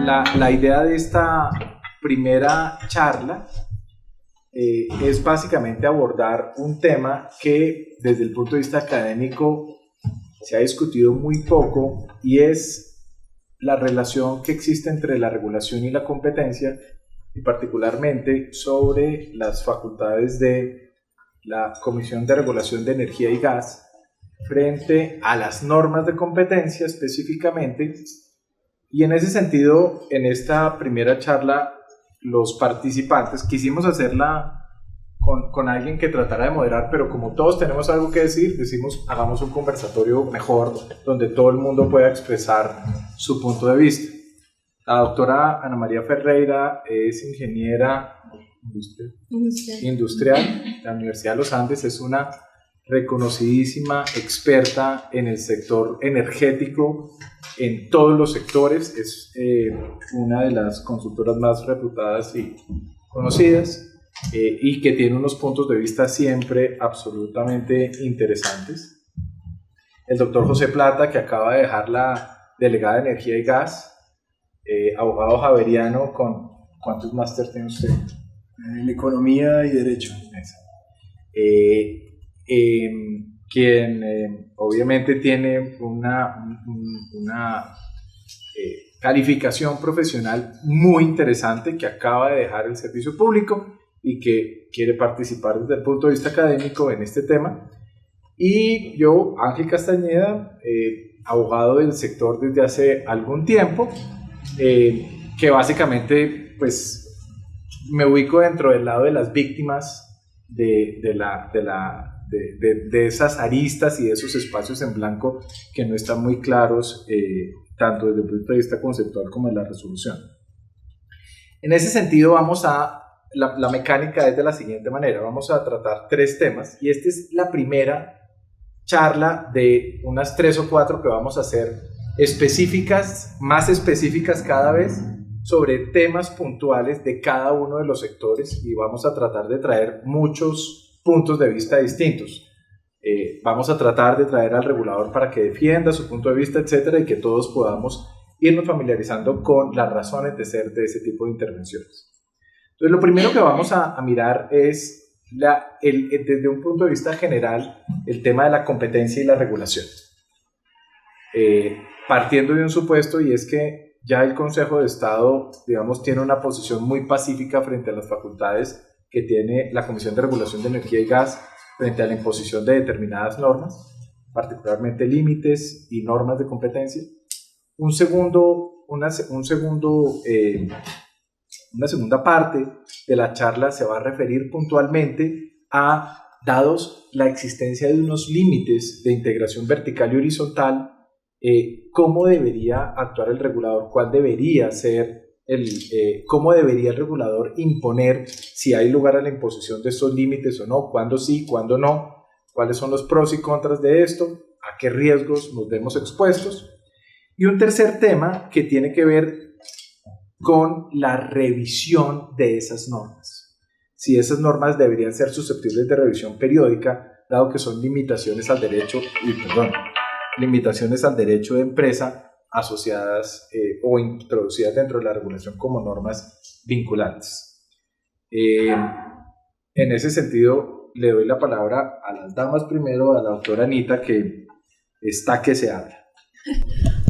la idea de esta primera charla es básicamente abordar un tema que desde el punto de vista académico se ha discutido muy poco, y es la relación que existe entre la regulación y la competencia, y particularmente sobre las facultades de la Comisión de Regulación de Energía y Gas frente a las normas de competencia específicamente. Y en ese sentido, en esta primera charla, los participantes quisimos hacerla con alguien que tratara de moderar, pero como todos tenemos algo que decir, decimos hagamos un conversatorio mejor donde todo el mundo pueda expresar su punto de vista. La doctora Ana María Ferreira es ingeniera industrial de la Universidad de los Andes, es una reconocidísima experta en el sector energético, en todos los sectores, es una de las consultoras más reputadas y conocidas, y que tiene unos puntos de vista siempre absolutamente interesantes. El doctor José Plata, que acaba de dejar la delegada de Energía y Gas, abogado javeriano, ¿cuántos máster tiene usted? En Economía y Derecho. Quien obviamente tiene una calificación profesional muy interesante, que acaba de dejar el servicio público y que quiere participar desde el punto de vista académico en este tema. Y yo, Ángel Castañeda, abogado del sector desde hace algún tiempo, que básicamente pues me ubico dentro del lado de las víctimas de esas aristas y de esos espacios en blanco que no están muy claros, tanto desde el punto de vista conceptual como de la resolución. En ese sentido, la mecánica es de la siguiente manera: vamos a tratar 3 temas, y esta es la primera charla de unas 3 o 4 que vamos a hacer específicas, más específicas cada vez, sobre temas puntuales de cada uno de los sectores, y vamos a tratar de traer muchos puntos de vista distintos. Vamos a tratar de traer al regulador para que defienda su punto de vista, etcétera, y que todos podamos irnos familiarizando con las razones de ser de ese tipo de intervenciones. Entonces, lo primero que vamos a mirar es desde un punto de vista general el tema de la competencia y la regulación, partiendo de un supuesto, y es que ya el Consejo de Estado, digamos, tiene una posición muy pacífica frente a las facultades que tiene la Comisión de Regulación de Energía y Gas frente a la imposición de determinadas normas, particularmente límites y normas de competencia. Una segunda parte de la charla se va a referir puntualmente a, dados la existencia de unos límites de integración vertical y horizontal, cómo debería actuar el regulador, cuál debería ser cómo debería el regulador imponer, si hay lugar a la imposición de estos límites o no, cuándo sí, cuándo no, cuáles son los pros y contras de esto, a qué riesgos nos vemos expuestos. Y un tercer tema que tiene que ver con la revisión de esas normas. Si esas normas deberían ser susceptibles de revisión periódica, dado que son limitaciones al derecho de empresa asociadas o introducidas dentro de la regulación como normas vinculantes. En ese sentido, le doy la palabra a las damas primero, a la doctora Anita, que está que se habla.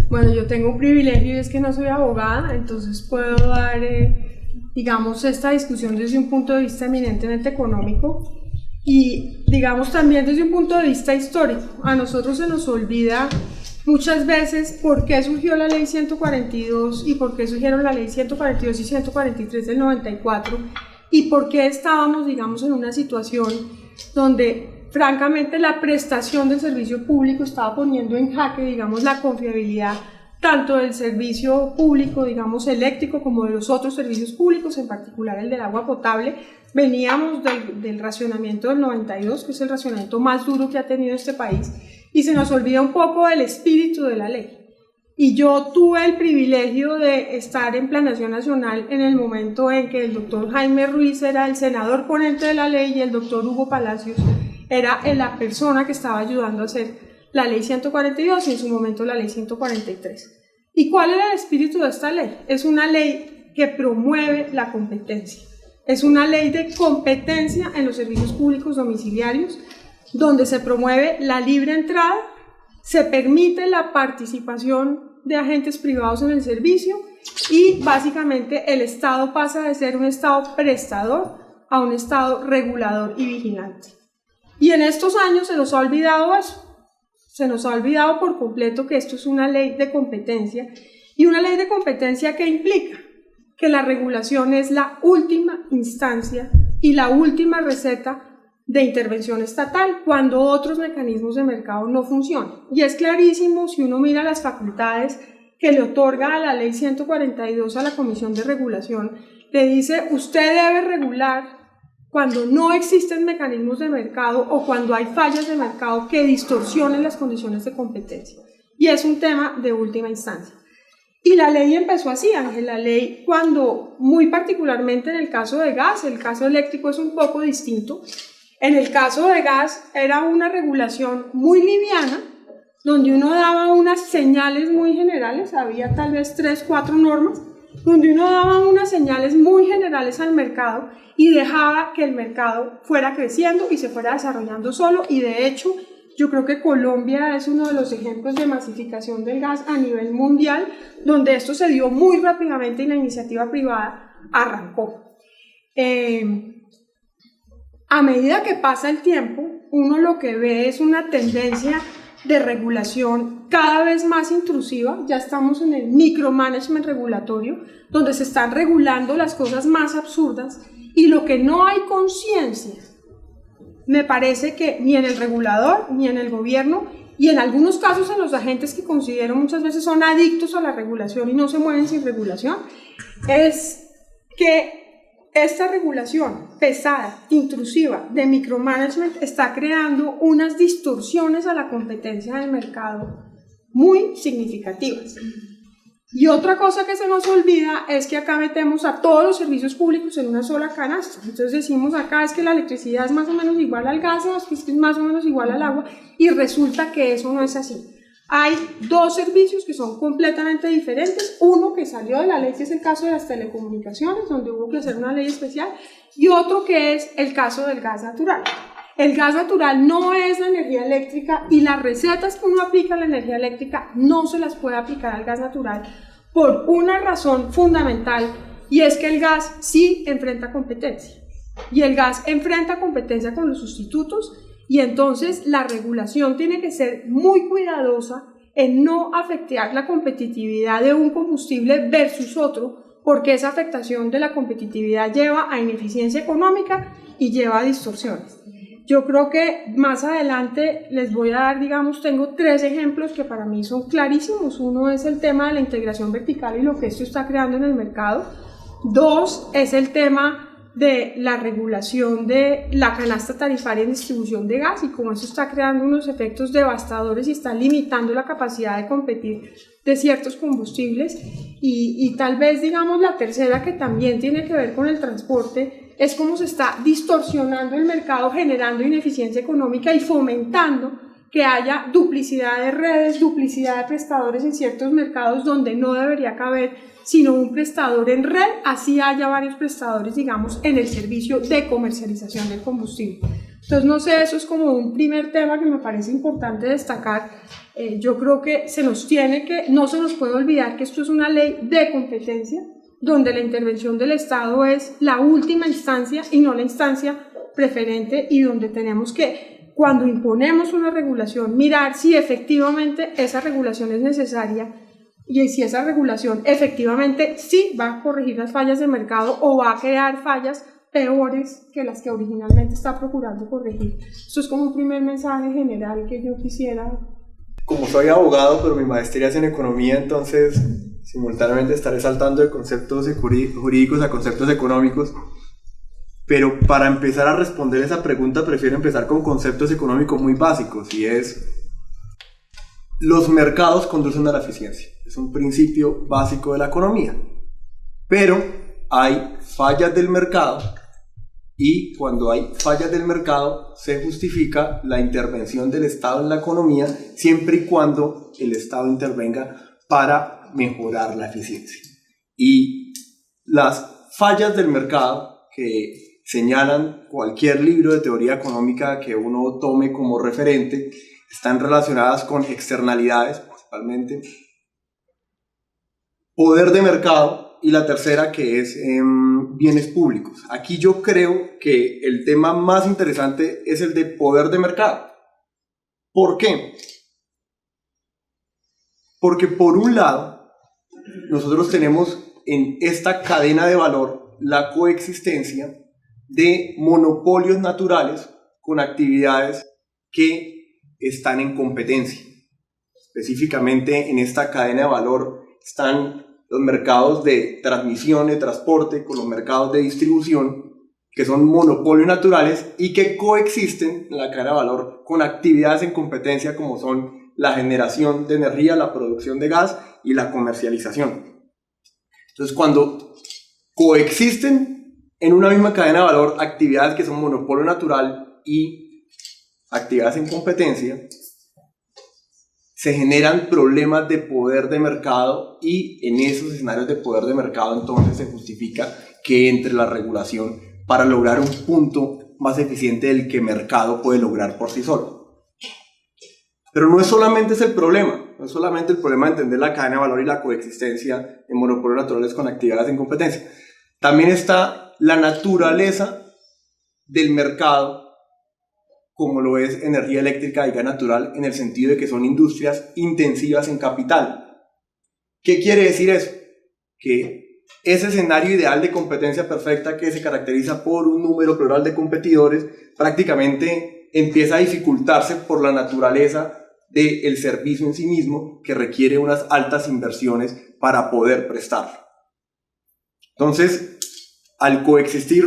Bueno, yo tengo un privilegio y es que no soy abogada, entonces puedo dar, digamos, esta discusión desde un punto de vista eminentemente económico y, digamos, también desde un punto de vista histórico. A nosotros se nos olvida muchas veces por qué surgió la ley 142 y por qué surgieron la ley 142 y 143 del 94 y por qué estábamos, digamos, en una situación donde francamente la prestación del servicio público estaba poniendo en jaque, digamos, la confiabilidad tanto del servicio público, digamos, eléctrico, como de los otros servicios públicos, en particular el del agua potable. Veníamos del racionamiento del 92, que es el racionamiento más duro que ha tenido este país, y se nos olvida un poco el espíritu de la ley. Y yo tuve el privilegio de estar en Planeación Nacional en el momento en que el doctor Jaime Ruiz era el senador ponente de la ley y el doctor Hugo Palacios era la persona que estaba ayudando a hacer la ley 142 y en su momento la ley 143. ¿Y cuál era el espíritu de esta ley? Es una ley que promueve la competencia. Es una ley de competencia en los servicios públicos domiciliarios, donde se promueve la libre entrada, se permite la participación de agentes privados en el servicio y básicamente el Estado pasa de ser un Estado prestador a un Estado regulador y vigilante. Y en estos años se nos ha olvidado eso. Se nos ha olvidado por completo que esto es una ley de competencia, y una ley de competencia que implica que la regulación es la última instancia y la última receta de intervención estatal cuando otros mecanismos de mercado no funcionan. Y es clarísimo si uno mira las facultades que le otorga a la ley 142 a la Comisión de Regulación. Le dice, usted debe regular cuando no existen mecanismos de mercado o cuando hay fallas de mercado que distorsionen las condiciones de competencia. Y es un tema de última instancia. Y la ley empezó así, Ángel. La ley, cuando, muy particularmente en el caso de gas, el caso eléctrico es un poco distinto. En el caso de gas era una regulación muy liviana, donde uno daba unas señales muy generales, había tal vez 3, 4 normas, donde uno daba unas señales muy generales al mercado y dejaba que el mercado fuera creciendo y se fuera desarrollando solo. Y de hecho, yo creo que Colombia es uno de los ejemplos de masificación del gas a nivel mundial, donde esto se dio muy rápidamente y la iniciativa privada arrancó. A medida que pasa el tiempo, uno lo que ve es una tendencia de regulación cada vez más intrusiva. Ya estamos en el micromanagement regulatorio, donde se están regulando las cosas más absurdas, y lo que no hay conciencia, me parece que ni en el regulador, ni en el gobierno, y en algunos casos en los agentes que considero muchas veces son adictos a la regulación y no se mueven sin regulación, es que esta regulación pesada, intrusiva, de micromanagement está creando unas distorsiones a la competencia del mercado muy significativas. Y otra cosa que se nos olvida es que acá metemos a todos los servicios públicos en una sola canasta. Entonces decimos acá es que la electricidad es más o menos igual al gas, es que es más o menos igual al agua, y resulta que eso no es así. Hay 2 servicios que son completamente diferentes, uno que salió de la ley, que es el caso de las telecomunicaciones, donde hubo que hacer una ley especial, y otro que es el caso del gas natural. El gas natural no es la energía eléctrica, y las recetas que uno aplica a la energía eléctrica no se las puede aplicar al gas natural por una razón fundamental, y es que el gas sí enfrenta competencia, y el gas enfrenta competencia con los sustitutos. Y entonces la regulación tiene que ser muy cuidadosa en no afectar la competitividad de un combustible versus otro, porque esa afectación de la competitividad lleva a ineficiencia económica y lleva a distorsiones. Yo creo que más adelante les voy a dar, digamos, tengo 3 ejemplos que para mí son clarísimos. Uno es el tema de la integración vertical y lo que esto está creando en el mercado. 2 es el tema de la regulación de la canasta tarifaria en distribución de gas, y como eso está creando unos efectos devastadores y está limitando la capacidad de competir de ciertos combustibles. Y tal vez, digamos, la tercera, que también tiene que ver con el transporte, es cómo se está distorsionando el mercado, generando ineficiencia económica y fomentando que haya duplicidad de redes, duplicidad de prestadores en ciertos mercados donde no debería caber sino un prestador en red, así haya varios prestadores, digamos, en el servicio de comercialización del combustible. Entonces, no sé, eso es como un primer tema que me parece importante destacar. Yo creo que no se nos puede olvidar que esto es una ley de competencia, donde la intervención del Estado es la última instancia y no la instancia preferente, y donde tenemos que, cuando imponemos una regulación, mirar si efectivamente esa regulación es necesaria y si esa regulación efectivamente sí va a corregir las fallas del mercado o va a crear fallas peores que las que originalmente está procurando corregir. Esto es como un primer mensaje general que yo quisiera. Como soy abogado, pero mi maestría es en economía, entonces simultáneamente estaré saltando de conceptos jurídicos a conceptos económicos. Pero para empezar a responder esa pregunta, prefiero empezar con conceptos económicos muy básicos, y es: los mercados conducen a la eficiencia. Es un principio básico de la economía. Pero hay fallas del mercado, y cuando hay fallas del mercado se justifica la intervención del Estado en la economía, siempre y cuando el Estado intervenga para mejorar la eficiencia. Y las fallas del mercado que señalan cualquier libro de teoría económica que uno tome como referente están relacionadas con externalidades, principalmente poder de mercado, y la tercera que es bienes públicos. Aquí yo creo que el tema más interesante es el de poder de mercado. ¿Por qué? Porque por un lado, nosotros tenemos en esta cadena de valor la coexistencia de monopolios naturales con actividades que están en competencia. Específicamente en esta cadena de valor están los mercados de transmisión, de transporte, con los mercados de distribución, que son monopolios naturales y que coexisten en la cadena de valor con actividades en competencia como son la generación de energía, la producción de gas y la comercialización. Entonces, cuando coexisten en una misma cadena de valor actividades que son monopolio natural y actividades en competencia, se generan problemas de poder de mercado, y en esos escenarios de poder de mercado entonces se justifica que entre la regulación para lograr un punto más eficiente del que el mercado puede lograr por sí solo. Pero no es solamente ese el problema, no es solamente el problema de entender la cadena de valor y la coexistencia de monopolios naturales con actividades en competencia. También está la naturaleza del mercado, como lo es energía eléctrica y gas natural, en el sentido de que son industrias intensivas en capital. ¿Qué quiere decir eso? Que ese escenario ideal de competencia perfecta, que se caracteriza por un número plural de competidores, prácticamente empieza a dificultarse por la naturaleza del servicio en sí mismo, que requiere unas altas inversiones para poder prestarlo. Entonces, al coexistir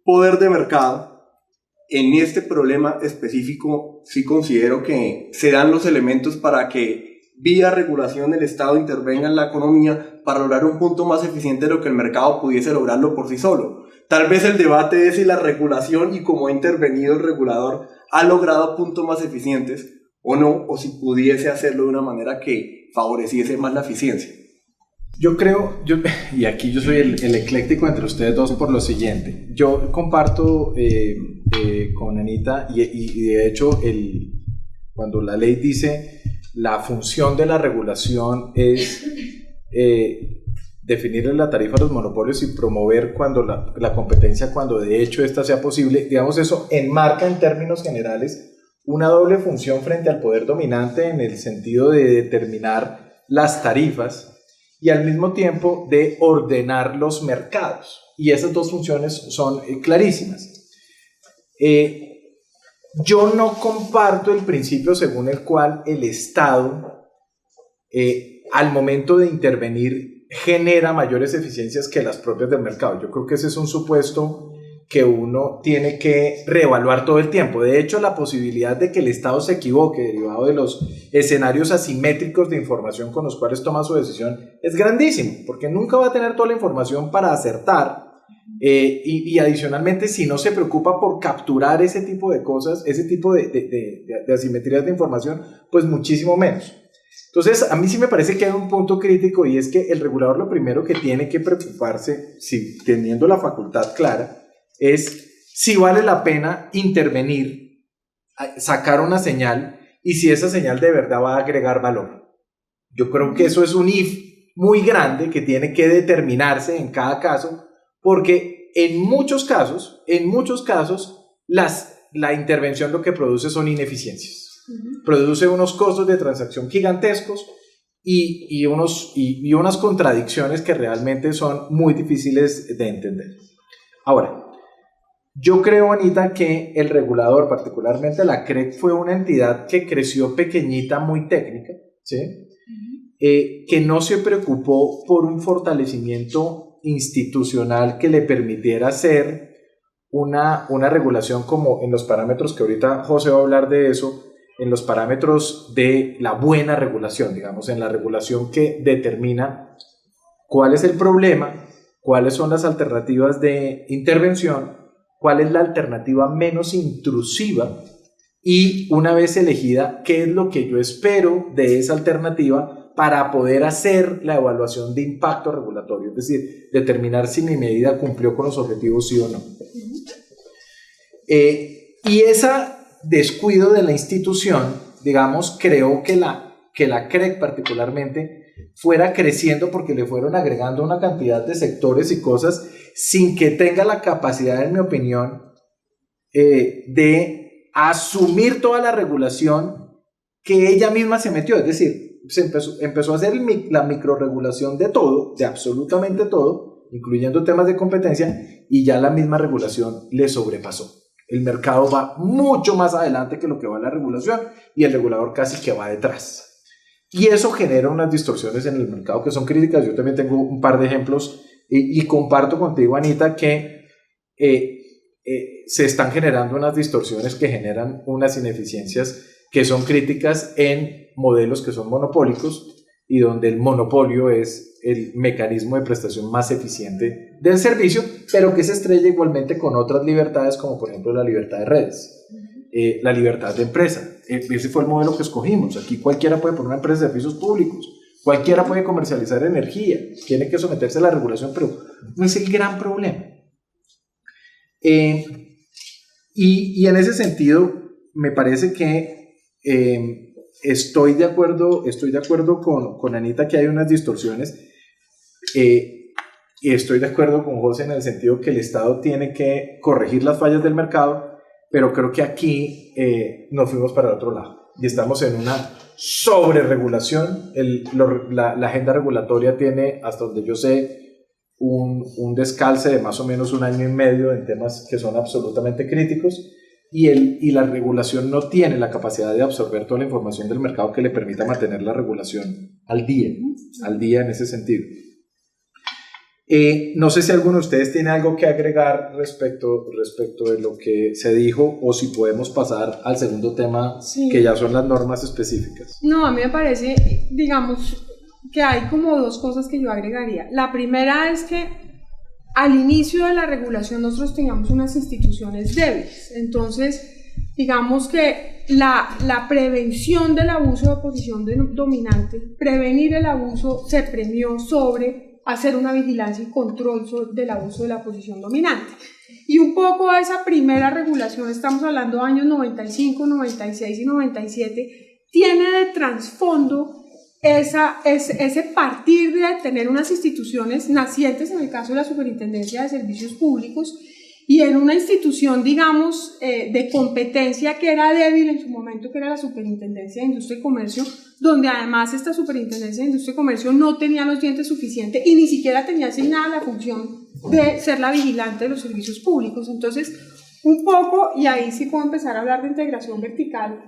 poder de mercado, en este problema específico sí considero que se dan los elementos para que vía regulación el Estado intervenga en la economía para lograr un punto más eficiente de lo que el mercado pudiese lograrlo por sí solo. Tal vez el debate es si la regulación y cómo ha intervenido el regulador ha logrado puntos más eficientes o no, o si pudiese hacerlo de una manera que favoreciese más la eficiencia. Yo creo, y aquí yo soy el ecléctico entre ustedes dos por lo siguiente. Yo comparto con Anita y de hecho cuando la ley dice la función de la regulación es definir la tarifa a los monopolios y promover cuando la competencia, cuando de hecho esta sea posible, digamos, eso enmarca en términos generales una doble función frente al poder dominante en el sentido de determinar las tarifas y al mismo tiempo de ordenar los mercados. Y esas dos funciones son clarísimas. Yo no comparto el principio según el cual el Estado, al momento de intervenir, genera mayores eficiencias que las propias del mercado. Yo creo que ese es un supuesto que uno tiene que reevaluar todo el tiempo. De hecho, la posibilidad de que el Estado se equivoque derivado de los escenarios asimétricos de información con los cuales toma su decisión es grandísimo, porque nunca va a tener toda la información para acertar, y adicionalmente, si no se preocupa por capturar ese tipo de cosas, ese tipo de asimetrías de información, pues muchísimo menos. Entonces, a mí sí me parece que hay un punto crítico, y es que el regulador lo primero que tiene que preocuparse, si teniendo la facultad clara, es si vale la pena intervenir, sacar una señal, y si esa señal de verdad va a agregar valor. Yo creo que eso es un if muy grande que tiene que determinarse en cada caso, porque en muchos casos, la intervención lo que produce son ineficiencias. Produce unos costos de transacción gigantescos y unas contradicciones que realmente son muy difíciles de entender. Ahora, yo creo, Anita, que el regulador, particularmente la CREC, fue una entidad que creció pequeñita, muy técnica, ¿sí? Que no se preocupó por un fortalecimiento institucional que le permitiera hacer una regulación como en los parámetros que ahorita José va a hablar de eso, en los parámetros de la buena regulación, digamos, en la regulación que determina cuál es el problema, cuáles son las alternativas de intervención, cuál es la alternativa menos intrusiva y, una vez elegida, qué es lo que yo espero de esa alternativa para poder hacer la evaluación de impacto regulatorio, es decir, determinar si mi medida cumplió con los objetivos sí o no. Y ese descuido de la institución, digamos, creó que la CREC particularmente fuera creciendo porque le fueron agregando una cantidad de sectores y cosas sin que tenga la capacidad, en mi opinión, de asumir toda la regulación que ella misma se metió. Es decir, empezó a hacer la microregulación de todo, de absolutamente todo, incluyendo temas de competencia, y ya la misma regulación le sobrepasó. El mercado va mucho más adelante que lo que va la regulación y el regulador casi que va detrás. Y eso genera unas distorsiones en el mercado que son críticas. Yo también tengo un par de ejemplos y comparto contigo, Anita, que se están generando unas distorsiones que generan unas ineficiencias que son críticas en modelos que son monopólicos y donde el monopolio es el mecanismo de prestación más eficiente del servicio, pero que se estrella igualmente con otras libertades, como por ejemplo la libertad de redes. La libertad de empresa. Ese fue el modelo que escogimos. Aquí cualquiera puede poner una empresa de servicios públicos, cualquiera puede comercializar energía, tiene que someterse a la regulación, pero no es el gran problema. Y en ese sentido, me parece que estoy de acuerdo con Anita que hay unas distorsiones, y estoy de acuerdo con José en el sentido que el Estado tiene que corregir las fallas del mercado, pero creo que aquí nos fuimos para el otro lado y estamos en una sobreregulación. La agenda regulatoria tiene, hasta donde yo sé, un descalce de más o menos 1 año y medio en temas que son absolutamente críticos, y la regulación no tiene la capacidad de absorber toda la información del mercado que le permita mantener la regulación al día en ese sentido. No sé si alguno de ustedes tiene algo que agregar respecto de lo que se dijo, o si podemos pasar al segundo tema, sí, que ya son las normas específicas. No, a mí me parece, digamos, que hay como 2 cosas que yo agregaría. La primera es que al inicio de la regulación nosotros teníamos unas instituciones débiles. Entonces, digamos que la prevención del abuso de posición dominante, prevenir el abuso, se premió sobre hacer una vigilancia y control del abuso de la posición dominante. Y un poco esa primera regulación, estamos hablando de años 95, 96 y 97, tiene de trasfondo ese partir de tener unas instituciones nacientes, en el caso de la Superintendencia de Servicios Públicos, y en una institución, digamos, de competencia que era débil en su momento, que era la Superintendencia de Industria y Comercio, donde además esta Superintendencia de Industria y Comercio no tenía los dientes suficientes y ni siquiera tenía asignada la función de ser la vigilante de los servicios públicos. Entonces, un poco, y ahí sí puedo empezar a hablar de integración vertical,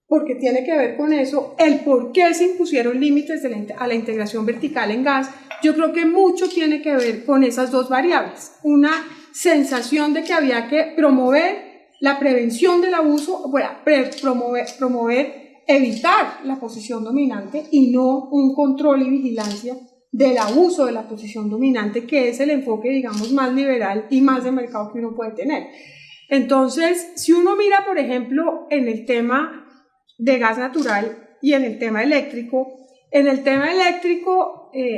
porque tiene que ver con eso, el por qué se impusieron límites a la integración vertical en gas. Yo creo que mucho tiene que ver con esas 2 variables. Una sensación de que había que promover la prevención del abuso, evitar la posición dominante y no un control y vigilancia del abuso de la posición dominante, que es el enfoque, digamos, más liberal y más de mercado que uno puede tener. Entonces, si uno mira, por ejemplo, en el tema de gas natural y en el tema eléctrico,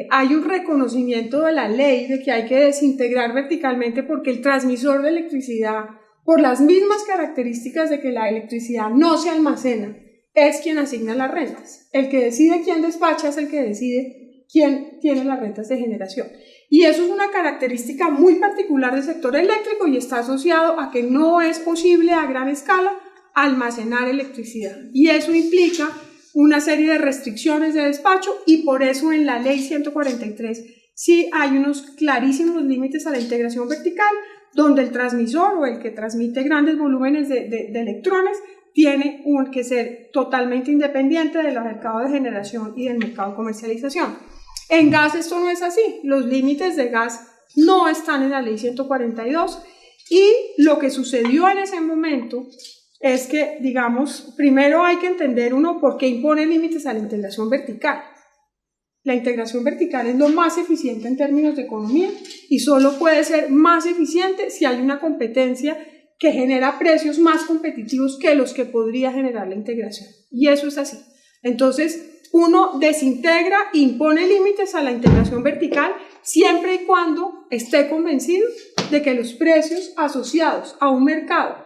hay un reconocimiento de la ley de que hay que desintegrar verticalmente, porque el transmisor de electricidad, por las mismas características de que la electricidad no se almacena, es quien asigna las rentas. El que decide quién despacha es el que decide quién tiene las rentas de generación. Y eso es una característica muy particular del sector eléctrico y está asociado a que no es posible a gran escala almacenar electricidad. Y eso implica una serie de restricciones de despacho, y por eso en la ley 143 sí hay unos clarísimos límites a la integración vertical, donde el transmisor o el que transmite grandes volúmenes de electrones tiene que ser totalmente independiente del mercado de generación y del mercado de comercialización. En gas esto no es así, los límites de gas no están en la ley 142, y lo que sucedió en ese momento es que, digamos, primero hay que entender por qué impone límites a la integración vertical. La integración vertical es lo más eficiente en términos de economía y solo puede ser más eficiente si hay una competencia que genera precios más competitivos que los que podría generar la integración. Y eso es así. Entonces, uno desintegra, impone límites a la integración vertical siempre y cuando esté convencido de que los precios asociados a un mercado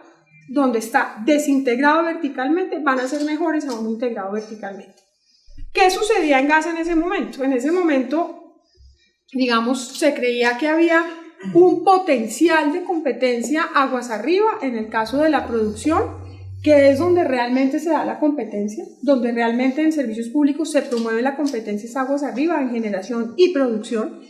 donde está desintegrado verticalmente van a ser mejores a uno integrado verticalmente. ¿Qué sucedía en gas en ese momento? En ese momento, digamos, se creía que había un potencial de competencia aguas arriba en el caso de la producción, que es donde realmente se da la competencia, donde realmente en servicios públicos se promueve la competencia es aguas arriba en generación y producción.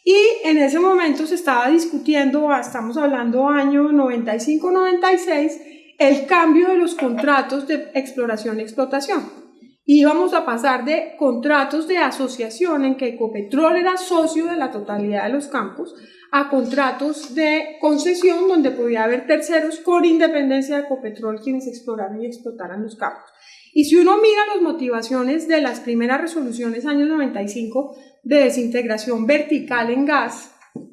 Y en ese momento se estaba discutiendo, estamos hablando año 95-96, el cambio de los contratos de exploración y explotación. Íbamos a pasar de contratos de asociación en que Ecopetrol era socio de la totalidad de los campos a contratos de concesión donde podía haber terceros con independencia de Ecopetrol quienes exploraran y explotaran los campos. Y si uno mira las motivaciones de las primeras resoluciones años 95 de desintegración vertical en gas,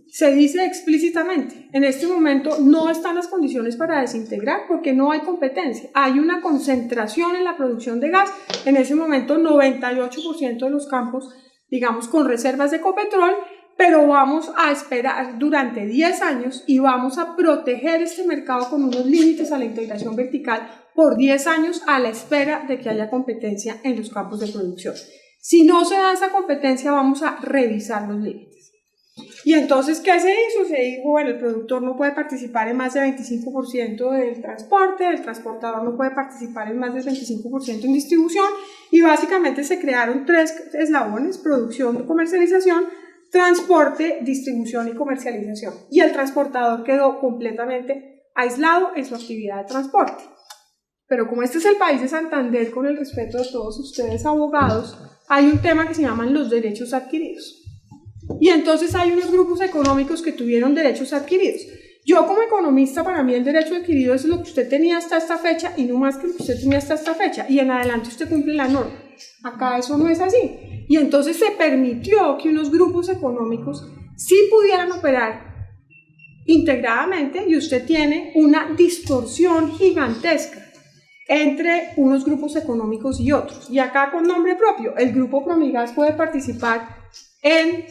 se dice explícitamente, en este momento no están las condiciones para desintegrar porque no hay competencia. Hay una concentración en la producción de gas, en ese momento 98% de los campos, digamos, con reservas de Ecopetrol, pero vamos a esperar durante 10 años y vamos a proteger este mercado con unos límites a la integración vertical por 10 años a la espera de que haya competencia en los campos de producción. Si no se da esa competencia, vamos a revisar los límites. Y entonces, ¿qué se hizo? Se dijo, bueno, el productor no puede participar en más del 25% del transporte, el transportador no puede participar en más del 25% en distribución, y básicamente se crearon 3 eslabones: producción, comercialización, transporte, distribución y comercialización. Y el transportador quedó completamente aislado en su actividad de transporte. Pero como este es el país de Santander, con el respeto de todos ustedes abogados, hay un tema que se llaman los derechos adquiridos. Y entonces hay unos grupos económicos que tuvieron derechos adquiridos. Yo como economista, para mí el derecho adquirido es lo que usted tenía hasta esta fecha y no más que lo que usted tenía hasta esta fecha. Y en adelante usted cumple la norma. Acá eso no es así. Y entonces se permitió que unos grupos económicos sí pudieran operar integradamente y usted tiene una distorsión gigantesca entre unos grupos económicos y otros. Y acá con nombre propio, el grupo Promigas puede participar en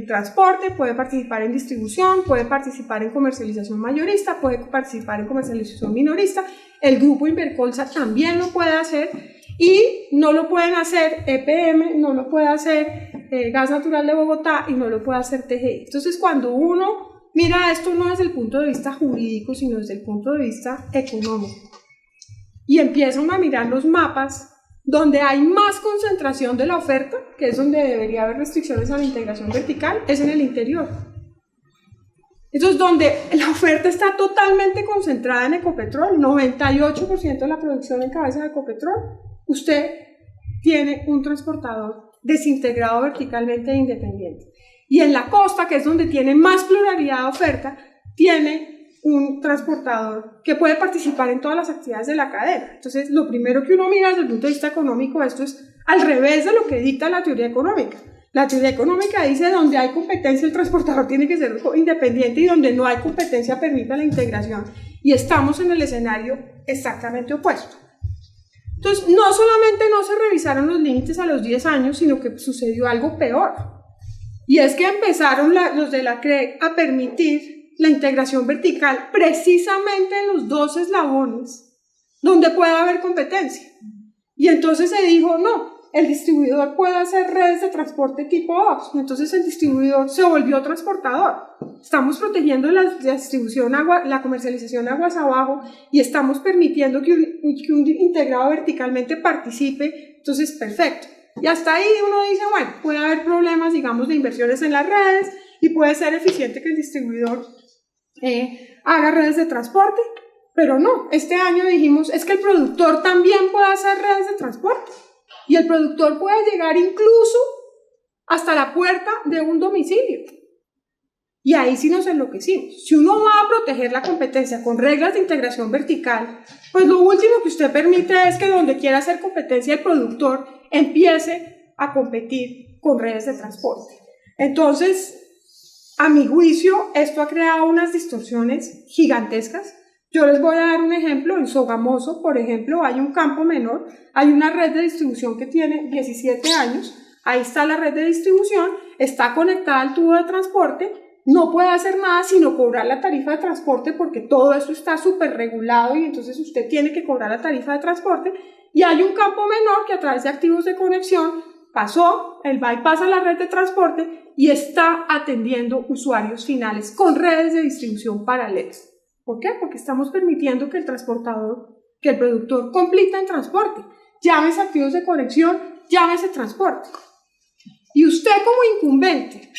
transporte, puede participar en distribución, puede participar en comercialización mayorista, puede participar en comercialización minorista. El grupo Invercolsa también lo puede hacer y no lo pueden hacer EPM, no lo puede hacer Gas Natural de Bogotá y no lo puede hacer TGI. Entonces, cuando uno mira esto no desde el punto de vista jurídico, sino desde el punto de vista económico, y empiezan a mirar los mapas donde hay más concentración de la oferta, que es donde debería haber restricciones a la integración vertical, es en el interior. Entonces, donde la oferta está totalmente concentrada en Ecopetrol, 98% de la producción en cabeza de Ecopetrol, usted tiene un transportador desintegrado verticalmente e independiente. Y en la costa, que es donde tiene más pluralidad de oferta, tiene un transportador que puede participar en todas las actividades de la cadena. Entonces, lo primero que uno mira desde el punto de vista económico, esto es al revés de lo que dicta la teoría económica. La teoría económica dice donde hay competencia el transportador tiene que ser independiente y donde no hay competencia permita la integración. Y estamos en el escenario exactamente opuesto. Entonces, no solamente no se revisaron los límites a los 10 años, sino que sucedió algo peor. Y es que empezaron los de la CREC a permitir la integración vertical precisamente en los 2 eslabones donde puede haber competencia. Y entonces se dijo, no, el distribuidor puede hacer redes de transporte tipo 2, y entonces el distribuidor se volvió transportador. Estamos protegiendo la distribución, la comercialización aguas abajo, y estamos permitiendo que un integrado verticalmente participe, entonces perfecto. Y hasta ahí uno dice, bueno, puede haber problemas, digamos, de inversiones en las redes, y puede ser eficiente que el distribuidor haga redes de transporte, pero no, este año dijimos, es que el productor también puede hacer redes de transporte. Y el productor puede llegar incluso hasta la puerta de un domicilio. Y ahí sí nos enloquecimos. Si uno va a proteger la competencia con reglas de integración vertical, pues lo último que usted permite es que donde quiera hacer competencia el productor empiece a competir con redes de transporte. Entonces, a mi juicio, esto ha creado unas distorsiones gigantescas. Yo les voy a dar un ejemplo. En Sogamoso, por ejemplo, hay un campo menor, hay una red de distribución que tiene 17 años, ahí está la red de distribución, está conectada al tubo de transporte, no puede hacer nada sino cobrar la tarifa de transporte porque todo esto está súper regulado y entonces usted tiene que cobrar la tarifa de transporte. Y hay un campo menor que a través de activos de conexión pasó, el bypass a la red de transporte y está atendiendo usuarios finales con redes de distribución paralelas. ¿Por qué? Porque estamos permitiendo que el transportador, que el productor compita en transporte. Llámese activos de conexión, llámese transporte. Y usted como incumbente,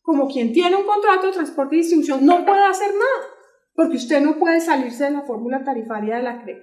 como quien tiene un contrato de transporte y distribución, no puede hacer nada, porque usted no puede salirse de la fórmula tarifaria de la CREC.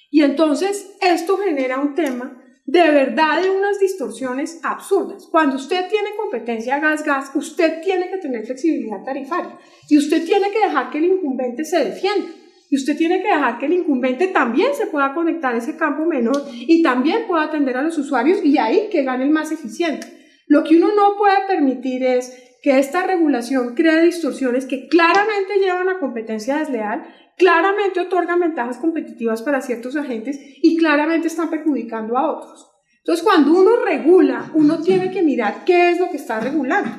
Y entonces esto genera un tema de verdad de unas distorsiones absurdas. Cuando usted tiene competencia gas-gas, usted tiene que tener flexibilidad tarifaria y usted tiene que dejar que el incumbente se defienda y usted tiene que dejar que el incumbente también se pueda conectar a ese campo menor y también pueda atender a los usuarios y ahí que gane el más eficiente. Lo que uno no puede permitir es que esta regulación cree distorsiones que claramente llevan a competencia desleal, claramente otorgan ventajas competitivas para ciertos agentes y claramente están perjudicando a otros. Entonces, cuando uno regula, uno tiene que mirar qué es lo que está regulando.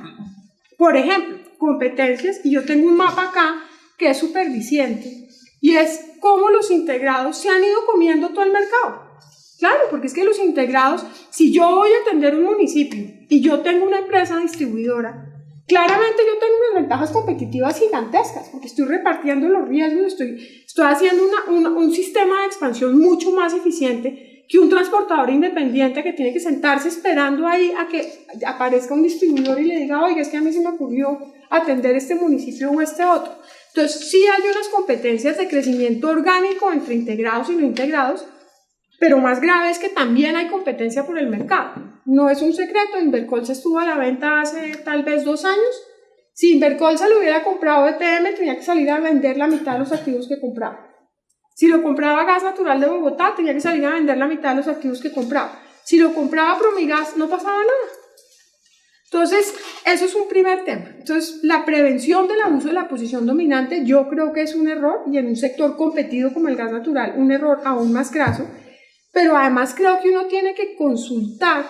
Por ejemplo, competencias, y yo tengo un mapa acá que es súper diciente, y es cómo los integrados se han ido comiendo todo el mercado. Claro, porque es que los integrados, si yo voy a atender un municipio y yo tengo una empresa distribuidora, claramente yo tengo unas ventajas competitivas gigantescas, porque estoy repartiendo los riesgos, estoy haciendo un sistema de expansión mucho más eficiente que un transportador independiente que tiene que sentarse esperando ahí a que aparezca un distribuidor y le diga, oiga, es que a mí se me ocurrió atender este municipio o este otro. Entonces, sí hay unas competencias de crecimiento orgánico entre integrados y no integrados, pero más grave es que también hay competencia por el mercado. No es un secreto, Invercolsa estuvo a la venta hace tal vez 2 años. Si Invercolsa lo hubiera comprado ETM, tenía que salir a vender la mitad de los activos que compraba. Si lo compraba Gas Natural de Bogotá, tenía que salir a vender la mitad de los activos que compraba. Si lo compraba Promigas, no pasaba nada. Entonces, eso es un primer tema. Entonces, la prevención del abuso de la posición dominante, yo creo que es un error, y en un sector competido como el gas natural, un error aún más graso. Pero además creo que uno tiene que consultar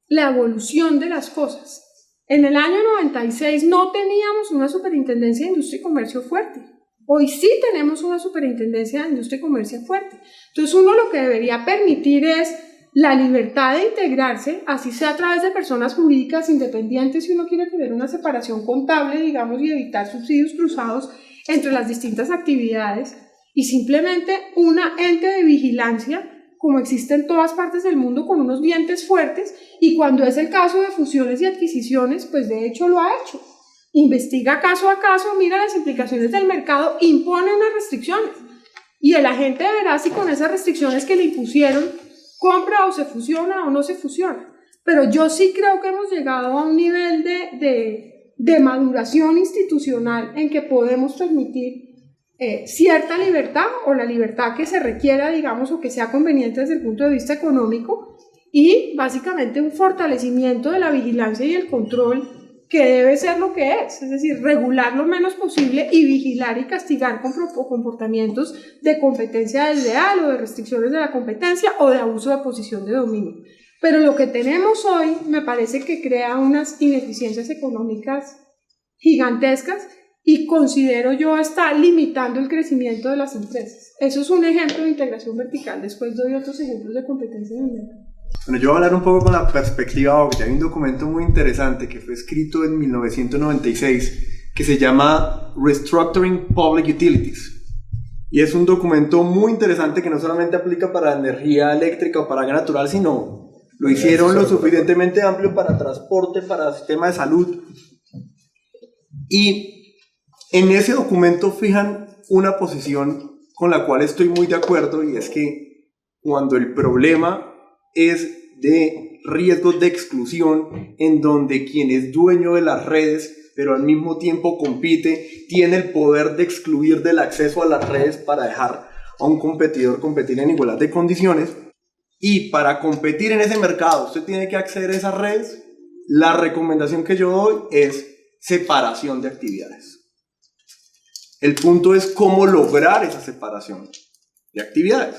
la evolución de las cosas. En el año 96 no teníamos una superintendencia de industria y comercio fuerte. Hoy sí tenemos una superintendencia de industria y comercio fuerte. Entonces uno lo que debería permitir es la libertad de integrarse, así sea a través de personas jurídicas independientes si uno quiere tener una separación contable, digamos, y evitar subsidios cruzados entre las distintas actividades, y simplemente una ente de vigilancia como existe en todas partes del mundo, con unos dientes fuertes, y cuando es el caso de fusiones y adquisiciones, pues de hecho lo ha hecho. Investiga caso a caso, mira las implicaciones del mercado, impone unas restricciones, y el agente verá si con esas restricciones que le impusieron, compra o se fusiona o no se fusiona. Pero yo sí creo que hemos llegado a un nivel de maduración institucional en que podemos permitir cierta libertad o la libertad que se requiera, digamos, o que sea conveniente desde el punto de vista económico, y básicamente un fortalecimiento de la vigilancia y el control que debe ser lo que es decir, regular lo menos posible y vigilar y castigar con comportamientos de competencia desleal o de restricciones de la competencia o de abuso de posición de dominio. Pero lo que tenemos hoy me parece que crea unas ineficiencias económicas gigantescas y considero yo está limitando el crecimiento de las empresas. Eso es un ejemplo de integración vertical. Después doy otros ejemplos de competencia en el mercado. Bueno, yo voy a hablar un poco con la perspectiva obvia. Hay un documento muy interesante que fue escrito en 1996 que se llama Restructuring Public Utilities. Y es un documento muy interesante que no solamente aplica para energía eléctrica o para gas natural, sino lo hicieron lo suficientemente amplio para transporte, para sistema de salud. Y en ese documento fijan una posición con la cual estoy muy de acuerdo, y es que cuando el problema es de riesgos de exclusión, en donde quien es dueño de las redes, pero al mismo tiempo compite, tiene el poder de excluir del acceso a las redes para dejar a un competidor competir en igualdad de condiciones, y para competir en ese mercado usted tiene que acceder a esas redes, la recomendación que yo doy es separación de actividades. El punto es cómo lograr esa separación de actividades.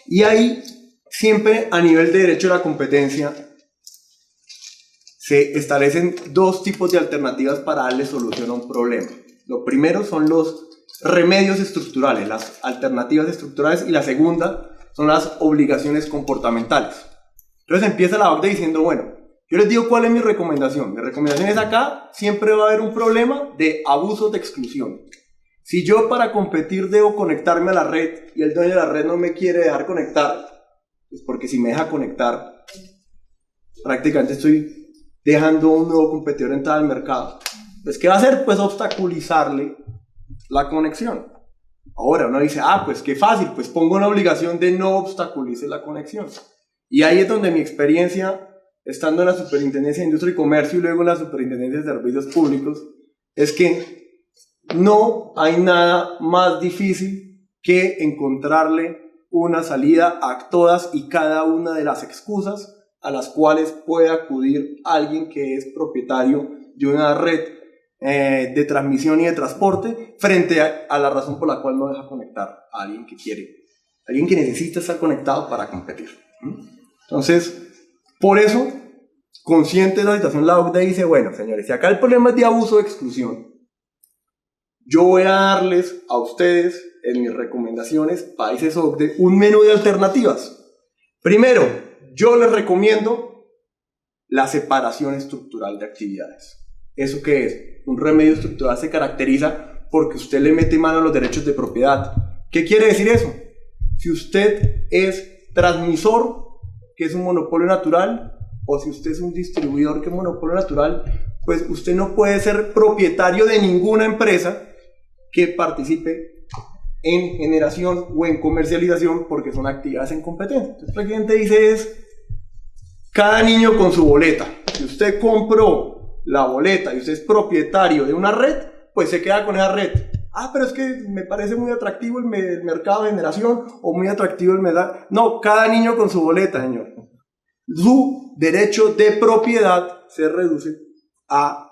Y ahí, siempre a nivel de derecho de la competencia, se establecen dos tipos de alternativas para darle solución a un problema. Lo primero son los remedios estructurales, las alternativas estructurales, y la segunda son las obligaciones comportamentales. Entonces empieza la OCDE diciendo, bueno, yo les digo cuál es mi recomendación. Mi recomendación es acá, siempre va a haber un problema de abuso de exclusión. Si yo para competir debo conectarme a la red y el dueño de la red no me quiere dejar conectar, pues porque si me deja conectar, prácticamente estoy dejando un nuevo competidor entrar al mercado. Pues ¿qué va a hacer? Pues obstaculizarle la conexión. Ahora uno dice, pues qué fácil, pues pongo una obligación de no obstaculice la conexión. Y ahí es donde mi experiencia, estando en la Superintendencia de Industria y Comercio y luego en la Superintendencia de Servicios Públicos, es que no hay nada más difícil que encontrarle una salida a todas y cada una de las excusas a las cuales puede acudir alguien que es propietario de una red de transmisión y de transporte frente a la razón por la cual no deja conectar a alguien que quiere, alguien que necesita estar conectado para competir. Entonces, por eso, consciente de la situación, la OCDE dice, bueno, señores, si acá el problema es de abuso de exclusión, yo voy a darles a ustedes, en mis recomendaciones, países OCDE, un menú de alternativas. Primero, yo les recomiendo la separación estructural de actividades. ¿Eso qué es? Un remedio estructural se caracteriza porque usted le mete mano a los derechos de propiedad. ¿Qué quiere decir eso? Si usted es transmisor, que es un monopolio natural, o si usted es un distribuidor, que es un monopolio natural, pues usted no puede ser propietario de ninguna empresa que participe en generación o en comercialización, porque son actividades en competencia. Entonces, lo que la gente dice es, cada niño con su boleta. Si usted compró la boleta y usted es propietario de una red, pues se queda con esa red. Pero es que me parece muy atractivo el mercado de generación, o muy atractivo el mercado. No, cada niño con su boleta, señor. Su derecho de propiedad se reduce a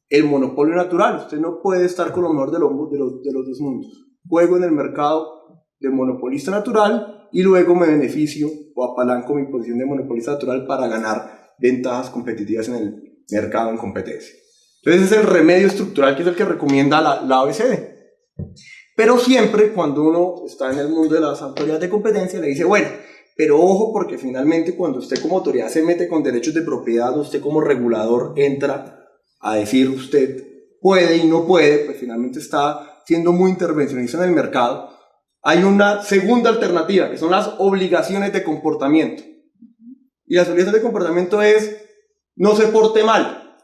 el monopolio natural. Usted no puede estar con lo mejor de los dos mundos. Juego en el mercado de monopolista natural y luego me beneficio o apalanco mi posición de monopolista natural para ganar ventajas competitivas en el mercado en competencia. Entonces ese es el remedio estructural, que es el que recomienda la OECD. Pero siempre cuando uno está en el mundo de las autoridades de competencia le dice, bueno, pero ojo, porque finalmente cuando usted como autoridad se mete con derechos de propiedad, usted como regulador entra a decir usted puede y no puede, pues finalmente está siendo muy intervencionista en el mercado. Hay una segunda alternativa, que son las obligaciones de comportamiento. Y las obligaciones de comportamiento es, no se porte mal.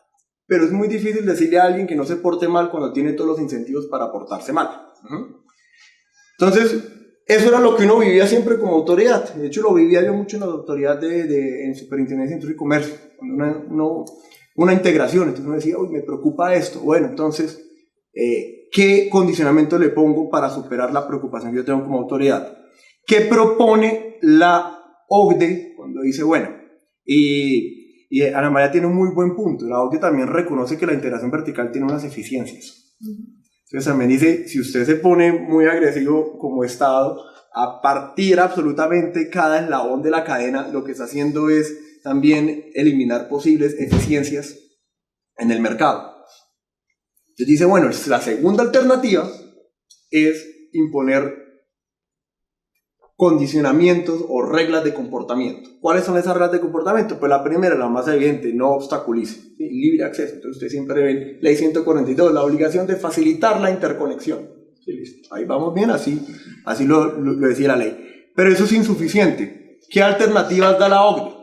Pero es muy difícil decirle a alguien que no se porte mal cuando tiene todos los incentivos para portarse mal. Entonces, eso era lo que uno vivía siempre como autoridad. De hecho, lo vivía yo mucho en la autoridad en Superintendencia de Industria y Comercio. Una integración. Entonces uno decía, uy, me preocupa esto. Bueno, entonces, ¿qué condicionamiento le pongo para superar la preocupación que yo tengo como autoridad? ¿Qué propone la OCDE cuando dice, bueno, y Ana María tiene un muy buen punto, la OCDE también reconoce que la integración vertical tiene unas eficiencias. Entonces también dice, si usted se pone muy agresivo como Estado, a partir absolutamente cada eslabón de la cadena, lo que está haciendo es también eliminar posibles eficiencias en el mercado. Entonces dice, bueno, la segunda alternativa es imponer condicionamientos o reglas de comportamiento. ¿Cuáles son esas reglas de comportamiento? Pues la primera, la más evidente, no obstaculice, ¿sí? Libre acceso. Entonces usted siempre ve ley 142, la obligación de facilitar la interconexión. ¿Sí? Listo. Ahí vamos bien, así lo decía la ley. Pero eso es insuficiente. ¿Qué alternativas da la OCDE?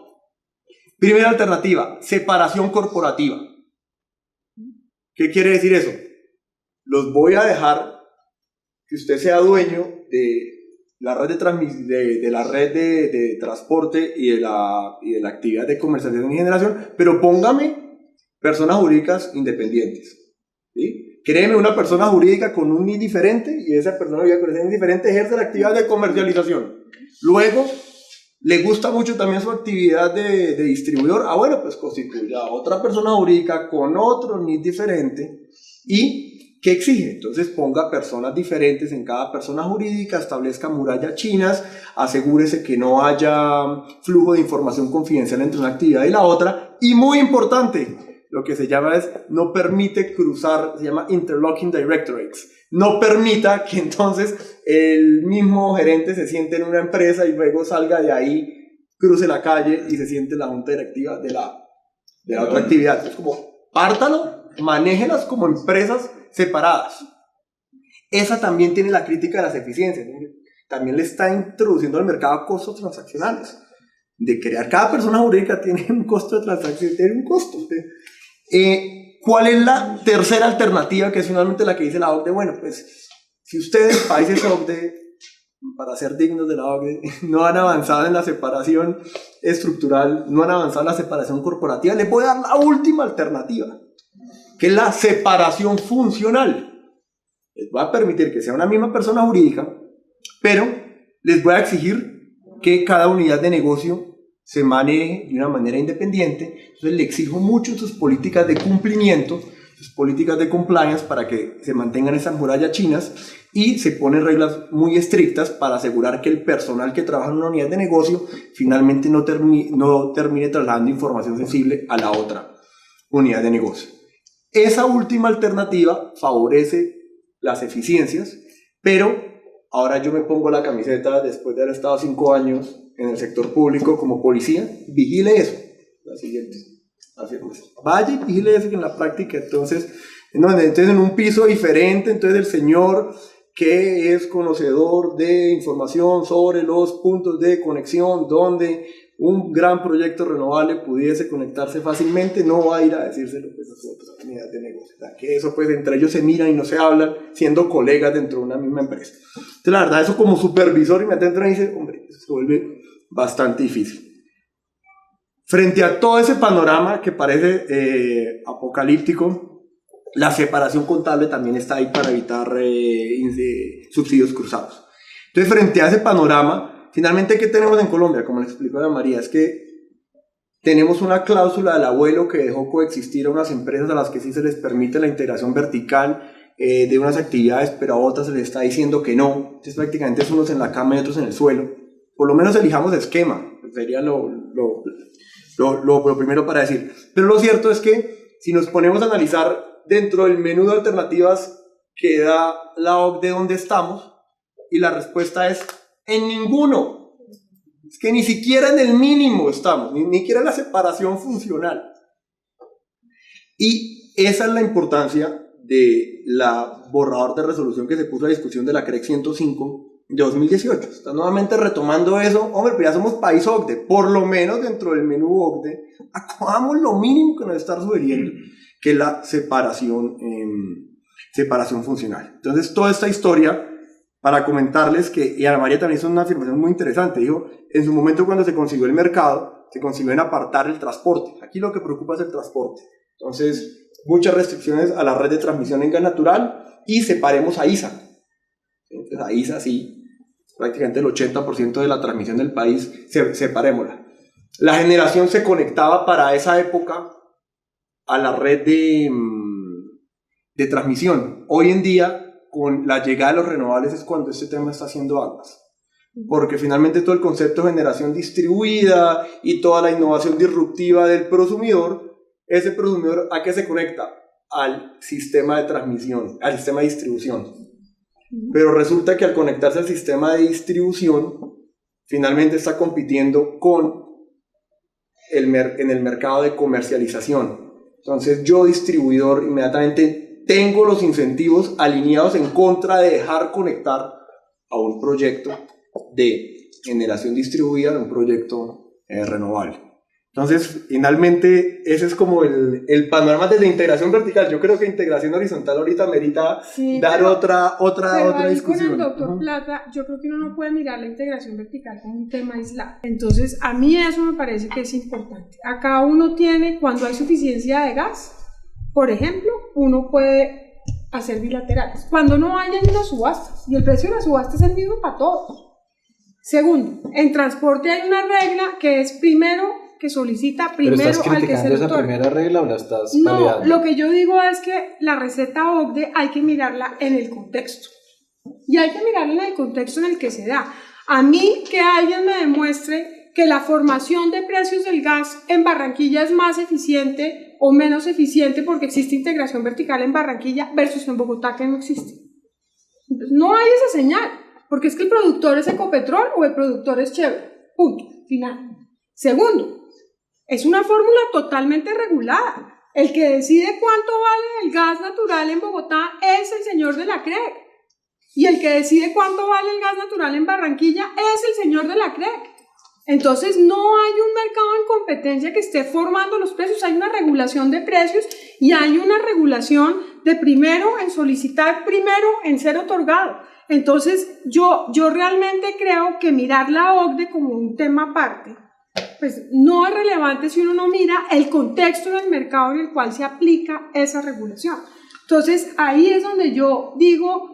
Primera alternativa, separación corporativa. ¿Qué quiere decir eso? Los voy a dejar que usted sea dueño de la red de transporte y de la actividad de comercialización y generación, pero póngame personas jurídicas independientes, ¿sí? Créeme una persona jurídica con un NID diferente, y esa persona jurídica con ese NID diferente ejerce la actividad de comercialización. Luego, le gusta mucho también su actividad de distribuidor. Bueno, pues constituya otra persona jurídica con otro NID diferente y ¿Qué exige? Entonces ponga personas diferentes en cada persona jurídica, establezca murallas chinas, asegúrese que no haya flujo de información confidencial entre una actividad y la otra, y muy importante, lo que se llama es, no permite cruzar, se llama interlocking directorates, no permita que entonces el mismo gerente se siente en una empresa y luego salga de ahí, cruce la calle y se siente en la junta directiva de la otra actividad. Es como, pártalo, manéjelas como empresas separadas. Esa también tiene la crítica de las eficiencias, ¿no? También le está introduciendo al mercado costos transaccionales. De crear, cada persona jurídica tiene un costo de transacción, tiene un costo. ¿Cuál es la tercera alternativa, que es finalmente la que dice la OCDE? Bueno, pues si ustedes, países OCDE, para ser dignos de la OCDE, no han avanzado en la separación estructural, no han avanzado en la separación corporativa, les voy a dar la última alternativa, que es la separación funcional. Les voy a permitir que sea una misma persona jurídica, pero les voy a exigir que cada unidad de negocio se maneje de una manera independiente. Entonces le exijo mucho en sus políticas de cumplimiento, sus políticas de compliance, para que se mantengan esas murallas chinas, y se ponen reglas muy estrictas para asegurar que el personal que trabaja en una unidad de negocio finalmente no termine trasladando información sensible a la otra unidad de negocio. Esa última alternativa favorece las eficiencias, pero ahora yo me pongo la camiseta, después de haber estado 5 años en el sector público como policía, vigile eso, la siguiente afirmación. Vaya y vigile eso, que en la práctica, entonces en un piso diferente, entonces el señor que es conocedor de información sobre los puntos de conexión donde un gran proyecto renovable pudiese conectarse fácilmente, no va a ir a decírselo pues, a su otra unidad de negocio. O sea, que eso pues entre ellos se miran y no se hablan, siendo colegas dentro de una misma empresa. Entonces la verdad, eso como supervisor y me atento y dice, hombre, eso se vuelve bastante difícil. Frente a todo ese panorama que parece apocalíptico, la separación contable también está ahí para evitar subsidios cruzados. Entonces, frente a ese panorama, finalmente, ¿qué tenemos en Colombia? Como le explicó Ana María, es que tenemos una cláusula del abuelo que dejó coexistir a unas empresas a las que sí se les permite la integración vertical de unas actividades, pero a otras se les está diciendo que no. Entonces, prácticamente es unos en la cama y otros en el suelo. Por lo menos elijamos esquema, sería lo primero para decir. Pero lo cierto es que si nos ponemos a analizar dentro del menú de alternativas que da la OCDE donde estamos, y la respuesta es en ninguno. Es que ni siquiera en el mínimo estamos, ni siquiera en la separación funcional. Y esa es la importancia de la borrador de resolución que se puso a discusión de la CREC 105 de 2018. Está nuevamente retomando eso. Hombre, pues ya somos país OCDE, por lo menos dentro del menú OCDE, acogamos lo mínimo que nos está sugiriendo, que es la separación funcional. Entonces, toda esta historia, para comentarles que, y Ana María también hizo una afirmación muy interesante, dijo, en su momento cuando se consiguió el mercado, se consiguió en apartar el transporte. Aquí lo que preocupa es el transporte. Entonces, muchas restricciones a la red de transmisión en gas natural, y separemos a ISA. Entonces, a ISA sí, prácticamente el 80% de la transmisión del país, separémosla. La generación se conectaba para esa época a la red de transmisión. Hoy en día, con la llegada de los renovables, es cuando este tema está haciendo aguas. Porque finalmente todo el concepto de generación distribuida y toda la innovación disruptiva del prosumidor, ese prosumidor, ¿a qué se conecta? Al sistema de transmisión, al sistema de distribución. Pero resulta que al conectarse al sistema de distribución, finalmente está compitiendo en el mercado de comercialización. Entonces yo, distribuidor, inmediatamente tengo los incentivos alineados en contra de dejar conectar a un proyecto de generación distribuida, a un proyecto renovable. Entonces, finalmente, ese es como el panorama de la integración vertical. Yo creo que integración horizontal ahorita merita dar otra discusión. Con el doctor Plata, yo creo que uno no puede mirar la integración vertical como un tema aislado. Entonces, a mí eso me parece que es importante. Acá uno tiene, cuando hay suficiencia de gas, por ejemplo, uno puede hacer bilaterales. Cuando no haya ni las subastas, y el precio de la subasta es el mismo para todos. Segundo, en transporte hay una regla que es, primero, que solicita ¿Pero primero estás al que se criticando le esa otorga. primera regla o la estás No, validando? lo que yo digo es que la receta OCDE hay que mirarla en el contexto. Y hay que mirarla en el contexto en el que se da. A mí que alguien me demuestre que la formación de precios del gas en Barranquilla es más eficiente o menos eficiente porque existe integración vertical en Barranquilla versus en Bogotá que no existe. Entonces, no hay esa señal, porque es que el productor es Ecopetrol o el productor es Chevron. Punto. Final. Segundo, es una fórmula totalmente regulada. El que decide cuánto vale el gas natural en Bogotá es el señor de la CREC. Y el que decide cuánto vale el gas natural en Barranquilla es el señor de la CREC. Entonces no hay un mercado en competencia que esté formando los precios, hay una regulación de precios y hay una regulación de primero en solicitar, primero en ser otorgado. Entonces yo realmente creo que mirar la OCDE como un tema aparte, pues no es relevante si uno no mira el contexto del mercado en el cual se aplica esa regulación. Entonces ahí es donde yo digo,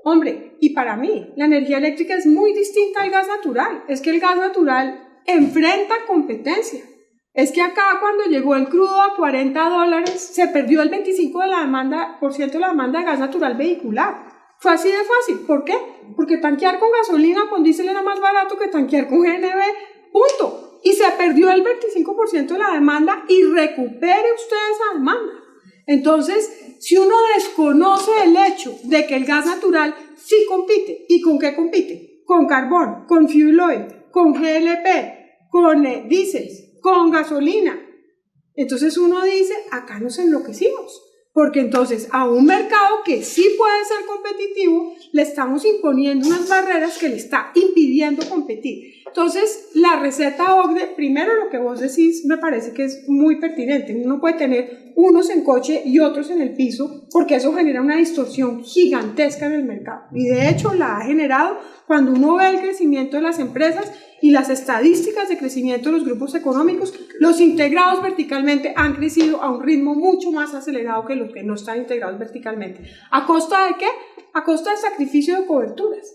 hombre, y para mí la energía eléctrica es muy distinta al gas natural. Es que el gas natural enfrenta competencia. Es que acá cuando llegó el crudo a $40 se perdió el 25% de la demanda de gas natural vehicular. Fue así de fácil. ¿Por qué? Porque tanquear con gasolina o con diésel era más barato que tanquear con GNV. Punto. Y se perdió el 25% de la demanda y recupere usted esa demanda. Entonces, si uno desconoce el hecho de que el gas natural sí compite, ¿y con qué compite? Con carbón, con fuel oil, con GLP, con diésel, con gasolina. Entonces uno dice, acá nos enloquecimos, porque entonces a un mercado que sí puede ser competitivo, le estamos imponiendo unas barreras que le está impidiendo competir. Entonces, la receta OCDE, primero lo que vos decís me parece que es muy pertinente. Uno puede tener unos en coche y otros en el piso, porque eso genera una distorsión gigantesca en el mercado. Y de hecho la ha generado cuando uno ve el crecimiento de las empresas y las estadísticas de crecimiento de los grupos económicos. Los integrados verticalmente han crecido a un ritmo mucho más acelerado que los que no están integrados verticalmente. ¿A costa de qué? A costa del sacrificio de coberturas.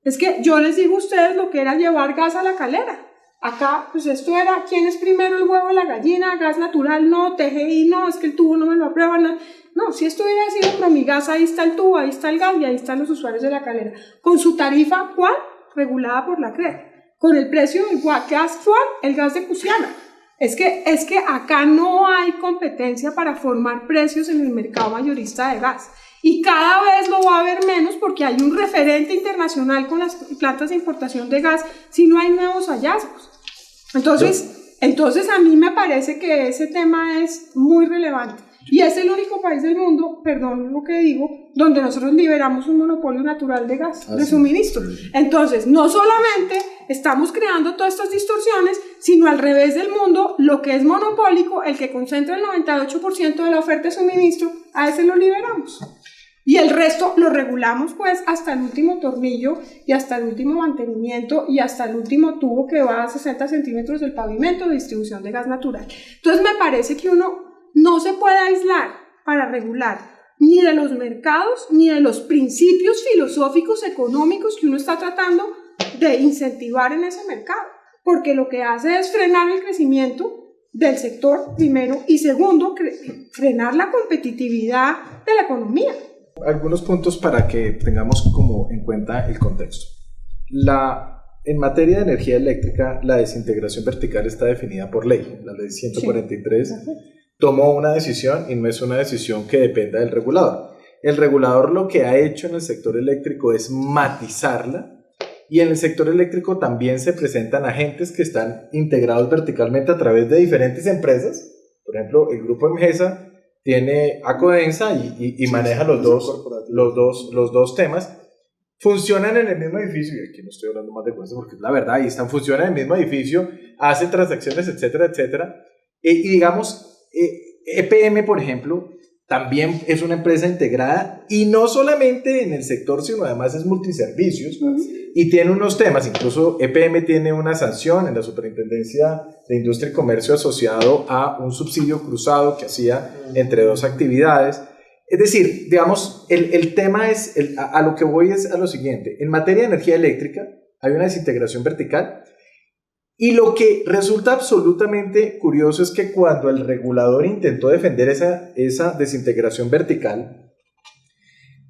Es que yo les digo a ustedes lo que era llevar gas a la calera. Acá, pues esto era, ¿quién es primero el huevo o la gallina? Gas natural, no, TGI, no, es que el tubo no me lo aprueban. No, no, si esto hubiera sido Promigas, ahí está el tubo, ahí está el gas y ahí están los usuarios de la calera. Con su tarifa, ¿cuál? Regulada por la CREC. Con el precio del gas, ¿cuál? El gas de Cusiana. Es que acá no hay competencia para formar precios en el mercado mayorista de gas. Y cada vez lo va a haber menos porque hay un referente internacional con las plantas de importación de gas si no hay nuevos hallazgos. Entonces a mí me parece que ese tema es muy relevante. Y es el único país del mundo, perdón lo que digo, donde nosotros liberamos un monopolio natural de gas, de suministro. Entonces, no solamente estamos creando todas estas distorsiones, sino al revés del mundo, lo que es monopólico, el que concentra el 98% de la oferta de suministro, a ese lo liberamos. Y el resto lo regulamos pues hasta el último tornillo y hasta el último mantenimiento y hasta el último tubo que va a 60 centímetros del pavimento de distribución de gas natural. Entonces me parece que uno no se puede aislar para regular ni de los mercados ni de los principios filosóficos económicos que uno está tratando de incentivar en ese mercado, porque lo que hace es frenar el crecimiento del sector primero y segundo, frenar la competitividad de la economía. Algunos puntos para que tengamos como en cuenta el contexto. En materia de energía eléctrica, la desintegración vertical está definida por ley. La ley 143 sí. Tomó una decisión y no es una decisión que dependa del regulador. El regulador lo que ha hecho en el sector eléctrico es matizarla, y en el sector eléctrico también se presentan agentes que están integrados verticalmente a través de diferentes empresas. Por ejemplo, el grupo Emgesa tiene Acodensa y maneja los dos temas. Funcionan en el mismo edificio, y aquí no estoy hablando más de cosas porque es la verdad, ahí funcionan en el mismo edificio, hacen transacciones, etcétera, etcétera. Y digamos, EPM, por ejemplo, también es una empresa integrada, y no solamente en el sector, sino además es multiservicios, y tiene unos temas. Incluso EPM tiene una sanción en la Superintendencia de Industria y Comercio asociado a un subsidio cruzado que hacía entre dos actividades. Es decir, digamos, el tema es, a lo que voy es a lo siguiente: en materia de energía eléctrica hay una desintegración vertical, Y lo que resulta absolutamente curioso es que cuando el regulador intentó defender esa desintegración vertical,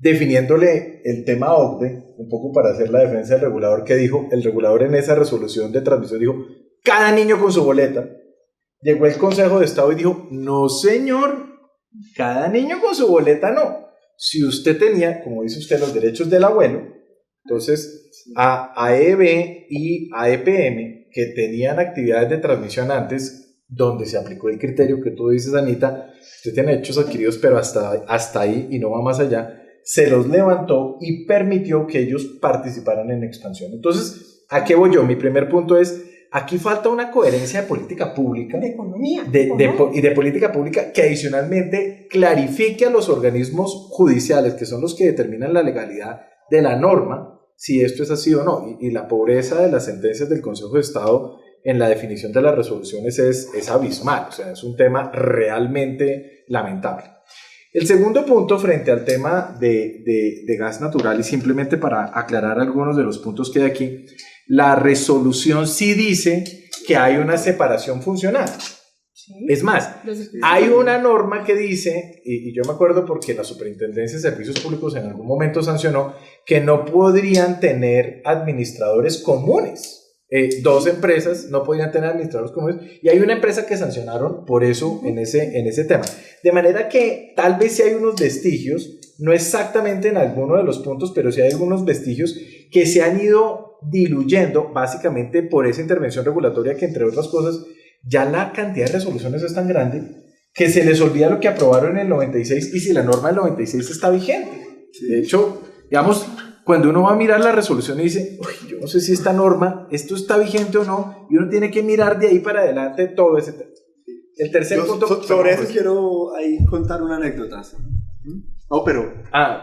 definiéndole el tema OCDE, un poco para hacer la defensa del regulador, que dijo, el regulador en esa resolución de transmisión dijo, cada niño con su boleta. Llegó el Consejo de Estado y dijo, no señor, cada niño con su boleta no. Si usted tenía, como dice usted, los derechos del abuelo, entonces a AEB y AEPM, que tenían actividades de transmisión antes, donde se aplicó el criterio que tú dices, Anita, usted tiene derechos adquiridos, pero hasta ahí y no va más allá, se los levantó y permitió que ellos participaran en expansión. Entonces, ¿a qué voy yo? Mi primer punto es, aquí falta una coherencia de política pública, de economía, y de política pública que adicionalmente clarifique a los organismos judiciales, que son los que determinan la legalidad de la norma, si esto es así o no. Y la pobreza de las sentencias del Consejo de Estado en la definición de las resoluciones es abismal, o sea, es un tema realmente lamentable. El segundo punto frente al tema de gas natural, y simplemente para aclarar algunos de los puntos que hay aquí, la resolución sí dice que hay una separación funcional. Sí. Es más, hay una norma que dice, y yo me acuerdo porque la Superintendencia de Servicios Públicos en algún momento sancionó, que no podrían tener administradores comunes. Dos empresas no podían tener administradores comunes, y hay una empresa que sancionaron por eso en ese tema. De manera que tal vez sí hay unos vestigios, no exactamente en alguno de los puntos, pero sí hay algunos vestigios que se han ido diluyendo básicamente por esa intervención regulatoria que, entre otras cosas, ya la cantidad de resoluciones es tan grande que se les olvida lo que aprobaron en el 96 y si la norma del 96 está vigente. De hecho, digamos, cuando uno va a mirar la resolución y dice, uy, yo no sé si esta norma, esto está vigente o no, y uno tiene que mirar de ahí para adelante todo ese tema. El tercer punto... Sobre eso quiero ahí contar una anécdota. No, pero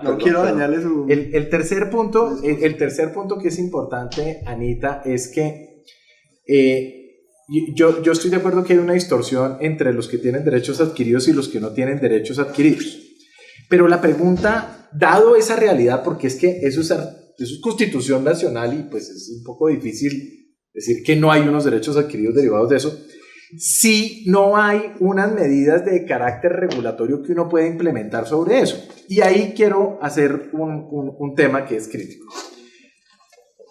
no quiero dañarle su... El tercer punto que es importante, Anita, es que yo estoy de acuerdo que hay una distorsión entre los que tienen derechos adquiridos y los que no tienen derechos adquiridos. Pero la pregunta, dado esa realidad, porque es que eso es Constitución Nacional y pues es un poco difícil decir que no hay unos derechos adquiridos derivados de eso, si no hay unas medidas de carácter regulatorio que uno pueda implementar sobre eso. Y ahí quiero hacer un tema que es crítico.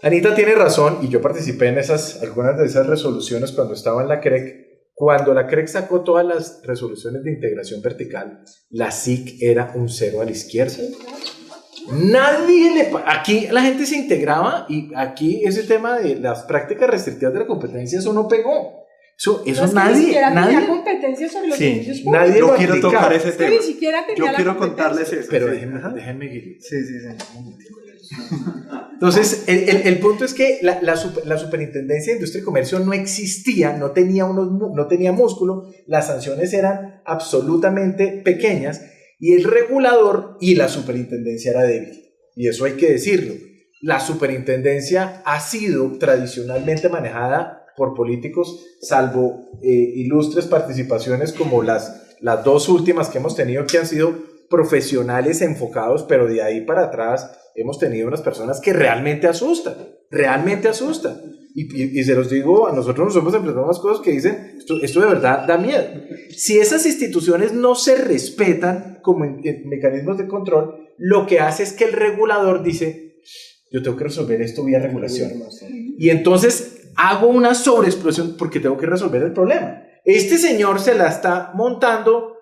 Anita tiene razón, y yo participé en algunas de esas resoluciones cuando estaba en la CREC. Cuando la CREC sacó todas las resoluciones de integración vertical, la SIC era un cero a la izquierda. Sí, claro. Aquí la gente se integraba, y aquí ese tema de las prácticas restrictivas de la competencia, eso no pegó. Eso nadie tenía competencia sobre los servicios públicos. Nadie lo quiero tocar ese tema. Ni siquiera tenía yo quiero contarles eso. Pero déjenme guiar. Sí. Entonces, el punto es que la Superintendencia de Industria y Comercio no existía, no tenía músculo, las sanciones eran absolutamente pequeñas, y el regulador y la superintendencia era débil. Y eso hay que decirlo. La superintendencia ha sido tradicionalmente manejada por políticos, salvo ilustres participaciones como las dos últimas que hemos tenido, que han sido profesionales enfocados, pero de ahí para atrás hemos tenido unas personas que realmente asustan. Y se los digo, a nosotros nos hemos enfrentado a unas cosas que dicen, esto de verdad da miedo. Si esas instituciones no se respetan como en mecanismos de control, lo que hace es que el regulador dice, yo tengo que resolver esto vía regulación. Y entonces hago una sobreexplotación porque tengo que resolver el problema. Este señor se la está montando,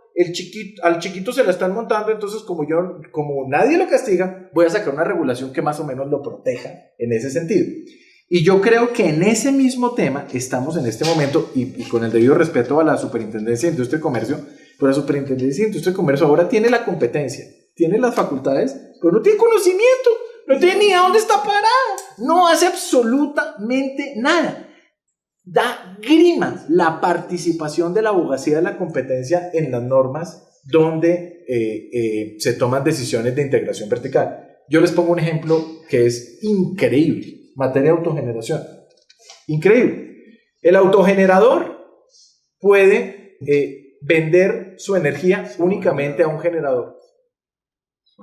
al chiquito se la están montando, entonces como nadie lo castiga, voy a sacar una regulación que más o menos lo proteja en ese sentido. Y yo creo que en ese mismo tema estamos en este momento, y con el debido respeto a la Superintendencia de Industria y Comercio, pero la Superintendencia de Industria y Comercio ahora tiene la competencia, tiene las facultades, pero no tiene conocimiento, no tiene ni a dónde está parada, no hace absolutamente nada. Da grima la participación de la abogacía de la competencia en las normas donde se toman decisiones de integración vertical. Yo les pongo un ejemplo que es increíble. Materia de autogeneración. Increíble. El autogenerador puede vender su energía únicamente a un generador.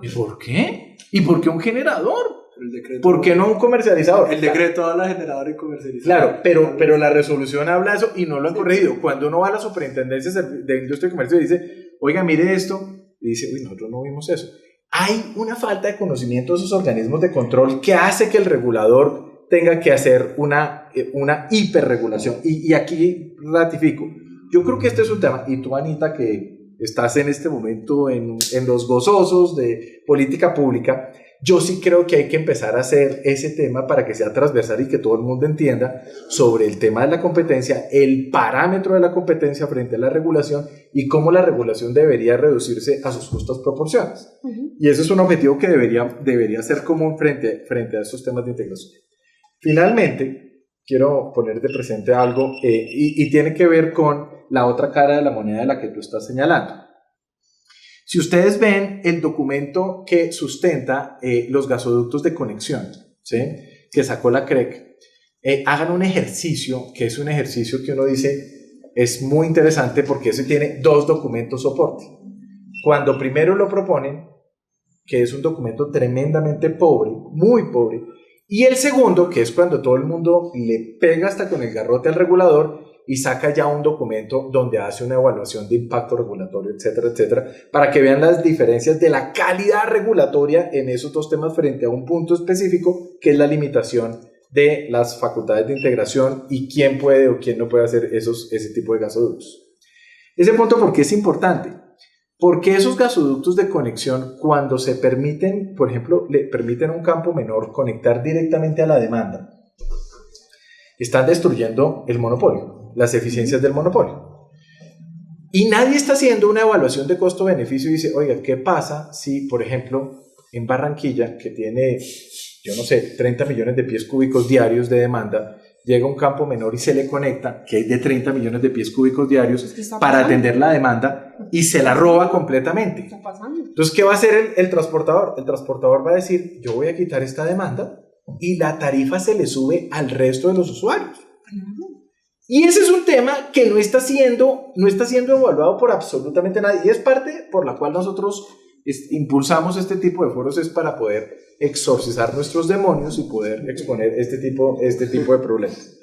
¿Y por qué? ¿Y por qué un generador? El decreto, ¿Por qué no un comercializador? El decreto habla de generador y comercializador. Claro, pero la resolución habla de eso y no lo han corregido. Cuando uno va a la superintendencia de Industria y Comercio y dice, oiga, mire esto, y dice, uy, nosotros no vimos eso. Hay una falta de conocimiento de esos organismos de control que hace que el regulador tenga que hacer una hiperregulación. Y aquí ratifico, yo creo que este es un tema, y tú, Anita, que estás en este momento en los gozosos de política pública, yo sí creo que hay que empezar a hacer ese tema para que sea transversal y que todo el mundo entienda sobre el tema de la competencia, el parámetro de la competencia frente a la regulación y cómo la regulación debería reducirse a sus justas proporciones. Y ese es un objetivo que debería ser común frente a estos temas de integración. Finalmente, quiero poner de presente algo y tiene que ver con la otra cara de la moneda de la que tú estás señalando. Si ustedes ven el documento que sustenta los gasoductos de conexión, ¿sí?, que sacó la CREC, hagan un ejercicio, que es un ejercicio que uno dice es muy interesante porque ese tiene dos documentos soporte. Cuando primero lo proponen, que es un documento tremendamente pobre, muy pobre, y el segundo, que es cuando todo el mundo le pega hasta con el garrote al regulador y saca ya un documento donde hace una evaluación de impacto regulatorio, etcétera, etcétera, para que vean las diferencias de la calidad regulatoria en esos dos temas frente a un punto específico, que es la limitación de las facultades de integración y quién puede o quién no puede hacer ese tipo de gasoductos. Ese punto, ¿por qué es importante? Porque esos gasoductos de conexión, cuando se permiten, por ejemplo, le permiten a un campo menor conectar directamente a la demanda, están destruyendo el monopolio, las eficiencias del monopolio. Y nadie está haciendo una evaluación de costo-beneficio y dice, oiga, ¿qué pasa si, por ejemplo, en Barranquilla, que tiene, yo no sé, 30 millones de pies cúbicos diarios de demanda, llega un campo menor y se le conecta, que es de 30 millones de pies cúbicos diarios, para atender la demanda, y se la roba completamente? Entonces, ¿qué va a hacer el transportador? El transportador va a decir, yo voy a quitar esta demanda, y la tarifa se le sube al resto de los usuarios. Y ese es un tema que no está siendo evaluado por absolutamente nadie, y es parte por la cual nosotros impulsamos este tipo de foros, es para poder exorcizar nuestros demonios y poder exponer este tipo de problemas.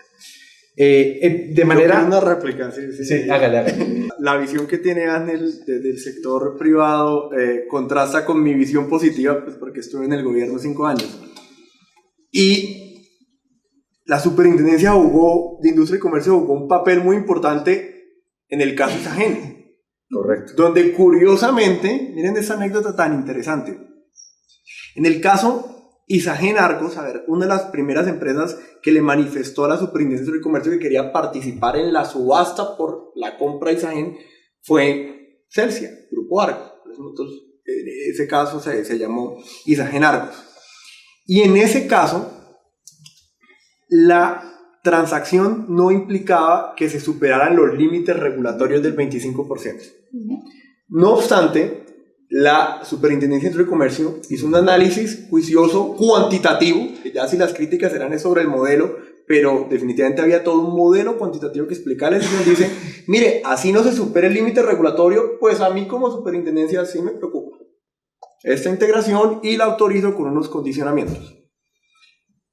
De manera... Una réplica, sí. Sí, hágale. La visión que tiene Ángel del sector privado contrasta con mi visión positiva, pues porque estuve en el gobierno 5 años. Y la Superintendencia de Industria y Comercio jugó un papel muy importante en el caso Isagen. Correcto. Donde curiosamente, miren esta anécdota tan interesante. En el caso Isagen Argos, a ver, una de las primeras empresas que le manifestó a la Superintendencia de Comercio que quería participar en la subasta por la compra de Isagen fue Celsia, Grupo Argos. En ese caso se llamó Isagen Argos. Y en ese caso, la transacción no implicaba que se superaran los límites regulatorios del 25%. No obstante, la Superintendencia de Industria y Comercio hizo un análisis juicioso cuantitativo, que ya si las críticas eran sobre el modelo, pero definitivamente había todo un modelo cuantitativo que explicarles, y nos dice, mire, así no se supera el límite regulatorio, pues a mí como superintendencia sí me preocupa esta integración y la autorizo con unos condicionamientos.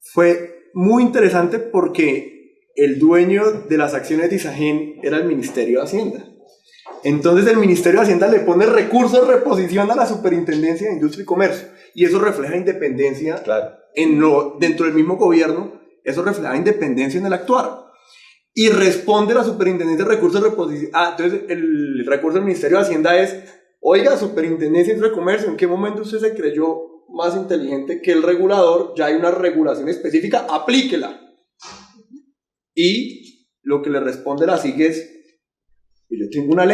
Fue muy interesante porque el dueño de las acciones de Isagen era el Ministerio de Hacienda. Entonces el Ministerio de Hacienda le pone recursos de reposición a la Superintendencia de Industria y Comercio, y eso refleja independencia. Claro. Dentro del mismo gobierno, eso refleja independencia en el actuar. Y responde la Superintendencia de recursos de reposición. Entonces el recurso del Ministerio de Hacienda es, oiga, Superintendencia de Industria y Comercio, ¿en qué momento usted se creyó más inteligente que el regulador? Ya hay una regulación específica, aplíquela. Y lo que le responde la SIG es, yo tengo una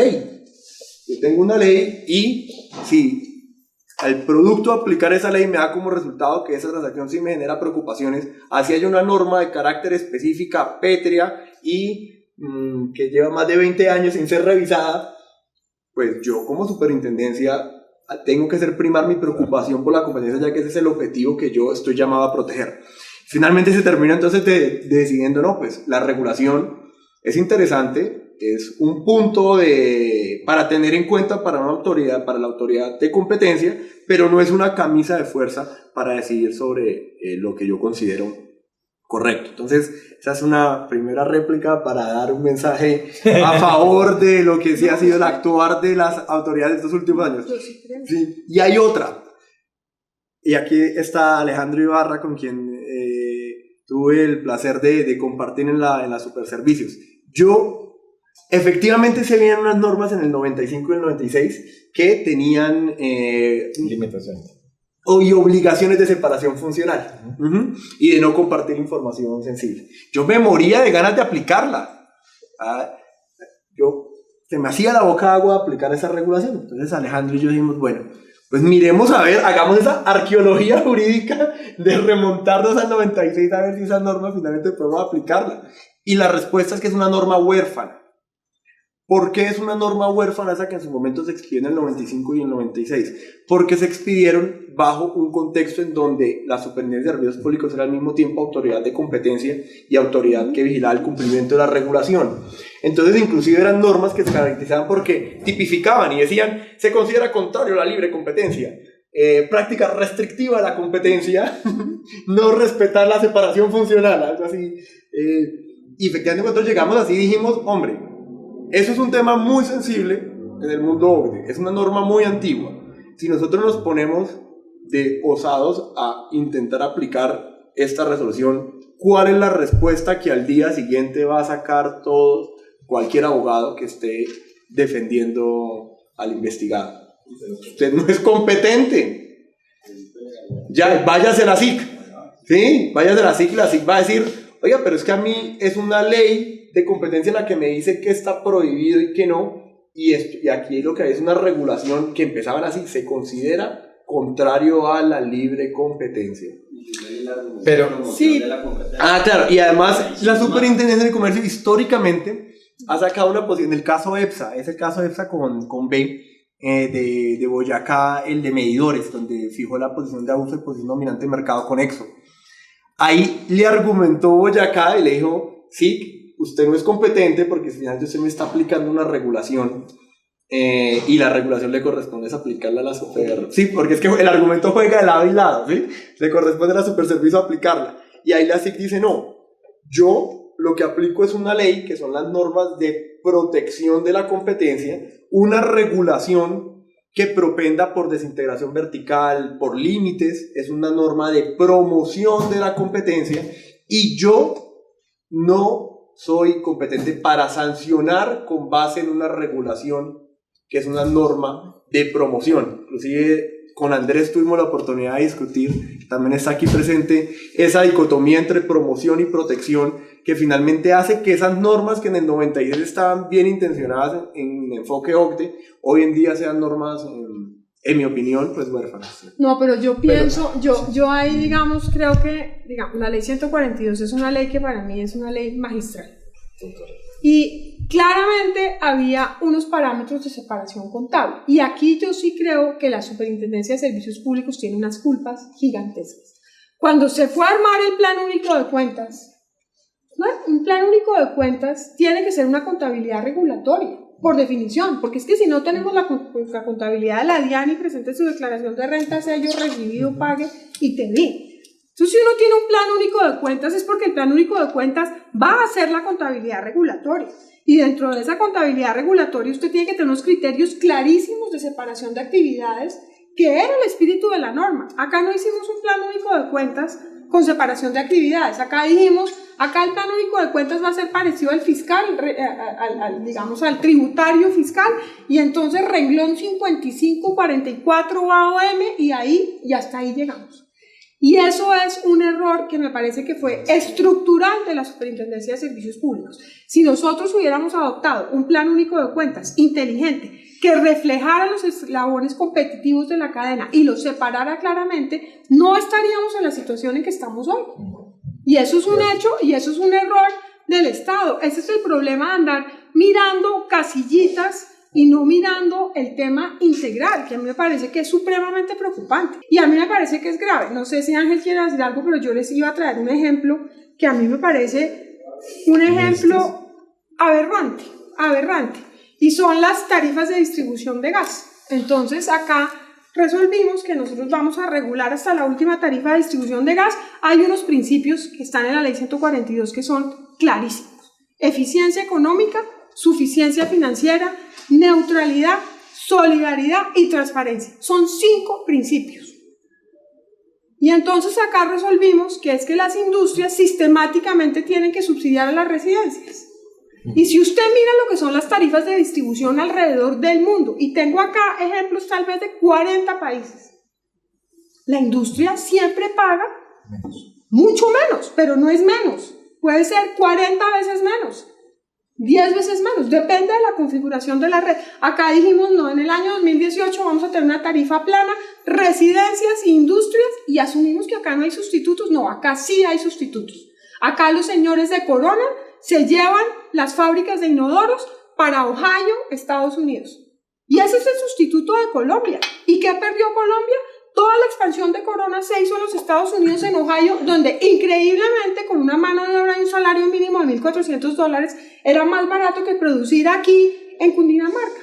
ley y si al producto aplicar esa ley me da como resultado que esa transacción sí me genera preocupaciones, así hay una norma de carácter específica, pétrea y que lleva más de 20 años sin ser revisada, pues yo como superintendencia tengo que hacer primar mi preocupación por la competencia, ya que ese es el objetivo que yo estoy llamado a proteger. Finalmente se termina entonces decidiendo, no, pues la regulación es interesante, es un punto para tener en cuenta para una autoridad, para la autoridad de competencia, pero no es una camisa de fuerza para decidir sobre lo que yo considero correcto. Entonces, esa es una primera réplica para dar un mensaje a favor de lo que sí ha sido el actuar de las autoridades de estos últimos años. Sí. Y hay otra. Y aquí está Alejandro Ibarra, con quien tuve el placer de compartir en la Superservicios. Efectivamente se habían unas normas en el 95 y el 96 que tenían limitaciones y obligaciones de separación funcional y de no compartir información sensible. Yo me moría de ganas de aplicarla. Se me hacía la boca agua aplicar esa regulación. Entonces Alejandro y yo dijimos, bueno, pues miremos a ver, hagamos esa arqueología jurídica de remontarnos al 96 a ver si esa norma finalmente podemos aplicarla. Y la respuesta es que es una norma huérfana. ¿Por qué es una norma huérfana esa que en su momento se expidió en el 95 y el 96? Porque se expidieron bajo un contexto en donde la Superintendencia de Servicios Públicos era al mismo tiempo autoridad de competencia y autoridad que vigilaba el cumplimiento de la regulación. Entonces, inclusive eran normas que se caracterizaban porque tipificaban y decían, se considera contrario a la libre competencia, práctica restrictiva de la competencia, no respetar la separación funcional, algo así. Y efectivamente cuando llegamos así dijimos, hombre, eso es un tema muy sensible en el mundo OCDE, es una norma muy antigua. Si nosotros nos ponemos de osados a intentar aplicar esta resolución, ¿cuál es la respuesta que al día siguiente va a sacar cualquier abogado que esté defendiendo al investigado? Usted no es competente. Ya, váyase a la SIC. ¿Sí? Váyase a la SIC y la SIC va a decir, oiga, pero es que a mí es una ley de competencia la que me dice que está prohibido y que no, y aquí lo que hay es una regulación que empezaban así, se considera contrario a la libre competencia. Pero sí. Claro, y además la Superintendencia de Comercio históricamente ha sacado una posición, en el caso EPSA, es el caso EPSA con B, de Boyacá, el de medidores, donde fijó la posición de abuso de posición dominante de mercado con Exxon. Ahí le argumentó Boyacá y le dijo, sí, usted no es competente porque finalmente usted me está aplicando una regulación y la regulación le corresponde es aplicarla a la super... Sí, porque es que el argumento juega de lado y lado, ¿sí? Le corresponde a la Superservicio aplicarla. Y ahí la SIC dice, no, yo lo que aplico es una ley que son las normas de protección de la competencia, una regulación que propenda por desintegración vertical, por límites, es una norma de promoción de la competencia y yo no soy competente para sancionar con base en una regulación que es una norma de promoción. Inclusive con Andrés tuvimos la oportunidad de discutir, también está aquí presente, esa dicotomía entre promoción y protección que finalmente hace que esas normas que en el 96 estaban bien intencionadas en enfoque OCDE, hoy en día sean normas, en mi opinión, pues huérfanas. No, pero yo pienso, yo ahí digamos, creo que la ley 142 es una ley que para mí es una ley magistral. Y claramente había unos parámetros de separación contable. Y aquí yo sí creo que la Superintendencia de Servicios Públicos tiene unas culpas gigantescas. Cuando se fue a armar el Plan Único de Cuentas, ¿no? Un Plan Único de Cuentas tiene que ser una contabilidad regulatoria, por definición, porque es que si no tenemos la contabilidad de la DIAN y presente su declaración de renta, sello, recibido, pague y te di. Entonces, si uno tiene un Plan Único de Cuentas es porque el Plan Único de Cuentas va a ser la contabilidad regulatoria. Y dentro de esa contabilidad regulatoria usted tiene que tener unos criterios clarísimos de separación de actividades, que era el espíritu de la norma. Acá no hicimos un Plan Único de Cuentas con separación de actividades. Acá dijimos, acá el Plan Único de Cuentas va a ser parecido al fiscal, digamos al tributario fiscal, y entonces renglón 55, 44 AOM, y hasta ahí llegamos. Y eso es un error que me parece que fue estructural de la Superintendencia de Servicios Públicos. Si nosotros hubiéramos adoptado un Plan Único de Cuentas inteligente que reflejara los eslabones competitivos de la cadena y los separara claramente, no estaríamos en la situación en que estamos hoy. Y eso es un hecho y eso es un error del Estado. Ese es el problema de andar mirando casillitas y no mirando el tema integral, que a mí me parece que es supremamente preocupante. Y a mí me parece que es grave. No sé si Ángel quiere decir algo, pero yo les iba a traer un ejemplo que a mí me parece un ejemplo aberrante. aberrante, y son las tarifas de distribución de gas. Entonces acá resolvimos que nosotros vamos a regular hasta la última tarifa de distribución de gas. Hay unos principios que están en la ley 142 que son clarísimos: eficiencia económica, suficiencia financiera, neutralidad, solidaridad y transparencia. Son 5 principios. Y entonces acá resolvimos que es que las industrias sistemáticamente tienen que subsidiar a las residencias. Y si usted mira lo que son las tarifas de distribución alrededor del mundo, y tengo acá ejemplos tal vez de 40 países, la industria siempre paga mucho menos, pero no es menos. Puede ser 40 veces menos, 10 veces menos, depende de la configuración de la red. Acá dijimos, no, en el año 2018 vamos a tener una tarifa plana, residencias e industrias, y asumimos que acá no hay sustitutos. No, acá sí hay sustitutos. Acá los señores de Corona se llevan las fábricas de inodoros para Ohio, Estados Unidos. Y ese es el sustituto de Colombia. ¿Y qué perdió Colombia? Toda la expansión de Corona se hizo en los Estados Unidos, en Ohio, donde increíblemente con una mano de obra y un salario mínimo de $1,400 era más barato que producir aquí en Cundinamarca.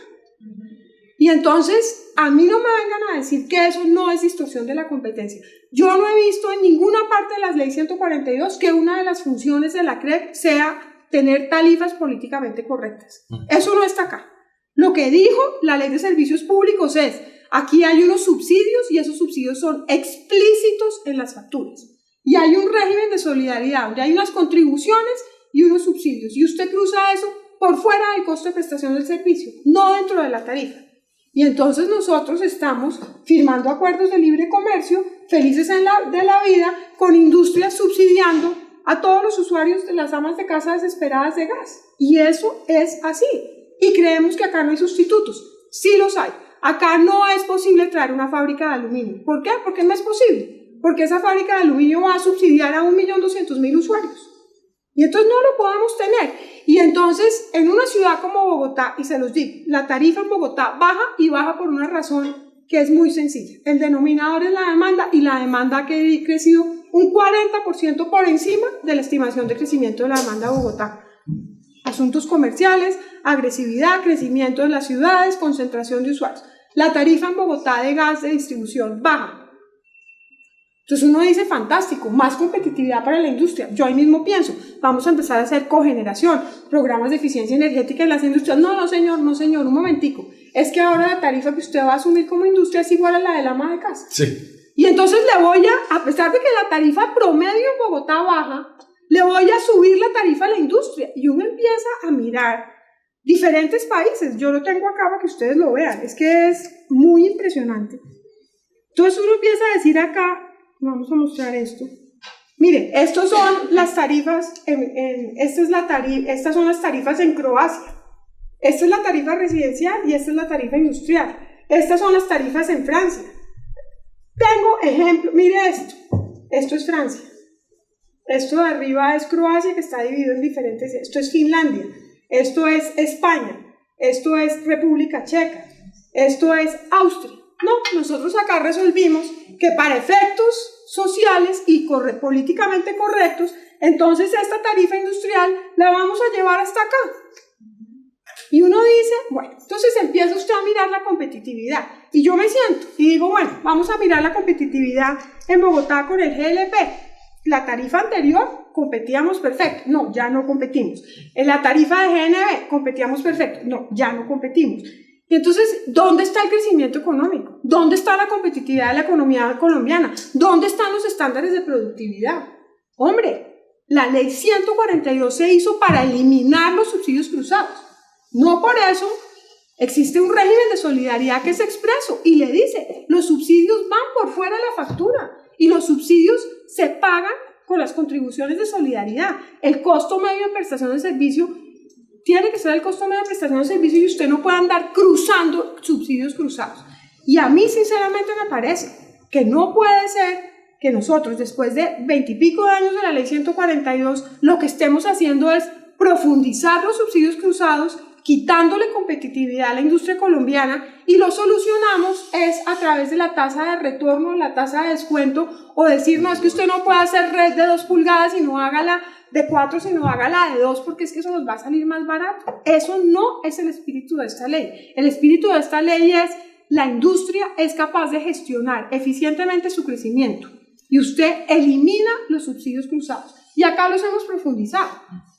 Y entonces a mí no me vengan a decir que eso no es distorsión de la competencia. Yo no he visto en ninguna parte de la ley 142 que una de las funciones de la CREC sea tener tarifas políticamente correctas. Eso no está acá. Lo que dijo la ley de servicios públicos es: aquí hay unos subsidios y esos subsidios son explícitos en las facturas. Y hay un régimen de solidaridad donde hay unas contribuciones y unos subsidios. Y usted cruza eso por fuera del costo de prestación del servicio, no dentro de la tarifa. Y entonces nosotros estamos firmando acuerdos de libre comercio, felices de la vida, con industrias subsidiando a todos los usuarios de las amas de casa desesperadas de gas. Y eso es así. Y creemos que acá no hay sustitutos. Sí los hay. Acá no es posible traer una fábrica de aluminio. ¿Por qué? Porque no es posible. Porque esa fábrica de aluminio va a subsidiar a 1.200.000 usuarios. Y entonces no lo podemos tener. Y entonces, en una ciudad como Bogotá, y se los digo, la tarifa en Bogotá baja, y baja por una razón que es muy sencilla. El denominador es la demanda, y la demanda ha crecido un 40% por encima de la estimación de crecimiento de la demanda de Bogotá. Asuntos comerciales, agresividad, crecimiento de las ciudades, concentración de usuarios. La tarifa en Bogotá de gas de distribución baja. Entonces uno dice, fantástico, más competitividad para la industria. Yo ahí mismo pienso, vamos a empezar a hacer cogeneración, programas de eficiencia energética en las industrias. No, señor, un momentico. Es que ahora la tarifa que usted va a asumir como industria es igual a la del ama de casa. Sí. Y entonces le voy a pesar de que la tarifa promedio en Bogotá baja, le voy a subir la tarifa a la industria. Y uno empieza a mirar diferentes países. Yo lo tengo acá para que ustedes lo vean. Es que es muy impresionante. Entonces uno empieza a decir acá, vamos a mostrar esto. Mire, estas son las tarifas, estas son las tarifas en Croacia. Esta es la tarifa residencial y esta es la tarifa industrial. Estas son las tarifas en Francia. Tengo ejemplo, mire esto. Esto es Francia. Esto de arriba es Croacia, que está dividido en diferentes. Esto es Finlandia. Esto es España. Esto es República Checa. Esto es Austria. No, nosotros acá resolvimos que para efectos sociales y políticamente correctos, entonces esta tarifa industrial la vamos a llevar hasta acá. Y uno dice, bueno, entonces empieza usted a mirar la competitividad. Y yo me siento y digo, bueno, vamos a mirar la competitividad en Bogotá con el GLP. La tarifa anterior competíamos perfecto. No, ya no competimos. En la tarifa de GNB competíamos perfecto. No, ya no competimos. Y entonces, ¿dónde está el crecimiento económico? ¿Dónde está la competitividad de la economía colombiana? ¿Dónde están los estándares de productividad? Hombre, la ley 142 se hizo para eliminar los subsidios cruzados. No por eso existe un régimen de solidaridad que es expreso y le dice, los subsidios van por fuera de la factura y los subsidios se pagan con las contribuciones de solidaridad. El costo medio de prestación de servicio tiene que ser el costo medio de prestación de servicio y usted no puede andar cruzando subsidios cruzados. Y a mí sinceramente me parece que no puede ser que nosotros después de 20 y pico de años de la ley 142 lo que estemos haciendo es profundizar los subsidios cruzados, quitándole competitividad a la industria colombiana, y lo solucionamos es a través de la tasa de retorno, la tasa de descuento, o decir, no, es que usted no puede hacer red de 2 pulgadas y no hágala de 4, sino hágala de 2, porque es que eso nos va a salir más barato. Eso no es el espíritu de esta ley. El espíritu de esta ley es: la industria es capaz de gestionar eficientemente su crecimiento y usted elimina los subsidios cruzados. Y acá los hemos profundizado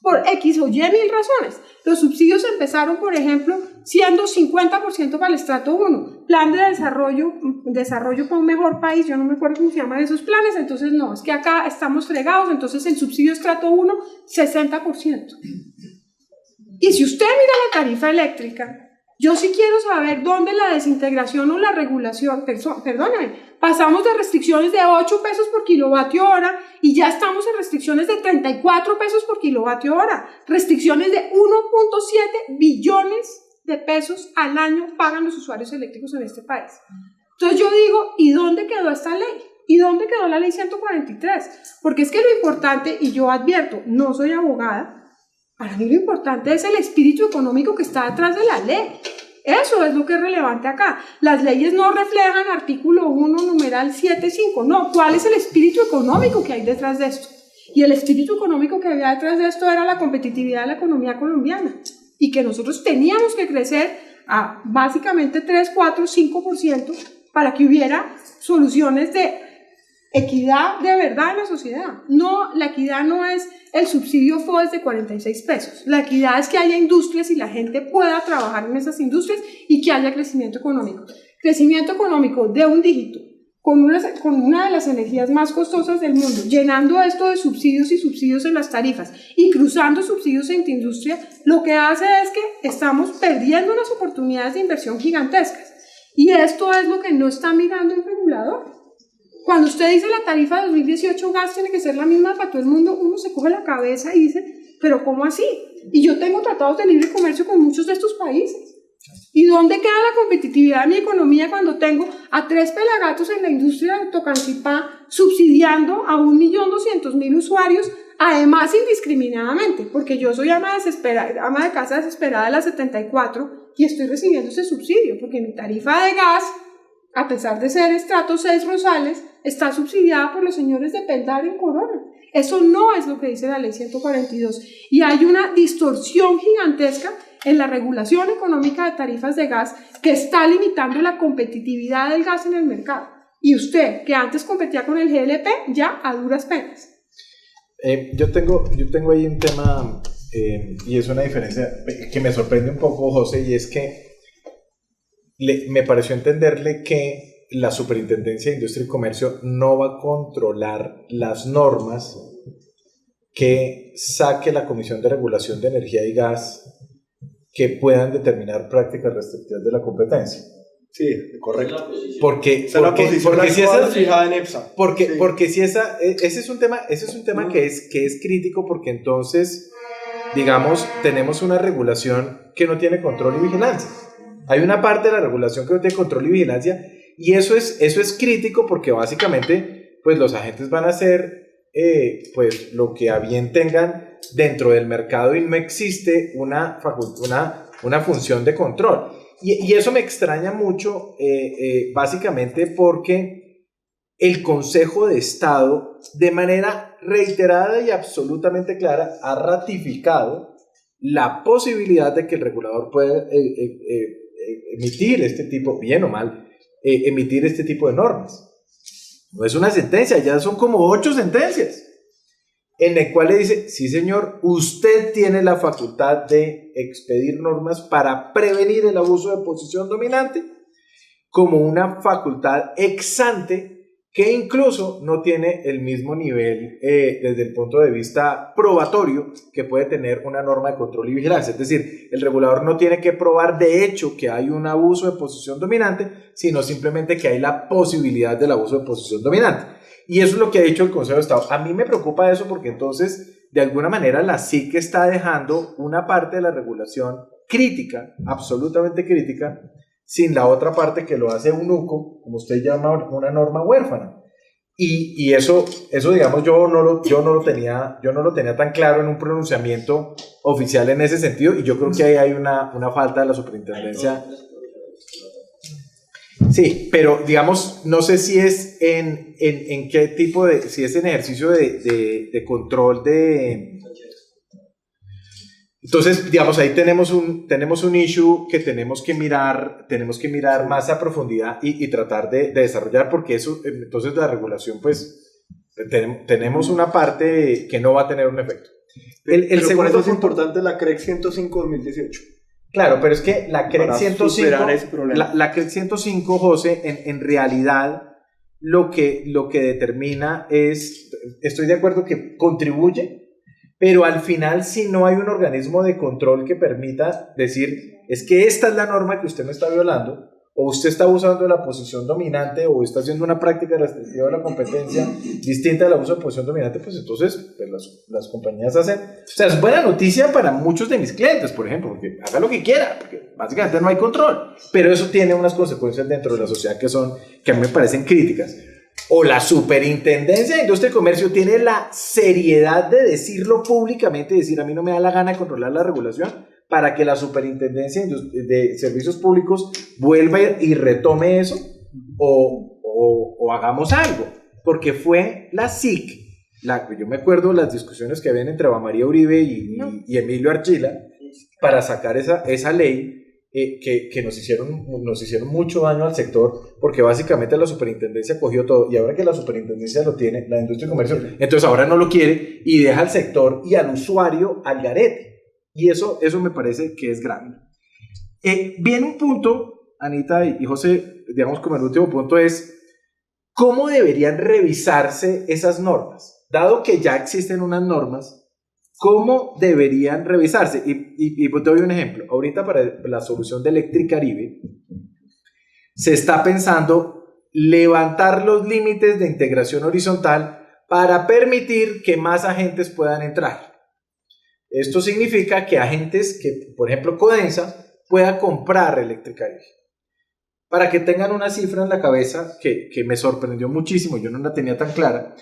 por X o Y mil razones. Los subsidios empezaron, por ejemplo, siendo 50% para el estrato 1, plan de desarrollo para un mejor país, yo no me acuerdo cómo se llaman esos planes, entonces no, es que acá estamos fregados, entonces el subsidio estrato 1, 60%. Y si usted mira la tarifa eléctrica, yo sí quiero saber dónde la desintegración o la regulación, perdóname, pasamos de restricciones de 8 pesos por kilovatio hora y ya estamos en restricciones de 34 pesos por kilovatio hora, restricciones de 1.7 billones de pesos al año pagan los usuarios eléctricos en este país. Entonces yo digo, ¿y dónde quedó esta ley? ¿Y dónde quedó la ley 143? Porque es que lo importante, y yo advierto, no soy abogada, para mí lo importante es el espíritu económico que está detrás de la ley. Eso es lo que es relevante acá. Las leyes no reflejan artículo 1, numeral 7.5. No, ¿cuál es el espíritu económico que hay detrás de esto? Y el espíritu económico que había detrás de esto era la competitividad de la economía colombiana. Y que nosotros teníamos que crecer a básicamente 3, 4, 5% para que hubiera soluciones de equidad de verdad en la sociedad. No, la equidad no es el subsidio FODES de 46 pesos. La equidad es que haya industrias y la gente pueda trabajar en esas industrias y que haya crecimiento económico. Crecimiento económico de un dígito, con una de las energías más costosas del mundo, llenando esto de subsidios y subsidios en las tarifas y cruzando subsidios en industria, lo que hace es que estamos perdiendo unas oportunidades de inversión gigantescas. Y esto es lo que no está mirando el regulador. Cuando usted dice la tarifa de 2018 gas tiene que ser la misma para todo el mundo, uno se coge la cabeza y dice, ¿pero cómo así? Y yo tengo tratados de libre comercio con muchos de estos países. ¿Y dónde queda la competitividad de mi economía cuando tengo a 3 pelagatos en la industria de Tocancipá subsidiando a 1.200.000 usuarios, además indiscriminadamente? Porque yo soy ama de casa desesperada de la 74 y estoy recibiendo ese subsidio, porque mi tarifa de gas, a pesar de ser estrato 6 Rosales, está subsidiada por los señores de Peldar en Corona. Eso no es lo que dice la ley 142. Y hay una distorsión gigantesca en la regulación económica de tarifas de gas que está limitando la competitividad del gas en el mercado. Y usted, que antes competía con el GLP, ya a duras penas. Yo tengo ahí un tema, y es una diferencia que me sorprende un poco, José, y es que me pareció entenderle que la Superintendencia de Industria y Comercio no va a controlar las normas que saque la Comisión de Regulación de Energía y Gas que puedan determinar prácticas restrictivas de la competencia. Sí, correcto. Porque si esa es fijada en EPSA. Porque si ese es un tema que es crítico, porque entonces, digamos, tenemos una regulación que no tiene control y vigilancia. Hay una parte de la regulación que no tiene control y vigilancia, y eso es crítico porque básicamente pues los agentes van a hacer pues lo que a bien tengan dentro del mercado y no existe una función de control. Y eso me extraña mucho, básicamente porque el Consejo de Estado, de manera reiterada y absolutamente clara, ha ratificado la posibilidad de que el regulador pueda emitir este tipo, bien o mal, emitir este tipo de normas. No es una sentencia, ya son como 8 sentencias, en el cual le dice, sí señor, usted tiene la facultad de expedir normas para prevenir el abuso de posición dominante, como una facultad ex ante que incluso no tiene el mismo nivel desde el punto de vista probatorio que puede tener una norma de control y vigilancia. Es decir, el regulador no tiene que probar de hecho que hay un abuso de posición dominante, sino simplemente que hay la posibilidad del abuso de posición dominante. Y eso es lo que ha dicho el Consejo de Estado. A mí me preocupa eso porque entonces, de alguna manera, la SIC está dejando una parte de la regulación crítica, absolutamente crítica, sin la otra parte que lo hace eunuco, como usted llama, una norma huérfana. Y eso digamos, yo no lo tenía tan claro en un pronunciamiento oficial en ese sentido, y yo creo que ahí hay una falta de la superintendencia. Sí, pero digamos, no sé si es en qué tipo de, si es en ejercicio de control de... Entonces, digamos, ahí tenemos un issue que tenemos que mirar más a profundidad y tratar de desarrollar, porque eso, entonces la regulación, pues, tenemos una parte que no va a tener un efecto. Pero por eso es importante la CREC 105-2018. Claro, pero es que la CREC 105, la CREC 105, José, en realidad lo que determina es, estoy de acuerdo que contribuye, pero al final, si no hay un organismo de control que permita decir, es que esta es la norma que usted me está violando, o usted está abusando de la posición dominante, o está haciendo una práctica restrictiva de la competencia distinta al abuso de posición dominante, pues entonces pues las compañías hacen... O sea, es buena noticia para muchos de mis clientes, por ejemplo, porque haga lo que quiera, porque básicamente no hay control, pero eso tiene unas consecuencias dentro de la sociedad que a mí me parecen críticas. O la Superintendencia de Industria y Comercio tiene la seriedad de decirlo públicamente, decir, a mí no me da la gana de controlar la regulación, para que la Superintendencia de Servicios Públicos vuelva y retome eso, o hagamos algo, porque fue la SIC, yo me acuerdo las discusiones que habían entre Eva María Uribe y Emilio Archila para sacar esa ley, que nos hicieron mucho daño al sector, porque básicamente la superintendencia cogió todo, y ahora que la superintendencia lo tiene, la industria y comercio, entonces ahora no lo quiere y deja al sector y al usuario al garete, y eso me parece que es grave. Viene un punto, Anita y José, digamos como el último punto es, ¿cómo deberían revisarse esas normas? Dado que ya existen unas normas, ¿cómo deberían revisarse? Y te doy un ejemplo. Ahorita para la solución de Electricaribe se está pensando levantar los límites de integración horizontal para permitir que más agentes puedan entrar. Esto significa que agentes que, por ejemplo, Codensa pueda comprar Electricaribe. Para que tengan una cifra en la cabeza que me sorprendió muchísimo, yo no la tenía tan clara.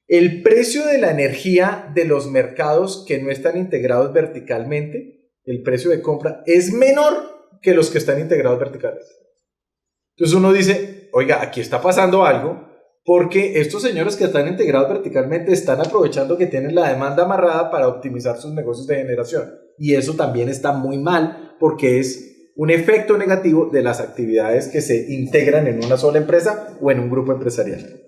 El precio de la energía de los mercados que no están integrados verticalmente, el precio de compra es menor que los que están integrados verticalmente. Entonces uno dice, oiga, aquí está pasando algo, porque estos señores que están integrados verticalmente están aprovechando que tienen la demanda amarrada para optimizar sus negocios de generación. Y eso también está muy mal, porque es un efecto negativo de las actividades que se integran en una sola empresa o en un grupo empresarial.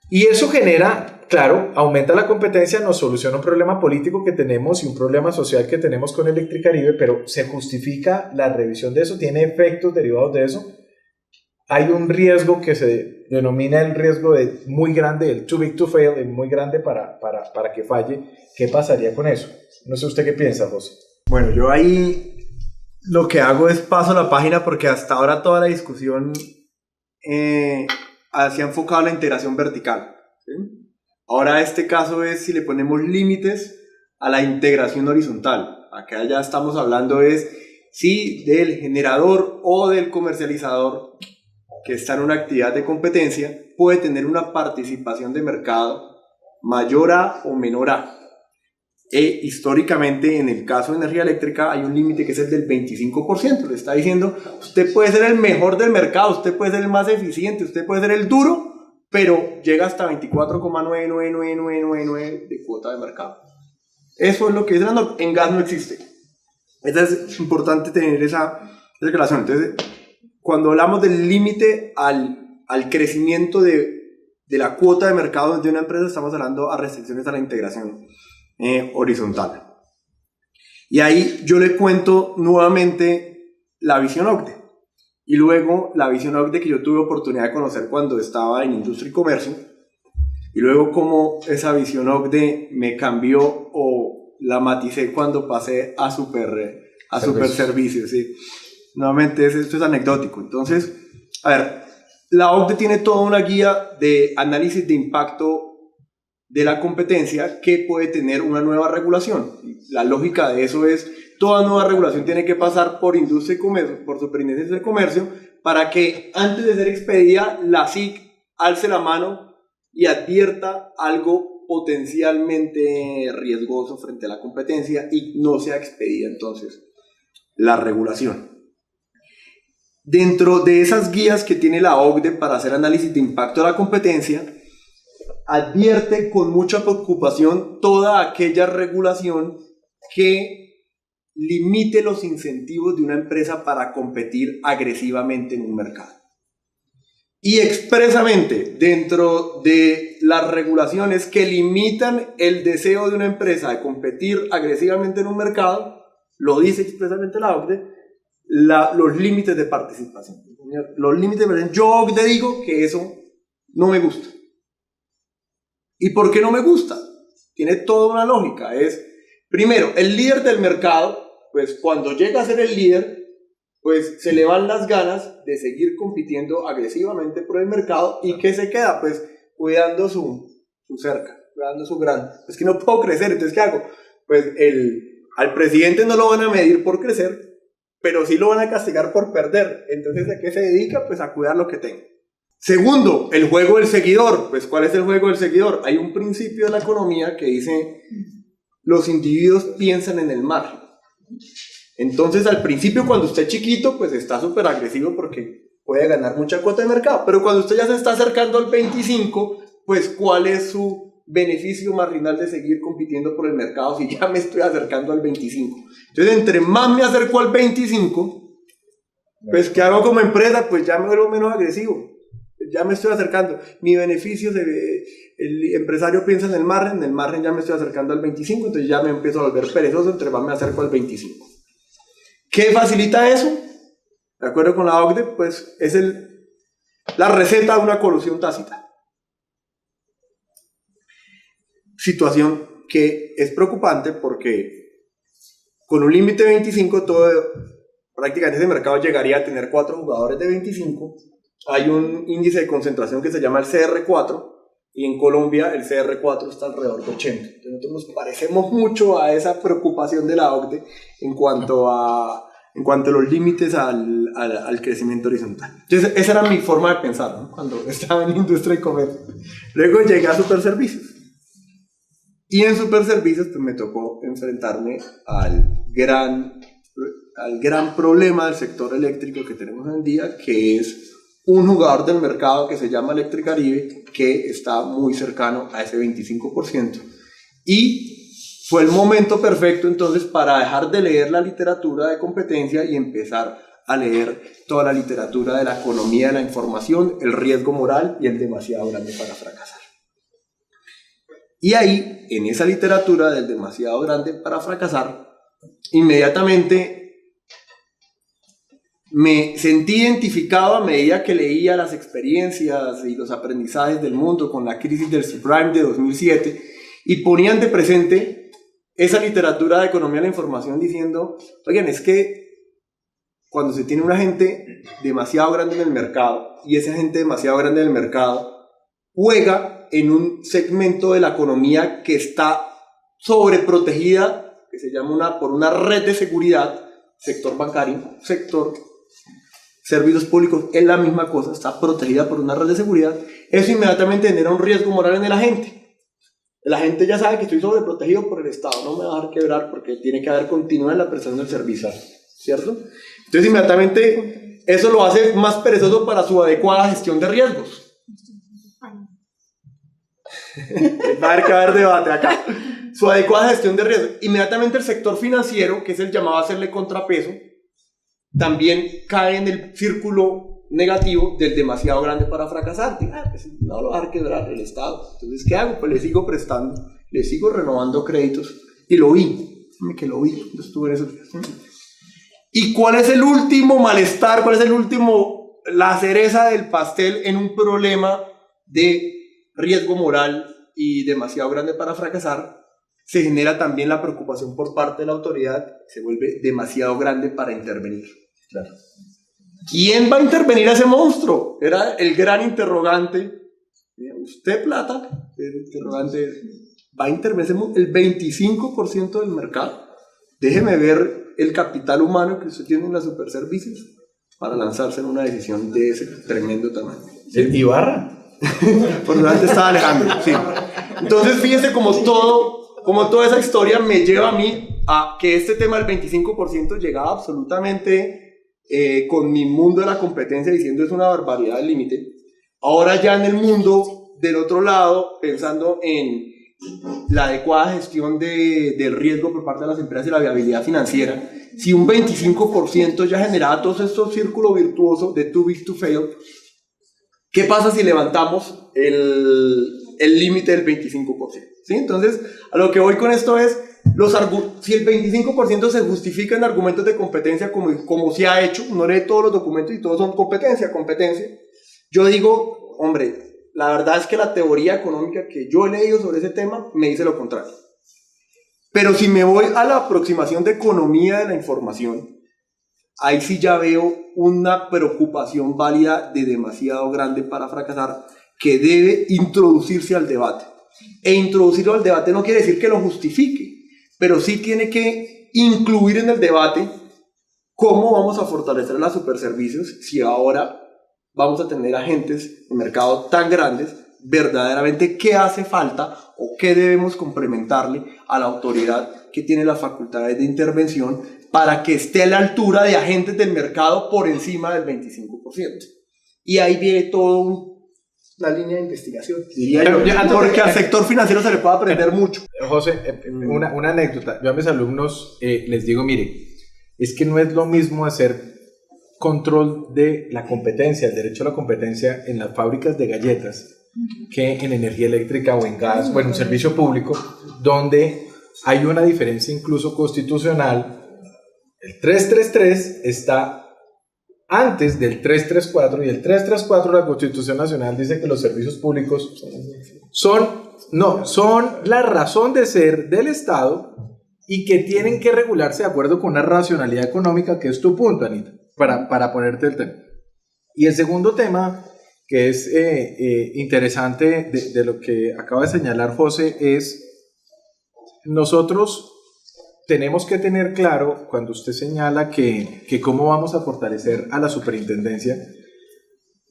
Y eso genera, claro, aumenta la competencia, nos soluciona un problema político que tenemos y un problema social que tenemos con Electricaribe, pero se justifica la revisión de eso, tiene efectos derivados de eso. Hay un riesgo que se denomina el riesgo muy grande, el too big to fail, el muy grande para que falle. ¿Qué pasaría con eso? No sé usted qué piensa, José. Bueno, yo ahí lo que hago es paso la página, porque hasta ahora toda la discusión se ha enfocado en la integración vertical, ¿sí? Ahora este caso es si le ponemos límites a la integración horizontal. Acá ya estamos hablando es si del generador o del comercializador que está en una actividad de competencia puede tener una participación de mercado mayor a o menor a. Históricamente, en el caso de energía eléctrica, hay un límite que es el del 25%. Le está diciendo, usted puede ser el mejor del mercado, usted puede ser el más eficiente, usted puede ser el duro, pero llega hasta 24,99999 de cuota de mercado. Eso es lo que es la norma. En gas no existe. Entonces es importante tener esa relación. Entonces, cuando hablamos del límite al crecimiento de la cuota de mercado de una empresa, estamos hablando a restricciones a la integración horizontal. Y ahí yo le cuento nuevamente la visión OCDE y luego la visión OCDE que yo tuve oportunidad de conocer cuando estaba en Industria y Comercio, y luego cómo esa visión OCDE me cambió o la maticé cuando pasé a super servicios, ¿sí? Nuevamente esto es anecdótico. Entonces, a ver, la OCDE tiene toda una guía de análisis de impacto de la competencia que puede tener una nueva regulación. La lógica de eso es, toda nueva regulación tiene que pasar por Industria y Comercio, por Superintendencia de Comercio, para que antes de ser expedida, la SIC alce la mano y advierta algo potencialmente riesgoso frente a la competencia y no sea expedida entonces la regulación. dentro de esas guías que tiene la OCDE para hacer análisis de impacto de la competencia, advierte con mucha preocupación toda aquella regulación que limite los incentivos de una empresa para competir agresivamente en un mercado. Y expresamente, dentro de las regulaciones que limitan el deseo de una empresa de competir agresivamente en un mercado, lo dice expresamente la OCDE, los límites de participación. Los límites de participación. Yo, OCDE, digo que eso no me gusta. ¿Y por qué no me gusta? Tiene toda una lógica. Es, primero, el líder del mercado, pues cuando llega a ser el líder, pues se le van las ganas de seguir compitiendo agresivamente por el mercado. ¿Y qué se queda? Pues cuidando su cerca, cuidando su grano. Es que no puedo crecer, entonces ¿qué hago? Pues al presidente no lo van a medir por crecer, pero sí lo van a castigar por perder. Entonces, ¿a qué se dedica? Pues a cuidar lo que tenga. Segundo, el juego del seguidor. Pues, ¿cuál es el juego del seguidor? Hay un principio de la economía que dice, los individuos piensan en el margen. Entonces, al principio, cuando usted es chiquito, pues está súper agresivo porque puede ganar mucha cuota de mercado. Pero cuando usted ya se está acercando al 25, pues, ¿cuál es su beneficio marginal de seguir compitiendo por el mercado si ya me estoy acercando al 25? Entonces, entre más me acerco al 25, pues, ¿qué hago como empresa? Pues ya me vuelvo menos agresivo. Ya me estoy acercando. Mi beneficio, el empresario piensa en el margen ya me estoy acercando al 25, entonces ya me empiezo a volver perezoso, entre más me acerco al 25. ¿Qué facilita eso? De acuerdo con la OCDE, pues es la receta de una colusión tácita. Situación que es preocupante porque con un límite de 25, prácticamente ese mercado llegaría a tener 4 jugadores de 25. Hay un índice de concentración que se llama el CR4 y en Colombia el CR4 está alrededor de 80. Entonces nosotros nos parecemos mucho a esa preocupación de la OCDE en cuanto a los límites al crecimiento horizontal. Entonces esa era mi forma de pensar, ¿no? Cuando estaba en industria y comercio. Luego llegué a Superservicios. Y en Superservicios pues me tocó enfrentarme al gran problema del sector eléctrico que tenemos hoy en día, que es un jugador del mercado que se llama Electricaribe, que está muy cercano a ese 25%. Y fue el momento perfecto entonces para dejar de leer la literatura de competencia y empezar a leer toda la literatura de la economía de la información, el riesgo moral y el demasiado grande para fracasar. Y ahí, en esa literatura del demasiado grande para fracasar, inmediatamente me sentí identificado a medida que leía las experiencias y los aprendizajes del mundo con la crisis del subprime de 2007 y ponían de presente esa literatura de economía de la información diciendo, oigan, es que cuando se tiene un agente demasiado grande en el mercado y ese agente demasiado grande en el mercado juega en un segmento de la economía que está sobreprotegida, que se llama por una red de seguridad, sector bancario, sector servicios públicos, es la misma cosa, está protegida por una red de seguridad, eso inmediatamente genera un riesgo moral en el agente. El agente ya sabe que estoy sobreprotegido por el Estado, no me va a dejar quebrar porque tiene que haber continuidad en la prestación del servicio, ¿cierto? Entonces inmediatamente eso lo hace más perezoso para su adecuada gestión de riesgos. Va a haber que haber debate acá. Su adecuada gestión de riesgos. Inmediatamente el sector financiero, que es el llamado a hacerle contrapeso, también cae en el círculo negativo del demasiado grande para fracasar. Pues no lo va a dejar quebrar el Estado. Entonces, ¿qué hago? Pues le sigo prestando, le sigo renovando créditos. Y lo vi, yo estuve en eso. ¿Y cuál es el último malestar? ¿Cuál es la cereza del pastel en un problema de riesgo moral y demasiado grande para fracasar? Se genera también la preocupación por parte de la autoridad, se vuelve demasiado grande para intervenir. Claro. ¿Quién va a intervenir a ese monstruo? Era el gran interrogante. ¿Usted, plata? El interrogante va a intervenir el 25% del mercado. Déjeme ver el capital humano que usted tiene en las Superservicios para lanzarse en una decisión de ese tremendo tamaño. ¿El Ibarra? Por delante estaba Alejandro, sí. Entonces fíjese como toda esa historia me lleva a mí a que este tema del 25% llegaba absolutamente con mi mundo de la competencia diciendo es una barbaridad el límite. Ahora ya en el mundo del otro lado, pensando en la adecuada gestión del riesgo por parte de las empresas y la viabilidad financiera, si un 25% ya generaba todos estos círculos virtuosos de too big to fail, ¿qué pasa si levantamos el límite del 25%? ¿Sí? Entonces, a lo que voy con esto es, si el 25% se justifica en argumentos de competencia como se ha hecho, no lee todos los documentos y todos son competencia, yo digo, hombre, la verdad es que la teoría económica que yo he leído sobre ese tema me dice lo contrario. Pero si me voy a la aproximación de economía de la información, ahí sí ya veo una preocupación válida de demasiado grande para fracasar que debe introducirse al debate. E introducirlo al debate no quiere decir que lo justifique, pero sí tiene que incluir en el debate cómo vamos a fortalecer los superservicios si ahora vamos a tener agentes de mercado tan grandes, verdaderamente qué hace falta o qué debemos complementarle a la autoridad que tiene las facultades de intervención para que esté a la altura de agentes del mercado por encima del 25%. Y ahí viene todo una línea de investigación, diría yo, porque al sector financiero se le puede aprender mucho. José, una anécdota. Yo a mis alumnos les digo, mire, es que no es lo mismo hacer control de la competencia, el derecho a la competencia en las fábricas de galletas que en energía eléctrica o en gas, bueno, un servicio público, donde hay una diferencia incluso constitucional. El 333 está antes del 334 y el 334 de la Constitución Nacional dice que los servicios públicos son la razón de ser del Estado y que tienen que regularse de acuerdo con una racionalidad económica, que es tu punto, Anita, para ponerte el tema. Y el segundo tema que es interesante de lo que acaba de señalar José es, nosotros tenemos que tener claro, cuando usted señala que cómo vamos a fortalecer a la superintendencia,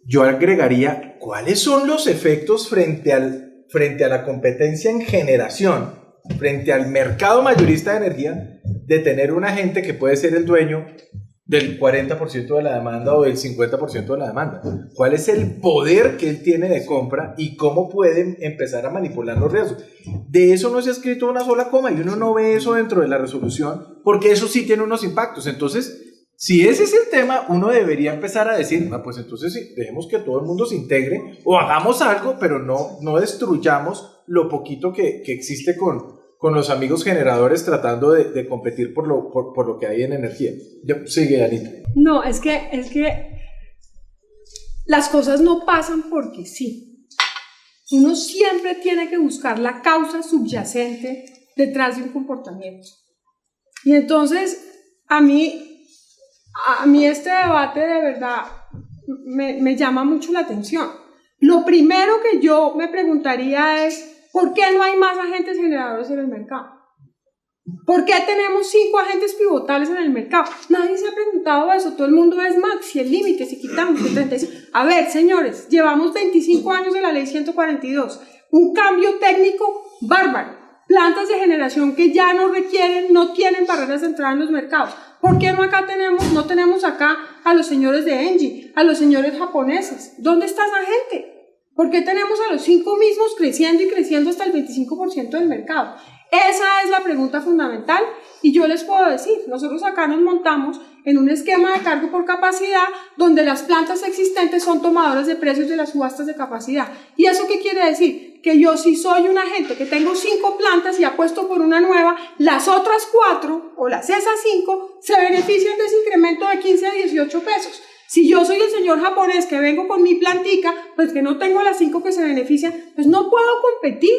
yo agregaría, ¿cuáles son los efectos frente a la competencia en generación, frente al mercado mayorista de energía, de tener un agente que puede ser el dueño del 40% de la demanda o del 50% de la demanda? ¿Cuál es el poder que él tiene de compra y cómo pueden empezar a manipular los riesgos? De eso no se ha escrito una sola coma y uno no ve eso dentro de la resolución, porque eso sí tiene unos impactos. Entonces, si ese es el tema, uno debería empezar a decir, pues entonces sí, dejemos que todo el mundo se integre o hagamos algo, pero no destruyamos lo poquito que existe con los amigos generadores tratando de competir por lo que hay en energía. Sigue, Anita. No, es que las cosas no pasan porque sí. Uno siempre tiene que buscar la causa subyacente detrás de un comportamiento. Y entonces, a mí este debate de verdad me llama mucho la atención. Lo primero que yo me preguntaría es, ¿por qué no hay más agentes generadores en el mercado? ¿Por qué tenemos 5 agentes pivotales en el mercado? Nadie se ha preguntado eso. Todo el mundo es max, si el límite, si quitamos el 35. A ver, señores, llevamos 25 años de la ley 142. Un cambio técnico bárbaro. Plantas de generación que ya no tienen barreras de entrada en los mercados. ¿Por qué no tenemos acá a los señores de Engie, a los señores japoneses? ¿Dónde está esa gente? ¿Por qué tenemos a los 5 mismos creciendo y creciendo hasta el 25% del mercado? Esa es la pregunta fundamental y yo les puedo decir, nosotros acá nos montamos en un esquema de cargo por capacidad donde las plantas existentes son tomadoras de precios de las subastas de capacidad. ¿Y eso qué quiere decir? Que yo si soy un agente que tengo 5 plantas y apuesto por una nueva, las otras 4 o esas 5 se benefician de ese incremento de 15 a 18 pesos. Si yo soy el señor japonés que vengo con mi plantica, pues que no tengo las 5 que se benefician, pues no puedo competir,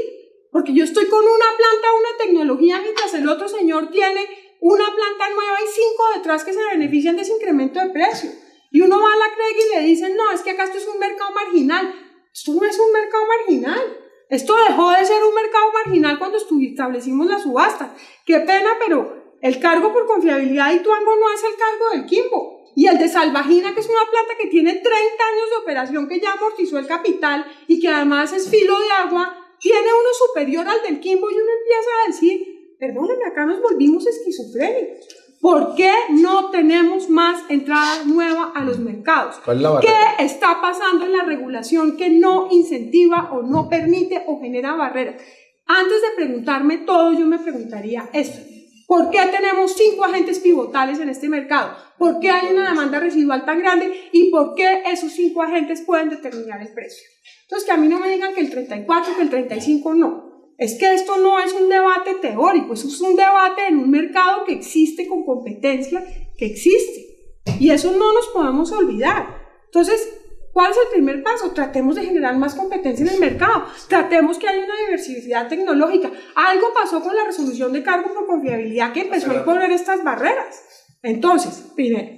porque yo estoy con una planta, una tecnología, mientras el otro señor tiene una planta nueva y 5 detrás que se benefician de ese incremento de precio. Y uno va a la CREG y le dicen, no, es que acá esto es un mercado marginal. Esto no es un mercado marginal. Esto dejó de ser un mercado marginal cuando establecimos las subastas. Qué pena, pero el cargo por confiabilidad de Ituango no es el cargo del Quimbo. Y el de Salvagina, que es una planta que tiene 30 años de operación, que ya amortizó el capital y que además es filo de agua, tiene uno superior al del Quimbo y uno empieza a decir, perdónenme, acá nos volvimos esquizofrénicos. ¿Por qué no tenemos más entrada nueva a los mercados? ¿Cuál es la barrera? ¿Qué está pasando en la regulación que no incentiva o no permite o genera barreras? Antes de preguntarme todo, yo me preguntaría esto. ¿Por qué tenemos 5 agentes pivotales en este mercado? ¿Por qué hay una demanda residual tan grande? ¿Y por qué esos 5 agentes pueden determinar el precio? Entonces, que a mí no me digan que el 34, que el 35 no. Es que esto no es un debate teórico, eso es un debate en un mercado que existe con competencia, que existe. Y eso no nos podemos olvidar. Entonces, ¿cuál es el primer paso? Tratemos de generar más competencia en el mercado. Tratemos que haya una diversidad tecnológica. Algo pasó con la resolución de cargo por confiabilidad que empezó a imponer estas barreras. Entonces, primero.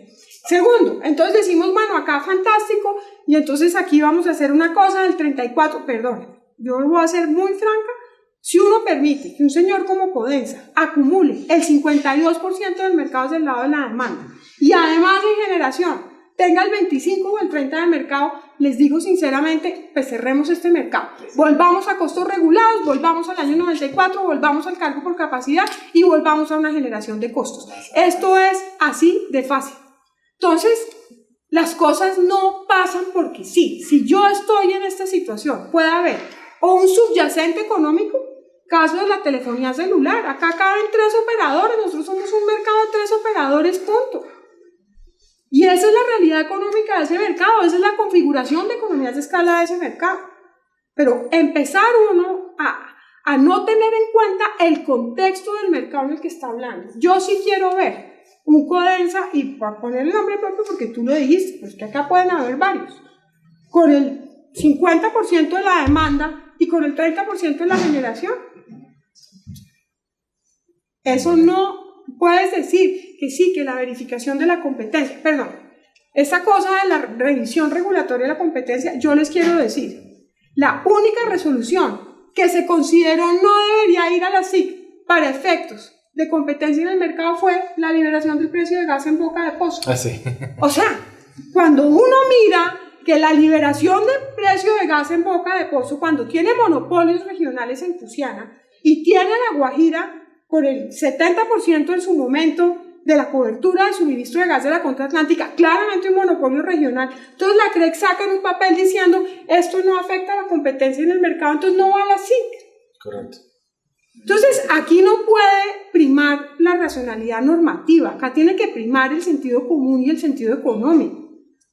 Segundo, entonces decimos, bueno, acá fantástico, y entonces aquí vamos a hacer una cosa del 34, perdón, yo lo voy a ser muy franca. Si uno permite que un señor como Codensa acumule el 52% del mercado del lado de la demanda y además en generación tenga el 25 o el 30% de mercado, les digo sinceramente, pues cerremos este mercado. Volvamos a costos regulados, volvamos al año 94, volvamos al cargo por capacidad y volvamos a una generación de costos. Esto es así de fácil. Entonces, las cosas no pasan porque sí. Si yo estoy en esta situación, puede haber o un subyacente económico, caso de la telefonía celular, acá caben 3 operadores, nosotros somos un mercado de 3 operadores, punto. Y esa es la realidad económica de ese mercado, esa es la configuración de economías de escala de ese mercado. Pero empezar uno a no tener en cuenta el contexto del mercado en el que está hablando. Yo sí quiero ver un Codensa, y para poner el nombre propio porque tú lo dijiste, pues que acá pueden haber varios, con el 50% de la demanda y con el 30% de la generación. Eso no puedes decir que sí, que la verificación de la competencia, perdón, esa cosa de la revisión regulatoria de la competencia, yo les quiero decir, la única resolución que se consideró no debería ir a la SIC para efectos de competencia en el mercado fue la liberación del precio de gas en boca de pozo. Ah, sí. O sea, cuando uno mira que la liberación del precio de gas en boca de pozo, cuando tiene monopolios regionales en Cusiana y tiene a La Guajira con el 70% en su momento de la cobertura de suministro de gas de la Contra Atlántica, claramente un monopolio regional, entonces la CREC saca en un papel diciendo esto no afecta a la competencia en el mercado, entonces no va a la SIC. Correcto. Entonces aquí no puede primar la racionalidad normativa, acá tiene que primar el sentido común y el sentido económico.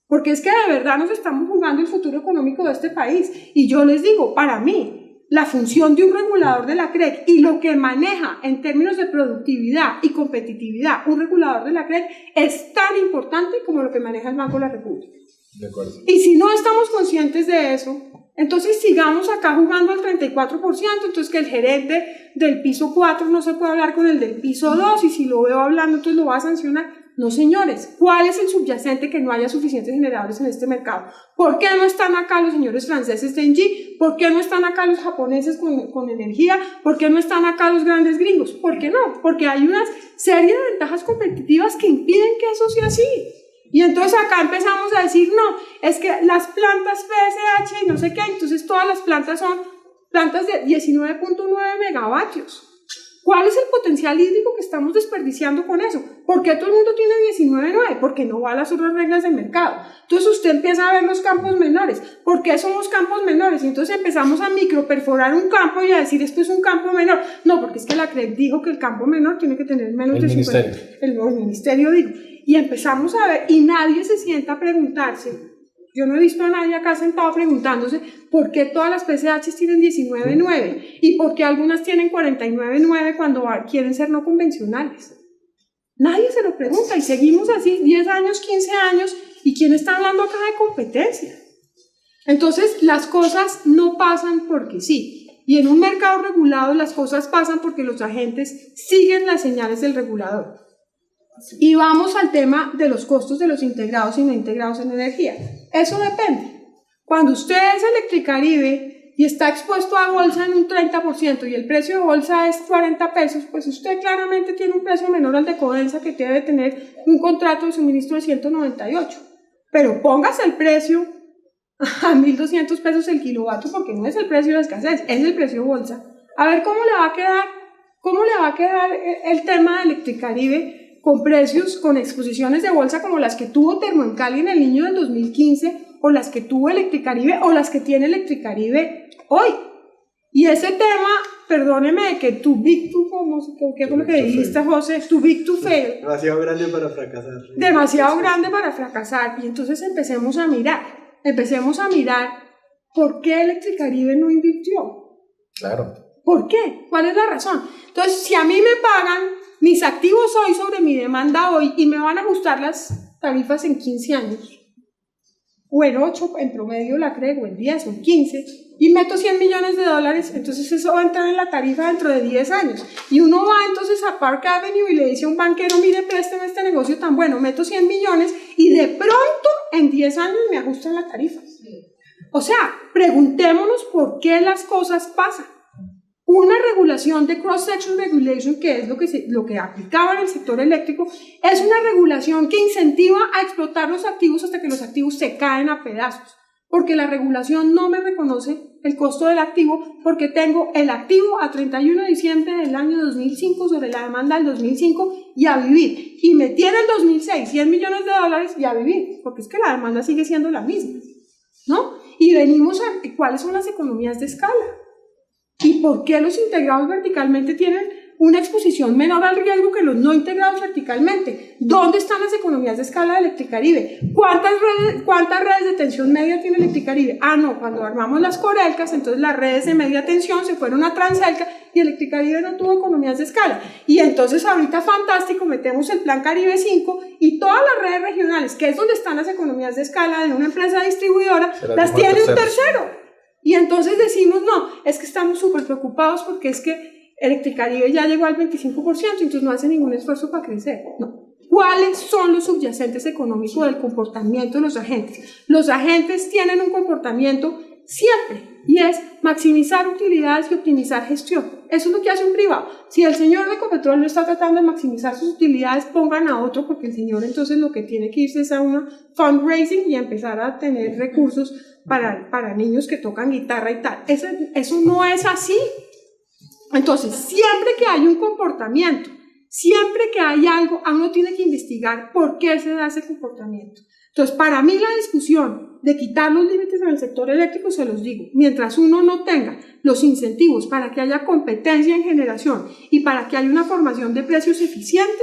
Porque es que de verdad nos estamos jugando el futuro económico de este país. Y yo les digo, para mí, la función de un regulador de la CREC y lo que maneja en términos de productividad y competitividad un regulador de la CREC es tan importante como lo que maneja el Banco de la República. De acuerdo. Y si no estamos conscientes de eso, entonces sigamos acá jugando al 34%, entonces que el gerente del piso 4 no se puede hablar con el del piso 2 y si lo veo hablando entonces lo va a sancionar. No, señores, ¿cuál es el subyacente que no haya suficientes generadores en este mercado? ¿Por qué no están acá los señores franceses de Engie? ¿Por qué no están acá los japoneses con energía? ¿Por qué no están acá los grandes gringos? ¿Por qué no? Porque hay una serie de ventajas competitivas que impiden que eso sea así. Y entonces acá empezamos a decir, no, es que las plantas PSH y no sé qué, entonces todas las plantas son plantas de 19.9 megavatios. ¿Cuál es el potencial hídrico que estamos desperdiciando con eso? ¿Por qué todo el mundo tiene 19.9? Porque no va a las otras reglas del mercado. Entonces usted empieza a ver los campos menores. ¿Por qué somos campos menores? Y entonces empezamos a microperforar un campo y a decir esto es un campo menor. No, porque es que la CREC dijo que el campo menor tiene que tener menos de 50. El ministerio dijo. Y empezamos a ver, y nadie se sienta a preguntarse. Yo no he visto a nadie acá sentado preguntándose por qué todas las PCH tienen 19.9 y por qué algunas tienen 49.9 cuando quieren ser no convencionales. Nadie se lo pregunta y seguimos así 10 años, 15 años y ¿quién está hablando acá de competencia? Entonces las cosas no pasan porque sí y en un mercado regulado las cosas pasan porque los agentes siguen las señales del regulador. Y vamos al tema de los costos de los integrados y no integrados en energía. Eso depende. Cuando usted es Electricaribe y está expuesto a bolsa en un 30% y el precio de bolsa es 40 pesos, pues usted claramente tiene un precio menor al de Codensa que debe tener un contrato de suministro de 198. Pero póngase el precio a 1.200 pesos el kilovatio porque no es el precio de escasez, es el precio de bolsa. A ver cómo le va a quedar el tema de Electricaribe con precios, con exposiciones de bolsa como las que tuvo Termoencali en el Niño del 2015, o las que tuvo Electricaribe, o las que tiene Electricaribe hoy. Y ese tema, perdóneme, que too big to, ¿qué fue lo que dijiste, José? Too big to fail. Demasiado grande para fracasar. Demasiado grande para fracasar. Y entonces empecemos a mirar por qué Electricaribe no invirtió. Claro. ¿Por qué? ¿Cuál es la razón? Entonces, si a mí me pagan mis activos hoy sobre mi demanda hoy y me van a ajustar las tarifas en 15 años, o en 8 en promedio la creo, o en 10 o en 15, y meto $100 millones, entonces eso va a entrar en la tarifa dentro de 10 años. Y uno va entonces a Park Avenue y le dice a un banquero, mire, présteme este negocio tan bueno, meto 100 millones y de pronto en 10 años me ajustan la tarifa. O sea, preguntémonos por qué las cosas pasan. Una regulación de cross-section regulation, que es lo que aplicaba en el sector eléctrico, es una regulación que incentiva a explotar los activos hasta que los activos se caen a pedazos, porque la regulación no me reconoce el costo del activo, porque tengo el activo a 31 de diciembre del año 2005 sobre la demanda del 2005 y a vivir. Y me tiene el 2006 $100 millones y a vivir, porque es que la demanda sigue siendo la misma, ¿no? Y venimos a cuáles son las economías de escala. ¿Y por qué los integrados verticalmente tienen una exposición menor al riesgo que los no integrados verticalmente? ¿Dónde están las economías de escala de Electricaribe? ¿Cuántas redes de tensión media tiene Electricaribe? Ah, no, cuando armamos las Corelcas, entonces las redes de media tensión se fueron a Transelca y Electricaribe no tuvo economías de escala. Y entonces ahorita fantástico, metemos el Plan Caribe 5 y todas las redes regionales, que es donde están las economías de escala de una empresa distribuidora, las tiene un tercero. Y entonces decimos, no, es que estamos súper preocupados porque es que Electricaribe ya llegó al 25%, entonces no hace ningún esfuerzo para crecer. No. ¿Cuáles son los subyacentes económicos del comportamiento de los agentes? Los agentes tienen un comportamiento siempre, y es maximizar utilidades y optimizar gestión. Eso es lo que hace un privado. Si el señor de Ecopetrol no está tratando de maximizar sus utilidades, pongan a otro, porque el señor entonces lo que tiene que irse es a una fundraising y empezar a tener recursos para niños que tocan guitarra y tal. Eso no es así. Entonces, siempre que hay un comportamiento, siempre que hay algo, uno tiene que investigar por qué se da ese comportamiento. Entonces, para mí la discusión de quitar los límites en el sector eléctrico, se los digo, mientras uno no tenga los incentivos para que haya competencia en generación y para que haya una formación de precios eficiente,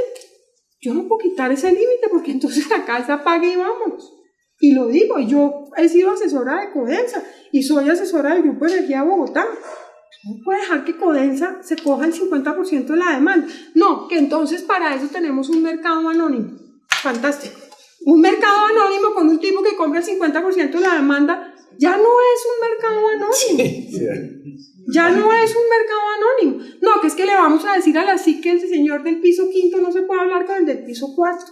yo no puedo quitar ese límite, porque entonces acá se apague y vámonos. Y lo digo, yo he sido asesora de Codensa y soy asesora del Grupo de Energía de Bogotá. No puede dejar que Codensa se coja el 50% de la demanda. No, que entonces para eso tenemos un mercado anónimo. Fantástico. Un mercado anónimo con un tipo que compra el 50% de la demanda ya no es un mercado anónimo. Ya no es un mercado anónimo. No, que es que le vamos a decir a la SIC que el señor del piso quinto no se puede hablar con el del piso cuarto.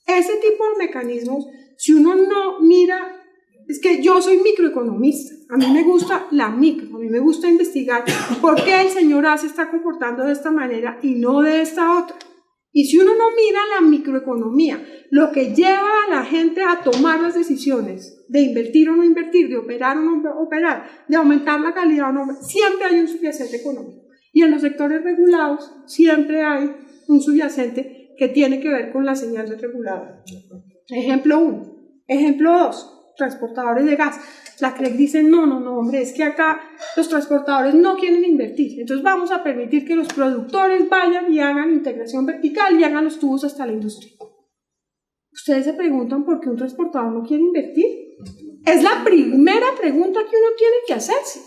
Ese tipo de mecanismos, si uno no mira, es que yo soy microeconomista, a mí me gusta la micro, a mí me gusta investigar por qué el señor A se está comportando de esta manera y no de esta otra. Y si uno no mira la microeconomía, lo que lleva a la gente a tomar las decisiones de invertir o no invertir, de operar o no operar, de aumentar la calidad o no, siempre hay un subyacente económico. Y en los sectores regulados siempre hay un subyacente que tiene que ver con la señal del regulador. Ejemplo 1. Ejemplo 2. Transportadores de gas. La CREC dice, no, hombre, es que acá los transportadores no quieren invertir, entonces vamos a permitir que los productores vayan y hagan integración vertical y hagan los tubos hasta la industria. Ustedes se preguntan por qué un transportador no quiere invertir. Es la primera pregunta que uno tiene que hacerse.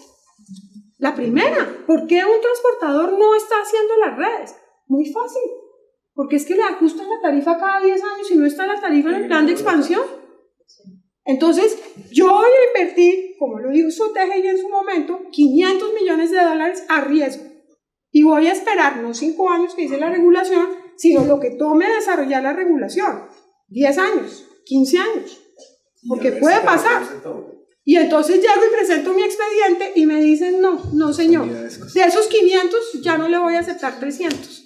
La primera, ¿por qué un transportador no está haciendo las redes? Muy fácil, porque es que le ajustan la tarifa cada 10 años y no está la tarifa en el plan de expansión. Entonces, yo voy a invertir, como lo dijo TGI en su momento, $500 millones a riesgo. Y voy a esperar no 5 años que dice la regulación, sino lo que tome desarrollar la regulación. 10 años, 15 años. Porque puede pasar. Y entonces llego y presento mi expediente y me dicen, no señor, de esos 500 ya no le voy a aceptar 300.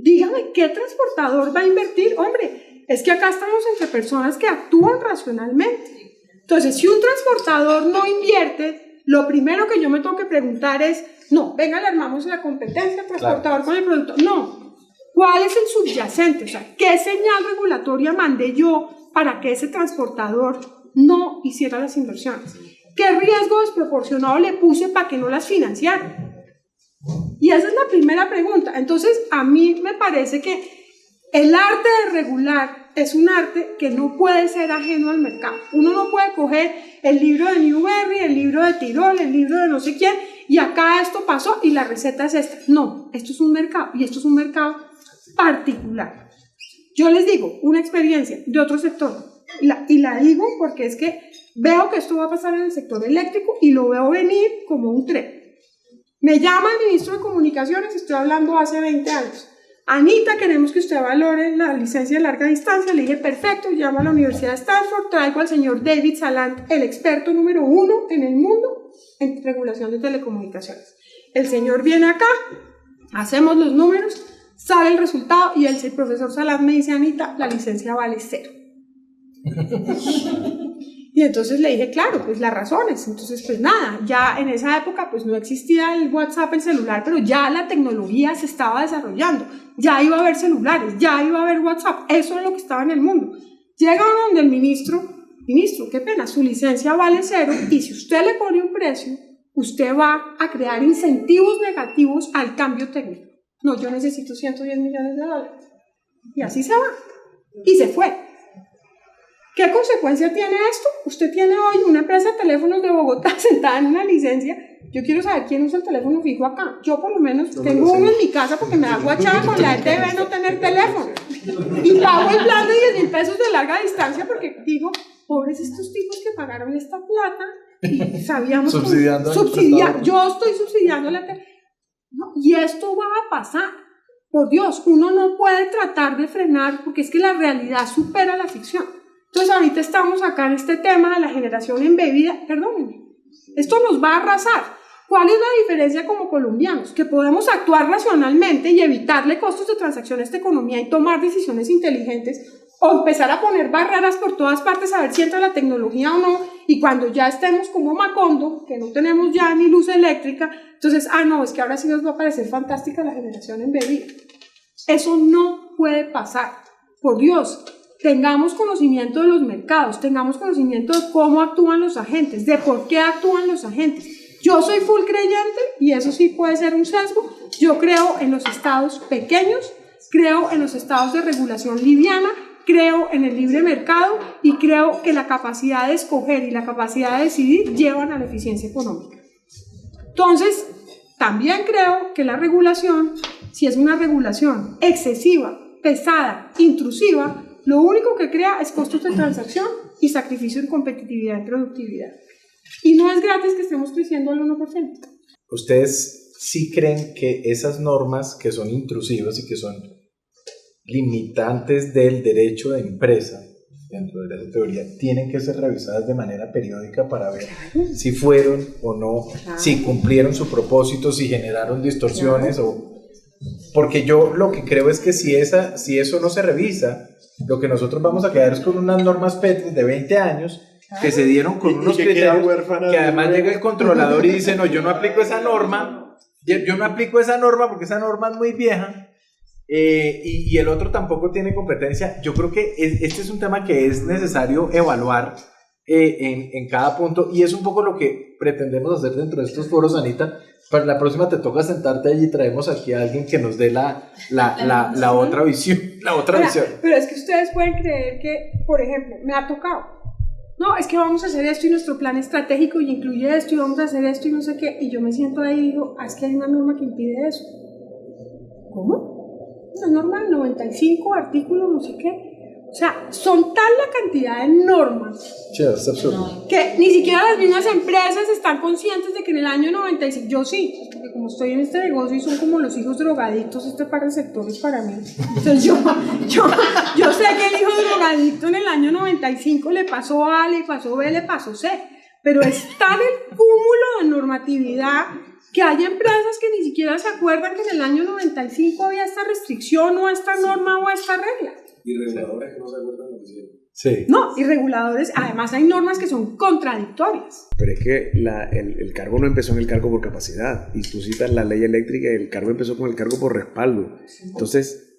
Dígame, ¿qué transportador va a invertir? Hombre, es que acá estamos entre personas que actúan racionalmente. Entonces, si un transportador no invierte, lo primero que yo me tengo que preguntar es, no, venga, le armamos la competencia, transportador con el producto. No. ¿Cuál es el subyacente? O sea, ¿qué señal regulatoria mandé yo para que ese transportador no hiciera las inversiones? ¿Qué riesgo desproporcionado le puse para que no las financiara? Y esa es la primera pregunta. Entonces, a mí me parece que el arte de regular es un arte que no puede ser ajeno al mercado. Uno no puede coger el libro de Newbery, el libro de Tirol, el libro de no sé quién, y acá esto pasó y la receta es esta. No, esto es un mercado, y esto es un mercado particular. Yo les digo una experiencia de otro sector, y la digo porque es que veo que esto va a pasar en el sector eléctrico y lo veo venir como un tren. Me llama el ministro de Comunicaciones, estoy hablando hace 20 años. Anita, queremos que usted valore la licencia de larga distancia. Le dije, perfecto, llamo a la Universidad de Stanford, traigo al señor David Salant, el experto número 1 en el mundo en regulación de telecomunicaciones. El señor viene acá, hacemos los números, sale el resultado y el profesor Salant me dice, Anita, la licencia vale 0. Y entonces le dije, claro, pues las razones. Entonces, pues nada, ya en esa época pues no existía el WhatsApp, el celular, pero ya la tecnología se estaba desarrollando. Ya iba a haber celulares, ya iba a haber WhatsApp. Eso es lo que estaba en el mundo. Llega donde el ministro, qué pena, su licencia vale 0 y si usted le pone un precio, usted va a crear incentivos negativos al cambio técnico. No, yo necesito 110 millones de dólares. Y así se va. Y se fue. ¿Qué consecuencia tiene esto? Usted tiene hoy una empresa de teléfonos de Bogotá sentada en una licencia. Yo quiero saber quién usa el teléfono fijo acá. Yo por lo menos tengo uno en mi casa porque me da guachada con la ETV no tener teléfono. Y pago el plan de 10.000 pesos de larga distancia porque digo, pobres estos tipos que pagaron esta plata y sabíamos subsidiando. Yo estoy subsidiando la ETV. No, y esto va a pasar. Por Dios, uno no puede tratar de frenar porque es que la realidad supera la ficción. Entonces ahorita estamos acá en este tema de la generación embebida, perdónenme, esto nos va a arrasar. ¿Cuál es la diferencia como colombianos? Que podemos actuar racionalmente y evitarle costos de transacción a esta economía y tomar decisiones inteligentes o empezar a poner barreras por todas partes a ver si entra la tecnología o no y cuando ya estemos como Macondo, que no tenemos ya ni luz eléctrica, entonces, no, es que ahora sí nos va a parecer fantástica la generación embebida. Eso no puede pasar, por Dios. Tengamos conocimiento de los mercados, tengamos conocimiento de cómo actúan los agentes, de por qué actúan los agentes. Yo soy full creyente, y eso sí puede ser un sesgo, yo creo en los estados pequeños, creo en los estados de regulación liviana, creo en el libre mercado y creo que la capacidad de escoger y la capacidad de decidir llevan a la eficiencia económica. Entonces, también creo que la regulación, si es una regulación excesiva, pesada, intrusiva, lo único que crea es costos de transacción y sacrificio en competitividad y productividad. Y no es gratis que estemos creciendo al 1%. ¿Ustedes sí creen que esas normas que son intrusivas y que son limitantes del derecho de empresa, dentro de la teoría, tienen que ser revisadas de manera periódica para ver si fueron o no, si cumplieron su propósito, si generaron distorsiones o... Porque yo lo que creo es que si eso no se revisa, lo que nosotros vamos a quedar es con unas normas PET de 20 años que se dieron con unos criterios que además llega el controlador y dice, no, yo no aplico esa norma porque esa norma es muy vieja y el otro tampoco tiene competencia. Yo creo que este es un tema que es necesario evaluar en cada punto y es un poco lo que pretendemos hacer dentro de estos foros, Anita. Para la próxima te toca sentarte allí y traemos aquí a alguien que nos dé la otra visión. Pero es que ustedes pueden creer que, por ejemplo, me ha tocado. No, es que vamos a hacer esto y nuestro plan estratégico y incluye esto y vamos a hacer esto y no sé qué. Y yo me siento ahí y digo, es que hay una norma que impide eso. ¿Cómo? Una norma del 95, artículo no sé qué. O sea, son tal la cantidad de normas es absurdo. Que ni siquiera las mismas empresas están conscientes de que en el año 95, yo sí, porque como estoy en este negocio y son como los hijos drogadictos, este par de sectores para mí. Entonces yo sé que el hijo drogadicto en el año 95 le pasó A, le pasó B, le pasó C, pero es tal el cúmulo de normatividad que hay empresas que ni siquiera se acuerdan que en el año 95 había esta restricción o esta norma o esta regla. Y reguladores que no se acuerdan de lo que hicieron. Sí. No, y reguladores, además hay normas que son contradictorias. Pero es que el cargo no empezó en el cargo por capacidad. Y tú citas la ley eléctrica y el cargo empezó con el cargo por respaldo. Entonces,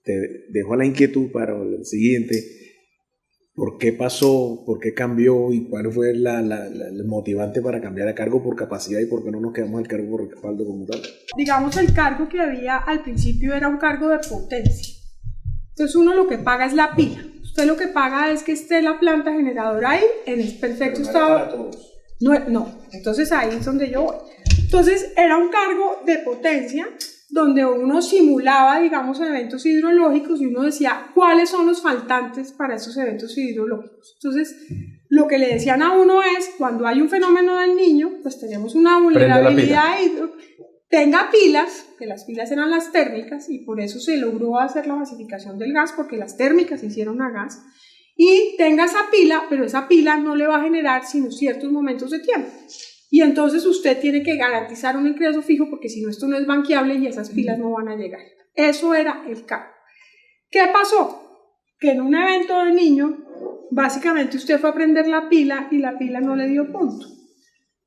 te dejo la inquietud para el siguiente. ¿Por qué pasó? ¿Por qué cambió? ¿Y cuál fue el motivante para cambiar a cargo por capacidad? ¿Y por qué no nos quedamos al cargo por respaldo como tal? Digamos, el cargo que había al principio era un cargo de potencia. Entonces uno lo que paga es la pila. Usted lo que paga es que esté la planta generadora ahí en el perfecto estado. No, entonces ahí es donde yo voy. Entonces era un cargo de potencia donde uno simulaba, digamos, eventos hidrológicos y uno decía cuáles son los faltantes para esos eventos hidrológicos. Entonces, lo que le decían a uno es, cuando hay un fenómeno del Niño, pues tenemos una vulnerabilidad tenga pilas, que las pilas eran las térmicas, y por eso se logró hacer la masificación del gas, porque las térmicas se hicieron a gas, y tenga esa pila, pero esa pila no le va a generar sino ciertos momentos de tiempo. Y entonces usted tiene que garantizar un ingreso fijo porque si no esto no es banqueable y esas pilas no van a llegar. Eso era el cargo. ¿Qué pasó? Que en un evento de Niño, básicamente usted fue a prender la pila y la pila no le dio punto.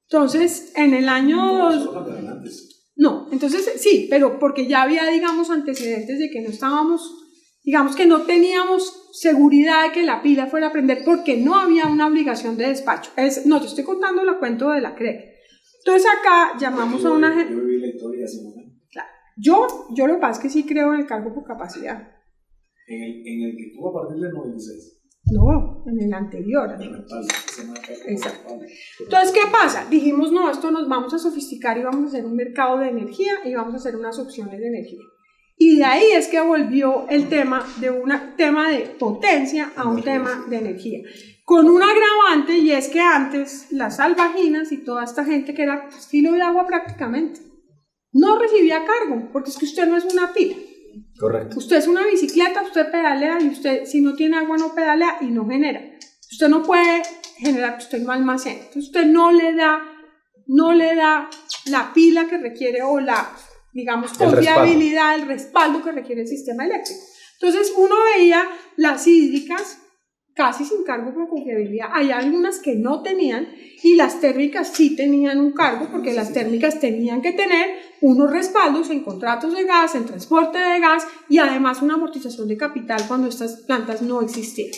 Entonces, en el año... No, entonces sí, pero porque ya había, digamos, antecedentes de que no estábamos... Digamos que no teníamos seguridad de que la pila fuera a prender porque no había una obligación de despacho. No, te estoy contando el cuento de la CREC. Entonces acá llamamos a una gente... Yo viví la historia hace un momento. Claro. Yo lo que pasa es que sí creo en el cargo por capacidad. En el que tuvo a partir del 96. No, en el anterior. Exacto. Entonces, ¿qué pasa? Dijimos, no, esto nos vamos a sofisticar y vamos a hacer un mercado de energía y vamos a hacer unas opciones de energía. Y de ahí es que volvió el tema de un tema de potencia a un tema de energía. Con un agravante, y es que antes las salvajinas y toda esta gente que era filo de agua prácticamente, no recibía cargo, porque es que usted no es una pila. Correcto. Usted es una bicicleta, usted pedalea y usted si no tiene agua no pedalea y no genera. Usted no puede generar, usted no almacena. Entonces usted no le da la pila que requiere o la... digamos, confiabilidad, el respaldo que requiere el sistema eléctrico. Entonces uno veía las hídricas casi sin cargo por confiabilidad. Hay algunas que no tenían y las térmicas sí tenían un cargo porque las térmicas tenían que tener unos respaldos en contratos de gas, en transporte de gas y además una amortización de capital cuando estas plantas no existían.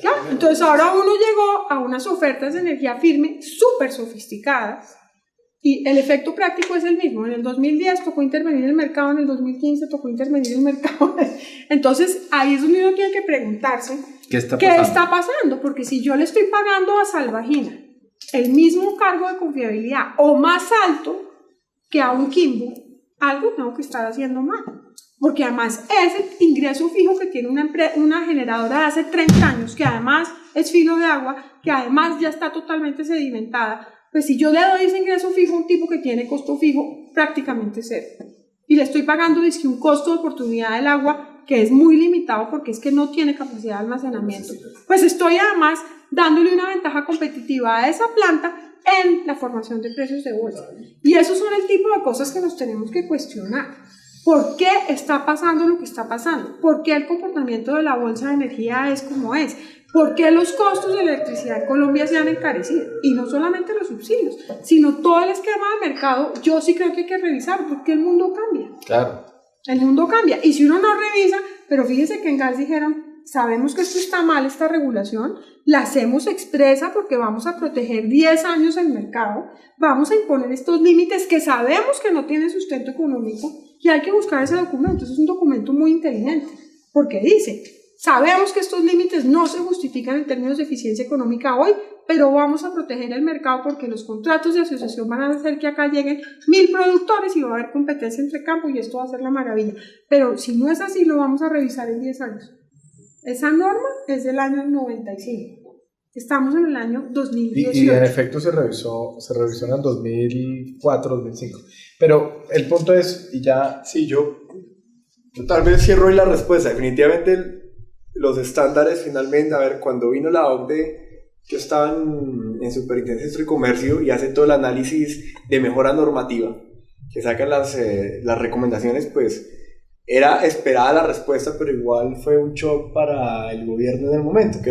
Claro, entonces ahora uno llegó a unas ofertas de energía firme súper sofisticadas. Y el efecto práctico es el mismo. En el 2010 tocó intervenir el mercado, en el 2015 tocó intervenir el mercado. Entonces, ahí es donde uno tiene que preguntarse ¿qué está pasando? Porque si yo le estoy pagando a Salvagina el mismo cargo de confiabilidad o más alto que a un Quimbo, algo tengo que estar haciendo mal. Porque además ese ingreso fijo que tiene una generadora de hace 30 años, que además es filo de agua, que además ya está totalmente sedimentada, pues si yo le doy ese ingreso fijo a un tipo que tiene costo fijo prácticamente cero y le estoy pagando un costo de oportunidad del agua que es muy limitado porque es que no tiene capacidad de almacenamiento, pues estoy además dándole una ventaja competitiva a esa planta en la formación de precios de bolsa. Y esos son el tipo de cosas que nos tenemos que cuestionar. ¿Por qué está pasando lo que está pasando? ¿Por qué el comportamiento de la bolsa de energía es como es? ¿Por qué los costos de electricidad en Colombia se han encarecido? Y no solamente los subsidios, sino todo el esquema de mercado. Yo sí creo que hay que revisar porque el mundo cambia. Claro. El mundo cambia. Y si uno no revisa, pero fíjense que en gas dijeron, sabemos que esto está mal, esta regulación, la hacemos expresa porque vamos a proteger 10 años el mercado, vamos a imponer estos límites que sabemos que no tienen sustento económico y hay que buscar ese documento. Es un documento muy inteligente porque dice... Sabemos que estos límites no se justifican en términos de eficiencia económica hoy, pero vamos a proteger el mercado porque los contratos de asociación van a hacer que acá lleguen 1000 productores y va a haber competencia entre campos y esto va a ser la maravilla. Pero si no es así, lo vamos a revisar en 10 años. Esa norma es del año 95. Estamos en el año 2018. Y en efecto se revisó en el 2004, 2005. Pero el punto es, y ya... Sí, yo tal vez cierro hoy la respuesta. Definitivamente los estándares finalmente, a ver, cuando vino la OCDE, yo estaba en Superintendencia de Industria y Comercio y hace todo el análisis de mejora normativa, que sacan las recomendaciones, pues era esperada la respuesta, pero igual fue un shock para el gobierno en el momento, que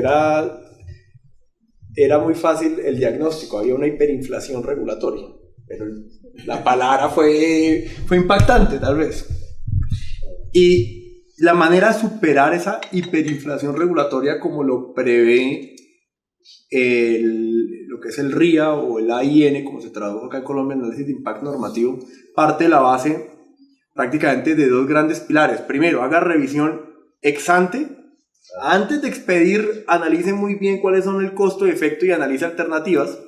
era muy fácil el diagnóstico, había una hiperinflación regulatoria, pero la palabra fue impactante tal vez. Y la manera de superar esa hiperinflación regulatoria como lo prevé lo que es el RIA o el AIN, como se tradujo acá en Colombia, análisis de impacto normativo, parte de la base prácticamente de dos grandes pilares. Primero, haga revisión ex ante. Antes de expedir, analice muy bien cuáles son el costo y efecto y analice alternativas.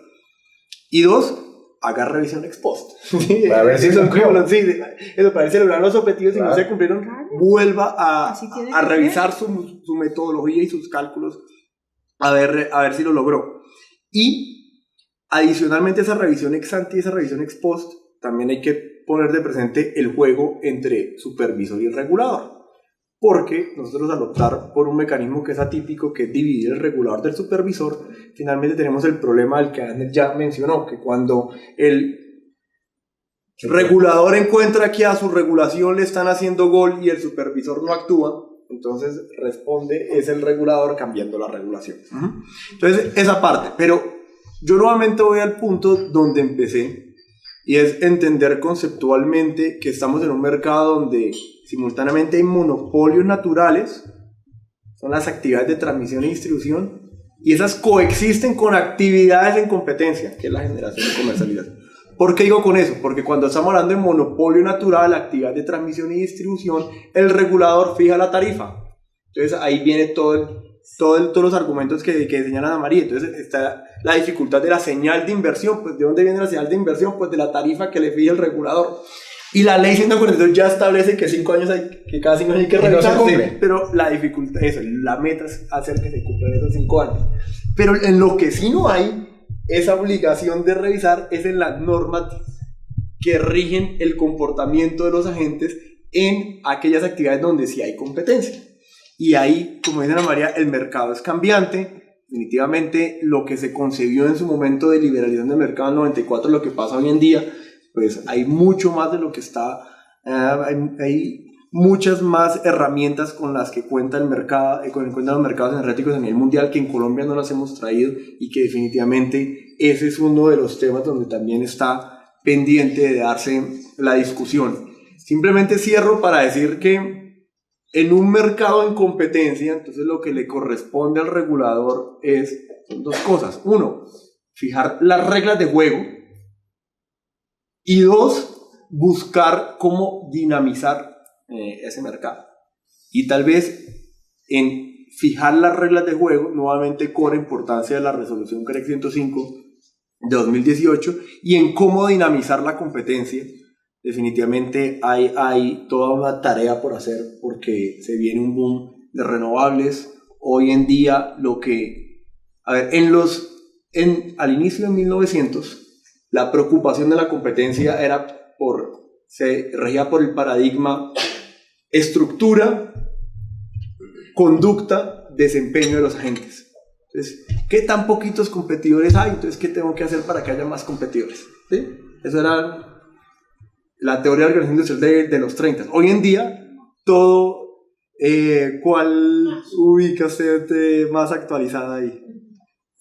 Y dos, haga revisión ex post. Para ver si cumplió. Sí, eso, para celebrar los objetivos y no se cumplieron, vuelva a revisar su metodología y sus cálculos a ver si lo logró. Y adicionalmente a esa revisión ex ante y esa revisión ex post, también hay que poner de presente el juego entre supervisor y regulador. Porque nosotros al optar por un mecanismo que es atípico, que es dividir el regulador del supervisor, finalmente tenemos el problema del que Daniel ya mencionó, que cuando el regulador encuentra que a su regulación le están haciendo gol y el supervisor no actúa, entonces responde es el regulador cambiando la regulación. Entonces esa parte, pero yo nuevamente voy al punto donde empecé, y es entender conceptualmente que estamos en un mercado donde simultáneamente hay monopolios naturales, son las actividades de transmisión e distribución, y esas coexisten con actividades en competencia, que es la generación y comercialización. ¿Por qué digo con eso? Porque cuando estamos hablando de monopolio natural, actividad de transmisión y distribución, el regulador fija la tarifa. Entonces ahí viene todos los argumentos que señalan a María. Entonces está la dificultad de la señal de inversión. Pues ¿de dónde viene la señal de inversión? Pues de la tarifa que le fija el regulador. Y la ley 142 ya establece que cada 5 años hay que revisar, no pero la dificultad, la meta es hacer que se cumplan esos 5 años. Pero en lo que sí no hay esa obligación de revisar es en las normas que rigen el comportamiento de los agentes en aquellas actividades donde sí hay competencia. Y ahí, como dice Ana María, el mercado es cambiante. Definitivamente lo que se concebió en su momento de liberalización del mercado en 94, lo que pasa hoy en día, pues hay mucho más de lo que está, hay muchas más herramientas con las que cuenta el mercado, cuentan los mercados energéticos a nivel mundial, que en Colombia no las hemos traído, y que definitivamente ese es uno de los temas donde también está pendiente de darse la discusión. Simplemente cierro para decir que en un mercado en competencia, entonces lo que le corresponde al regulador son dos cosas. Uno, fijar las reglas de juego. Y dos, buscar cómo dinamizar ese mercado. Y tal vez en fijar las reglas de juego, nuevamente cobra importancia de la resolución CREC 105 de 2018, y en cómo dinamizar la competencia. Definitivamente hay toda una tarea por hacer, porque se viene un boom de renovables. Hoy en día al inicio de 1900, la preocupación de la competencia se regía por el paradigma estructura, conducta, desempeño de los agentes. Entonces, ¿qué tan poquitos competidores hay? Entonces, ¿qué tengo que hacer para que haya más competidores? ¿Sí? Eso era la teoría de la organización industrial de los 30. Hoy en día, todo, ¿cuál ubica usted más actualizada ahí?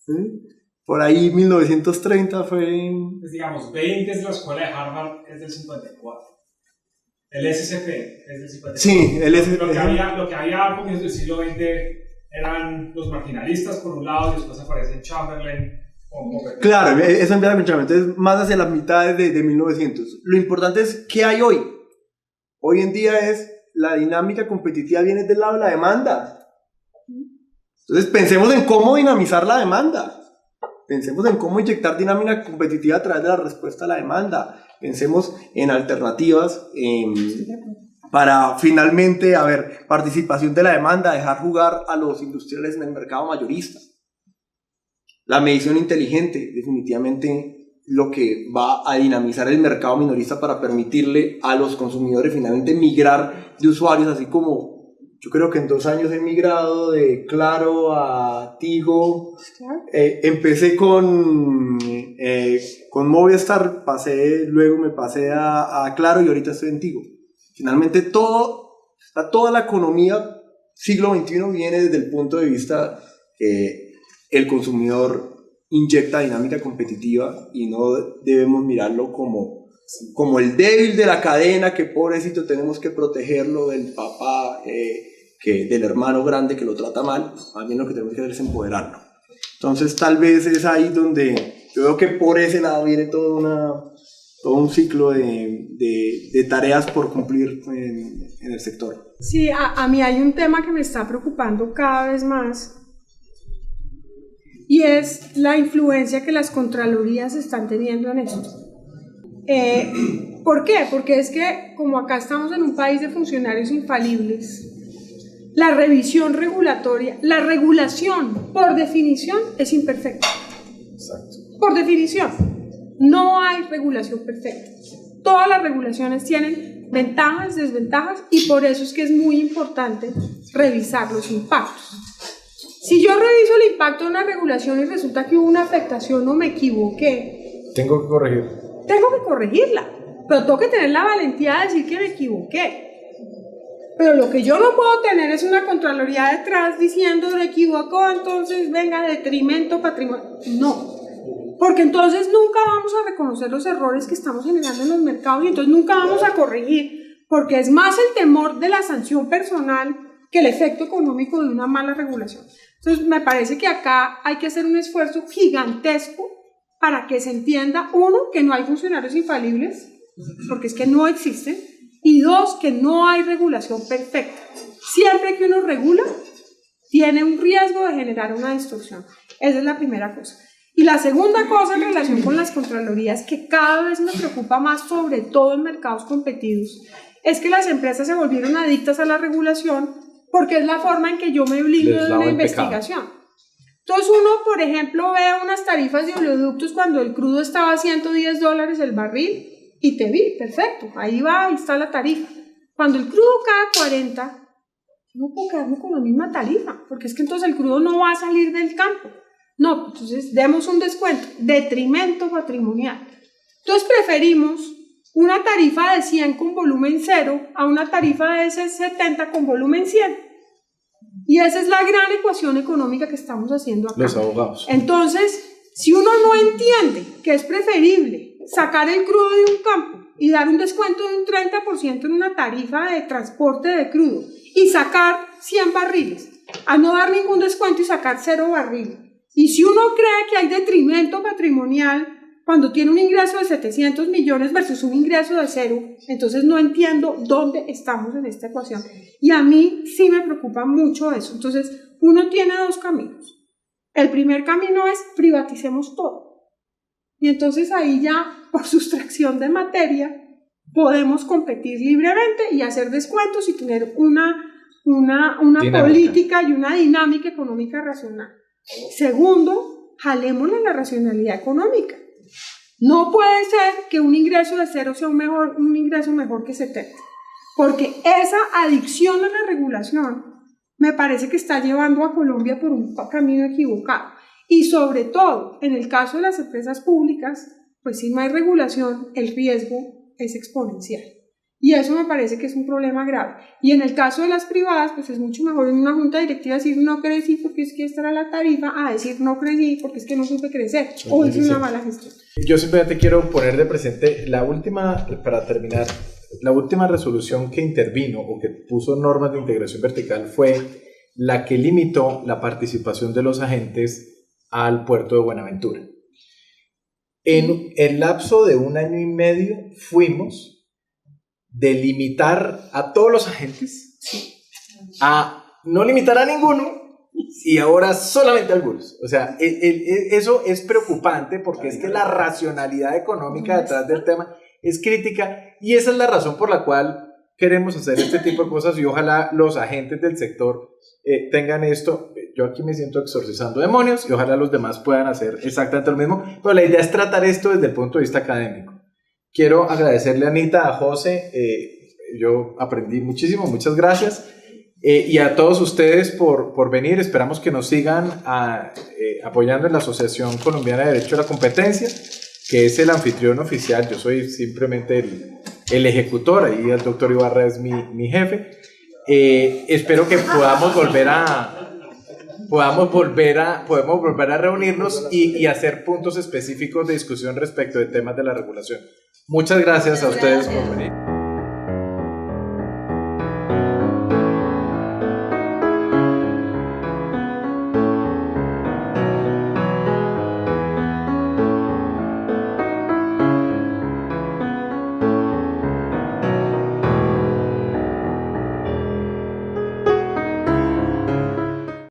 ¿Sí? Por ahí 1930 fue... Pues digamos, 20 es la escuela de Harvard, es del 54. El SCP es del 54. Sí, el SCP. Lo que había a comienzos del siglo XX eran los marginalistas por un lado, y después aparece Chamberlain. Claro, eso empieza con Chamberlain. Entonces, más hacia las mitades de 1900. Lo importante es, ¿qué hay hoy? Hoy en día la dinámica competitiva viene del lado de la demanda. Entonces, pensemos en cómo dinamizar la demanda. Pensemos en cómo inyectar dinámica competitiva a través de la respuesta a la demanda. Pensemos en alternativas para finalmente participación de la demanda, dejar jugar a los industriales en el mercado mayorista. La medición inteligente, definitivamente lo que va a dinamizar el mercado minorista para permitirle a los consumidores finalmente migrar de usuarios, así como yo creo que en 2 años he migrado de Claro a Tigo. Empecé con Movistar, luego me pasé a Claro y ahorita estoy en Tigo. Finalmente toda la economía siglo XXI viene desde el punto de vista que el consumidor inyecta dinámica competitiva, y no debemos mirarlo como como el débil de la cadena, que pobrecito tenemos que protegerlo del papá, del hermano grande que lo trata mal. Más bien lo que tenemos que hacer es empoderarlo. Entonces tal vez es ahí donde yo veo que por ese lado viene todo un ciclo de tareas por cumplir en el sector. Sí, a mí hay un tema que me está preocupando cada vez más, y es la influencia que las contralorías están teniendo en esto. ¿Por qué? Porque es que como acá estamos en un país de funcionarios infalibles, la revisión regulatoria, la regulación por definición es imperfecta. Exacto. Por definición, no hay regulación perfecta. Todas las regulaciones tienen ventajas, desventajas, y por eso es que es muy importante revisar los impactos. Si yo reviso el impacto de una regulación y resulta que hubo una afectación o me equivoqué, Tengo que corregir. tengo que corregirla, pero tengo que tener la valentía de decir que me equivoqué. Pero lo que yo no puedo tener es una Contraloría detrás diciendo me equivocó, entonces venga, detrimento patrimonial. No, porque entonces nunca vamos a reconocer los errores que estamos generando en los mercados y entonces nunca vamos a corregir, porque es más el temor de la sanción personal que el efecto económico de una mala regulación. Entonces me parece que acá hay que hacer un esfuerzo gigantesco para que se entienda, uno, que no hay funcionarios infalibles, porque es que no existen, y dos, que no hay regulación perfecta. Siempre que uno regula, tiene un riesgo de generar una distorsión. Esa es la primera cosa. Y la segunda cosa en relación con las contralorías, que cada vez me preocupa más, sobre todo en mercados competidos, es que las empresas se volvieron adictas a la regulación porque es la forma en que yo me blindo de una investigación. Entonces uno, por ejemplo, ve unas tarifas de oleoductos cuando el crudo estaba a $110 el barril y te vi, perfecto, ahí va, ahí está la tarifa. Cuando el crudo cae a 40, no puedo quedarme con la misma tarifa, porque es que entonces el crudo no va a salir del campo. No, entonces demos un descuento, detrimento patrimonial. Entonces preferimos una tarifa de 100 con volumen 0 a una tarifa de 70 con volumen 100. Y esa es la gran ecuación económica que estamos haciendo acá. Los abogados. Entonces, si uno no entiende que es preferible sacar el crudo de un campo y dar un descuento de un 30% en una tarifa de transporte de crudo y sacar 100 barriles, a no dar ningún descuento y sacar 0 barriles. Y si uno cree que hay detrimento patrimonial cuando tiene un ingreso de 700 millones versus un ingreso de 0, entonces no entiendo dónde estamos en esta ecuación. Y a mí sí me preocupa mucho eso. Entonces, uno tiene dos caminos. El primer camino es privaticemos todo. Y entonces ahí ya, por sustracción de materia, podemos competir libremente y hacer descuentos y tener una política y una dinámica económica racional. Segundo, jalémosle la racionalidad económica. No puede ser que un ingreso de 0 sea un ingreso mejor que 70, porque esa adicción a la regulación me parece que está llevando a Colombia por un camino equivocado. Y sobre todo, en el caso de las empresas públicas, pues si no hay regulación, el riesgo es exponencial. Y eso me parece que es un problema grave. Y en el caso de las privadas, pues es mucho mejor en una junta directiva decir no crecí porque es que esta era la tarifa, a decir no crecí porque es que no supe crecer o hice una mala gestión. Yo simplemente quiero poner de presente la última, para terminar, la última resolución que intervino o que puso normas de integración vertical fue la que limitó la participación de los agentes al puerto de Buenaventura. En el lapso de 1 año y medio fuimos de limitar a todos los agentes a no limitar a ninguno y ahora solamente a algunos. O sea, eso es preocupante porque es que la racionalidad económica detrás del tema es crítica y esa es la razón por la cual queremos hacer este tipo de cosas y ojalá los agentes del sector tengan esto. Yo aquí me siento exorcizando demonios y ojalá los demás puedan hacer exactamente lo mismo, pero la idea es tratar esto desde el punto de vista académico. Quiero agradecerle a Anita, a José, yo aprendí muchísimo, muchas gracias, y a todos ustedes por venir. Esperamos que nos sigan apoyando en la Asociación Colombiana de Derecho a la Competencia, que es el anfitrión oficial. Yo soy simplemente el ejecutor, ahí el doctor Ibarra es mi jefe. Espero que podamos volver a reunirnos y hacer puntos específicos de discusión respecto de temas de la regulación. Muchas gracias a ustedes por venir.